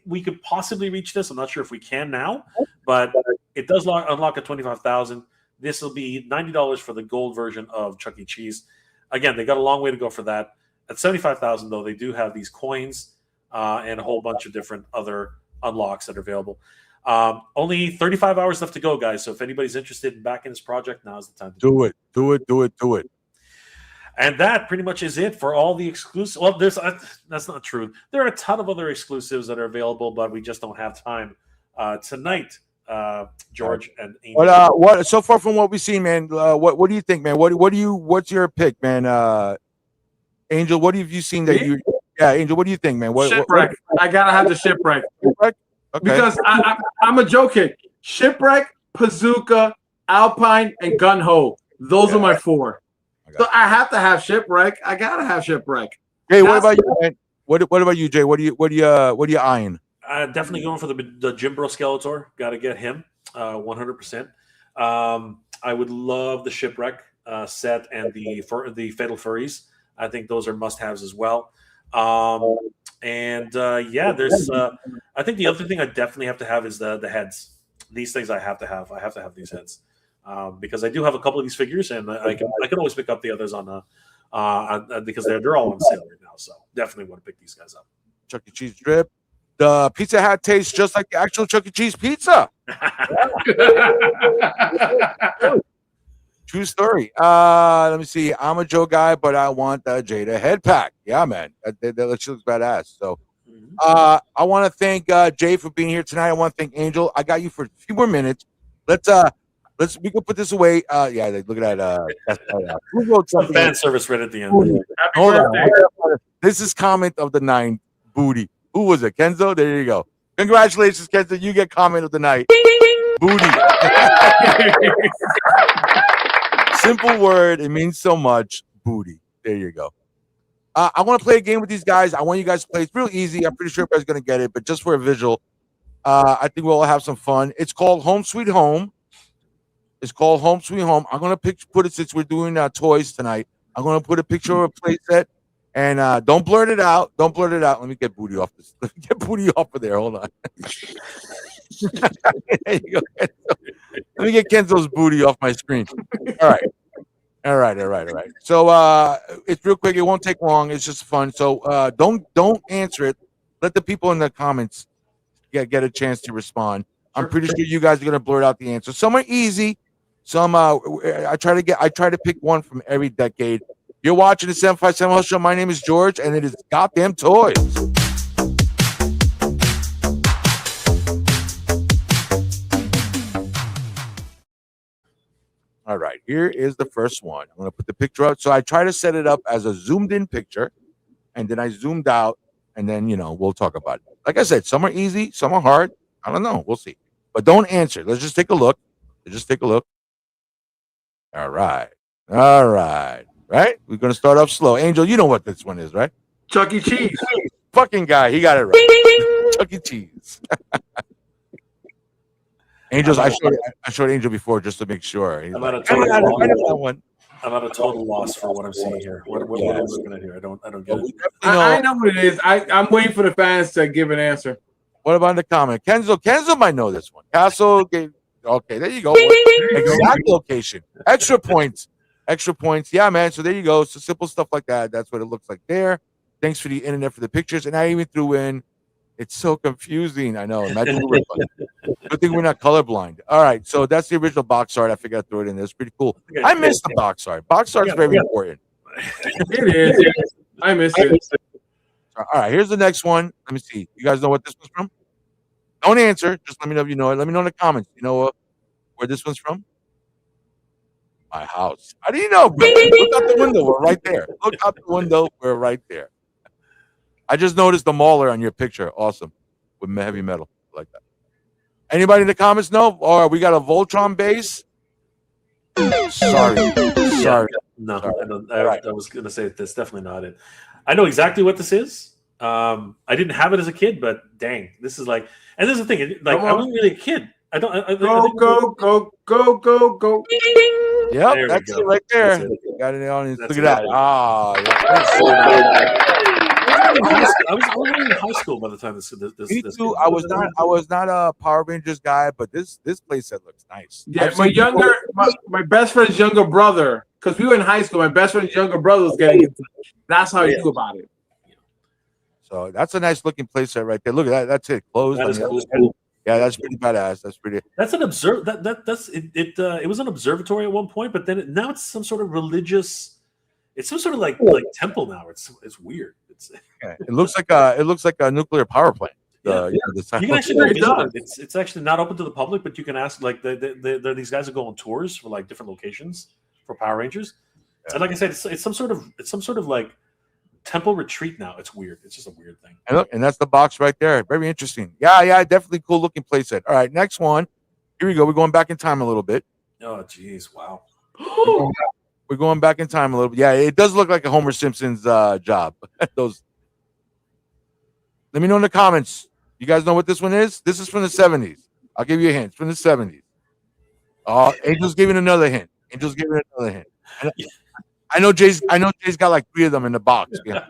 we could possibly reach this. I'm not sure if we can now, but it does unlock at 25,000. This will be $90 for the gold version of Chuck E. Cheese. Again, they got a long way to go for that. At 75,000, though, they do have these coins and a whole bunch of different other unlocks that are available. Only 35 hours left to go, guys. So if anybody's interested in backing this project, now's the time to do it. Do it. And that pretty much is it for all the exclusive. Well, that's not true. There are a ton of other exclusives that are available, but we just don't have time tonight. George and Angel. What so far from what we've seen, man? What do you think, man? What's your pick, man? Angel, what have you seen that you? Yeah, Angel, what do you think, man? Shipwreck. I gotta have the Shipwreck. Okay. Because I'm a joke kid. Shipwreck, Bazooka, Alpine, and Gun Ho. Those are my four. So I have to have Shipwreck. I gotta have Shipwreck. Hey, what about you, man? What about you, Jay? What are you eyeing? Definitely going for the Jim Bro Skeletor. Got to get him 100%. I would love the Shipwreck set and the Fatal Furries. I think those are must-haves as well. There's. I think the other thing I definitely have to have is the heads. These things I have to have. I have to have these heads because I do have a couple of these figures, and I can always pick up the others on because they're all on sale right now. So definitely want to pick these guys up. Chuck E. Cheese drip. The Pizza Hut tastes just like the actual Chuck E. Cheese pizza. True story. Let me see. I'm a Joe guy, but I want the Jada head pack. Yeah, man. That looks badass. So I want to thank Jay for being here tonight. I want to thank Angel. I got you for a few more minutes. We can put this away. Look at that. Who wrote something? Fan service right at the end. Hold on. This is comment of the night. Booty. Who was it? Kenzo? There you go. Congratulations, Kenzo. You get comment of the night. Booty. Simple word. It means so much. Booty. There you go. I want to play a game with these guys. I want you guys to play. It's real easy. I'm pretty sure everybody's going to get it, but just for a visual, I think we'll all have some fun. It's called Home Sweet Home. I'm going to put it since we're doing toys tonight. I'm going to put a picture of a playset. And don't blurt it out. Let me get Booty off this. Let me get Booty off of there. Hold on. There you go. Let me get Kenzo's Booty off my screen. All right. So it's real quick. It won't take long. It's just fun. So don't answer it. Let the people in the comments get a chance to respond. I'm pretty sure you guys are gonna blurt out the answer. Some are easy. Some I try to pick one from every decade. You're watching the 757 Hustle Show. My name is George, and it is Goddamn Toys. All right, here is the first one. I'm going to put the picture up. So I try to set it up as a zoomed-in picture, and then I zoomed out, and then, we'll talk about it. Like I said, some are easy, some are hard. I don't know. We'll see. But don't answer. Let's just take a look. All right. Right? We're going to start off slow. Angel, you know what this one is, right? Chuck E. Cheese. Fucking guy. He got it right. Chuck E. Cheese. Angels, I showed Angel before just to make sure. I'm at a total loss for what I'm seeing here. What am I looking at here? I don't get it. I know what it is. I'm waiting for the fans to give an answer. What about in the comment? Kenzo might know this one. Castle gave. Okay, there you go. Exact location. Extra points. Yeah, man. So there you go. So simple stuff like that. That's what it looks like there. Thanks for the internet for the pictures. And I even threw in. It's so confusing. I know. Good thing we're not colorblind. All right. So that's the original box art. I figured I'd throw it in there. It's pretty cool. I miss the box art. Box art is very important. It is. I miss it. All right. Here's the next one. Let me see. You guys know what this one's from? Don't answer. Just let me know if you know it. Let me know in the comments. You know where this one's from? My house. How do you know, bro? Look out the window. We're right there. Look out the window. We're right there. I just noticed the Mauler on your picture. Awesome. With heavy metal. Like that. Anybody in the comments know? Or we got a Voltron base? Sorry. No, I was going to say that's definitely not it. I know exactly what this is. I didn't have it as a kid, but dang, this is like, and this is the thing, like I wasn't really a kid. I don't. Go. Yep, that's it right there. Got it on. Look at that. Ah, I was in high school by the time this. Me too. I was not a Power Rangers guy, but this playset looks nice. Yeah, my best friend's younger brother, because we were in high school. My best friend's younger brother was getting into it. That's how I knew about it. So that's a nice looking playset right there. Look at that. That's it. Closed. That is cool. Yeah, that's pretty badass. That's pretty. That's an that's it. It was an observatory at one point, but then now it's some sort of religious. It's some sort of like temple now. It's weird. It looks like a nuclear power plant. You can actually go visit it. It's actually not open to the public, but you can ask. Like these guys are going on tours for like different locations for Power Rangers, and like I said, it's some sort of like temple retreat now. It's weird. It's just a weird thing. And look, and that's the box right there. Very interesting. Yeah, definitely cool looking playset. All right, next one. Here we go. We're going back in time a little bit. Oh, geez, wow. We're going back in time a little bit. Yeah, it does look like a Homer Simpson's job. Those. Let me know in the comments. You guys know what this one is? This is from the 70s. I'll give you a hint. It's from the 70s. Angel's giving another hint. I know Jay's got like 3 of them in the box. Yeah.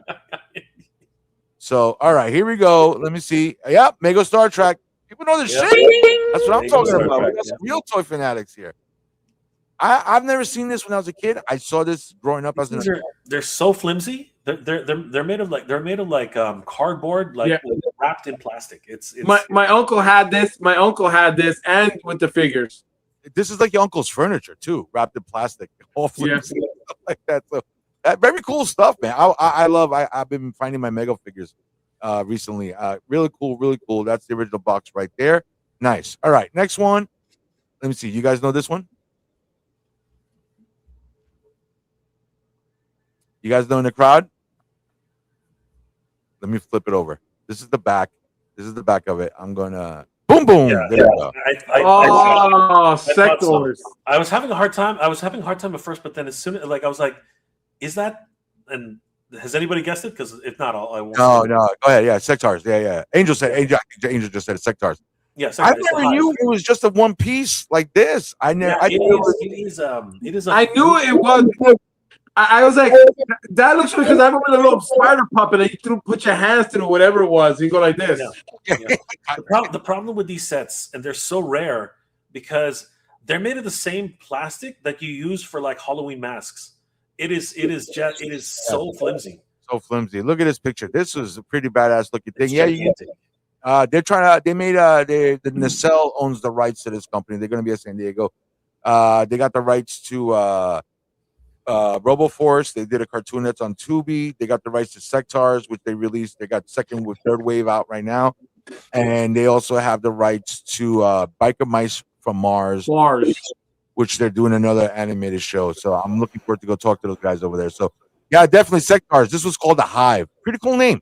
So, all right, here we go. Let me see. Yep, Mego Star Trek. People know this shit. That's what I'm talking about. We got some real toy fanatics here. I've never seen this when I was a kid. I saw this growing up as an adult. They're so flimsy. They're made of like cardboard, wrapped in plastic. It's my uncle had this. My uncle had this, and with the figures. This is like your uncle's furniture too, wrapped in plastic, all flimsy, stuff like that. So, very cool stuff, man. I've been finding my Mego figures recently. Really cool. That's the original box right there. Nice. All right, next one. Let me see. You guys know this one? You guys know in the crowd? Let me flip it over. This is the back. This is the back of it. I'm gonna boom. There you go. Sectors. I was having a hard time. At first, but then as soon as I was like, "Is that?" And has anybody guessed it? Because if not, I won't. No. Go ahead. Yeah, Sectors. Yeah. Angel just said it. Sectors. Yeah, I never knew it was just a one piece like this. I never. Yeah, it is. I knew it was. I was like, that looks because I remember the little spider puppet that you put your hands through, whatever it was. You go like this. Yeah. The problem with these sets, and they're so rare, because they're made of the same plastic that you use for like Halloween masks. It is so flimsy. So flimsy. Look at this picture. This was a pretty badass looking thing. The Nacelle owns the rights to this company. They're going to be at San Diego. They got the rights to RoboForce. They did a cartoon that's on Tubi. They got the rights to Sectors, which they released. They got third wave out right now, and they also have the rights to Biker Mice from Mars, which they're doing another animated show. So I'm looking forward to go talk to those guys over there. So yeah, definitely Sectors. This was called the Hive. Pretty cool name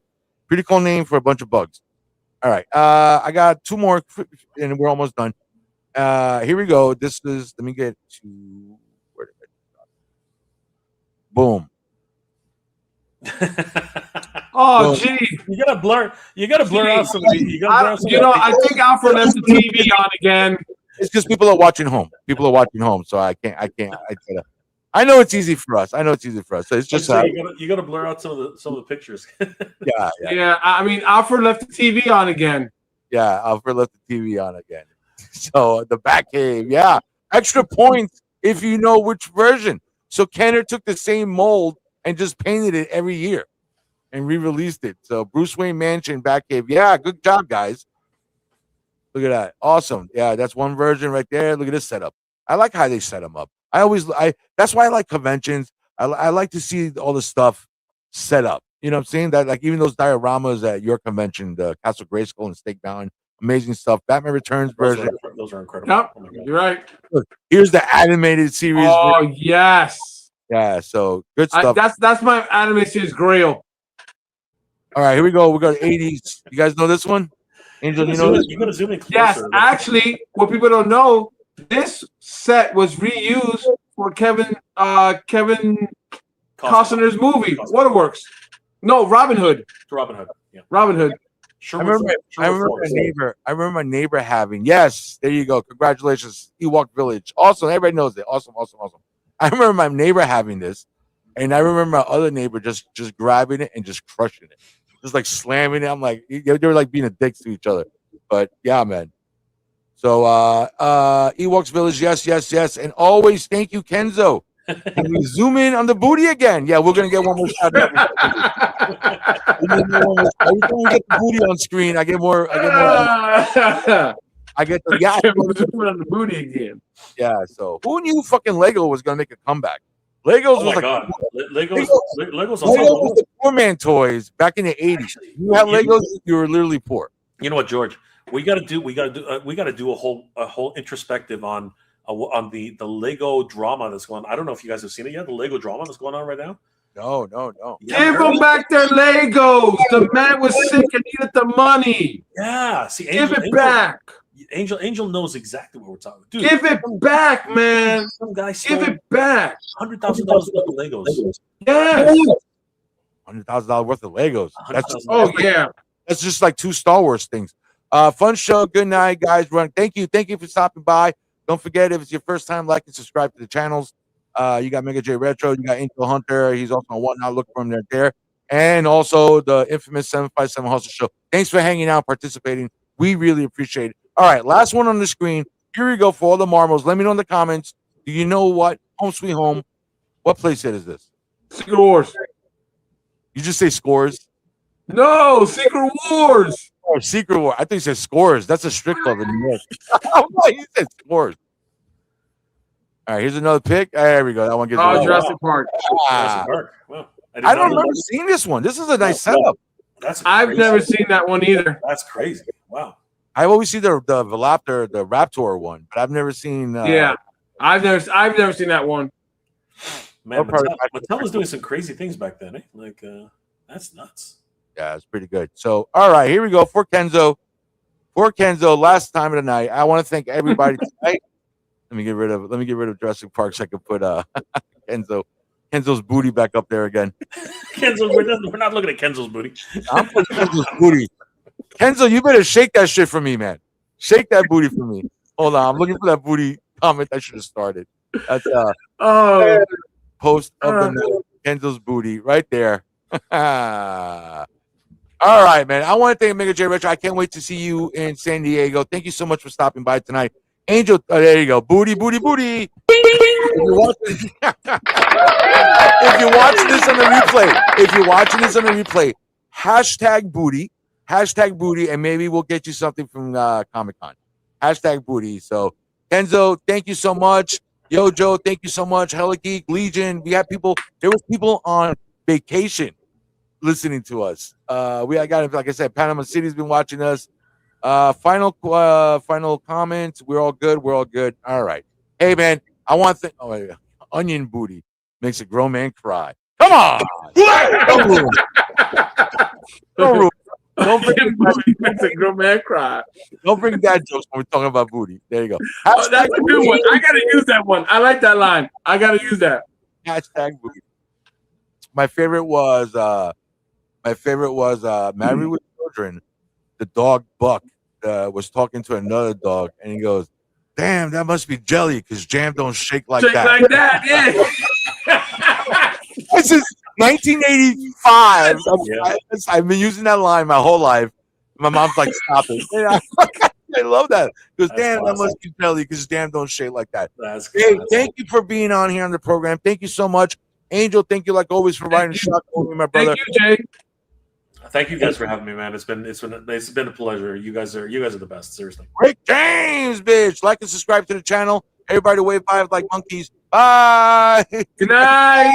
for a bunch of bugs. All right, I got 2 more, and we're almost done. Here we go. This is. Let me get to. Boom. Oh, gee. You gotta blur out some of these. I think Alfred left the TV on again. It's because people are watching home. So I know it's easy for us. So it's just you gotta blur out some of the pictures. Yeah. I mean, Alfred left the TV on again. Yeah, Alfred left the TV on again. So the Batcave, yeah. Extra points if you know which version. So Kenner took the same mold and just painted it every year and re-released it. So Bruce Wayne Mansion, Batcave. Yeah, good job, guys. Look at that. Awesome. Yeah, that's one version right there. Look at this setup. I like how they set them up. That's why I like conventions. I like to see all the stuff set up. You know what I'm saying? That like even those dioramas at your convention, the Castle Grayskull and Stake Mountain, amazing stuff. Batman Returns version. Those are incredible. Yep, Oh my God. you're right. Here's the animated series. Oh yes, Yeah, so good stuff. that's my anime series grail. All right, here we go. We got 80s. You guys know this one? Angel, you know this? You gotta zoom in closer. Yes, actually, what people don't know, this set was reused for Kevin Costner's movie, Waterworks. No, Robin Hood. Robin Hood. Yeah. Robin Hood. I remember I remember my neighbor having. Yes, there you go. Congratulations, Ewok Village. Awesome. Everybody knows it. Awesome. I remember my neighbor having this, and I remember my other neighbor just grabbing it and just crushing it, just like slamming it. I'm like, they were like being a dicks to each other. But yeah, man. So Ewoks Village, yes, and always thank you, Kenzo. Can we zoom in on the booty again? Yeah, we're gonna get one more shot. Every time we get the booty on screen, I get more. I get the on the booty again. Yeah. So who knew fucking Lego was gonna make a comeback? Legos Oh was my like God. Legos Lego was the poor man toys back in the 80s. You had Legos, you were literally poor. You know what, George? We got to do a whole introspective on the Lego drama that's going on. I don't know if you guys have seen it yet. The Lego drama that's going on right now. No. Give them back their Legos. The man was sick and needed the money. Yeah. See, Give it back. Angel knows exactly what we're talking about. Dude, Give it back, man. Some guy Give it back. $100,000 worth of Legos. Yes. $100,000 worth of Legos. That's just like 2 Star Wars things. Fun show. Good night, guys. Thank you for stopping by. Don't forget, if it's your first time, like and subscribe to the channels. You got Mega J Retro, you got Angel Hunter. He's also on Whatnot. Look for him there. And also the infamous 757 Hustle Show. Thanks for hanging out, participating. We really appreciate it. All right, last one on the screen. Here we go for all the marbles. Let me know in the comments. Do you know what Home Sweet Home? What playset is this? Secret Wars. You just say Scores? No, Secret Wars. Oh, Secret War. I think you said Scores. That's a strip club in New York. You said Scores. All right, here's another pick. There we go. That one gets. Jurassic Park. Jurassic Park. Well, I don't remember seeing this one. This is a nice setup. I've never seen that one either. That's crazy. Wow. I always see the Velociraptor, the Raptor one, but I've never seen. I've never seen that one. Man, Mattel was doing some crazy things back then. Eh? Like that's nuts. Yeah, it's pretty good. So, all right, here we go for Kenzo. Last time of the night. I want to thank everybody tonight. Let me get rid of Jurassic Park so I can put Kenzo's booty back up there again. Kenzo, we're not looking at Kenzo's booty. I'm putting Kenzo's booty. Kenzo, you better shake that shit for me, man. Shake that booty for me. Hold on, I'm looking for that booty comment I should have started. That's post of the night. Kenzo's booty right there. All right, man. I want to thank Mega J Retro. I can't wait to see you in San Diego. Thank you so much for stopping by tonight. Angel, there you go. Booty. If you're watching this on the replay, hashtag booty, and maybe we'll get you something from Comic-Con. Hashtag booty. So, Kenzo, thank you so much. Yo, Joe, thank you so much. Hella Geek, Legion. There was people on vacation listening to us. I got, like I said, Panama City's been watching us. Final comments. We're all good. All right. Hey, man, I want to thank Onion Booty makes a grown man cry. Come on. Don't makes a grown man cry. Don't bring dad jokes when we're talking about booty. There you go. That's a good one. I gotta use that one. I like that line. I gotta use that. Hashtag booty. My favorite was Married with Children. The dog Buck was talking to another dog, and he goes, "Damn, that must be jelly because jam don't shake like that." Like that, yeah. This is 1985. I've been using that line my whole life. My mom's like, "Stop it!" I love that. Because damn, that must be jelly because jam don't shake like that. Hey, thank you for being on here on the program. Thank you so much, Angel. Thank you, like always, for writing the shot over my brother. Thank you, Jay. Thank you guys for having me, man. It's been a pleasure. You guys are the best. Seriously. Rick James, bitch. Like and subscribe to the channel. Everybody wave five like monkeys. Bye. Good night.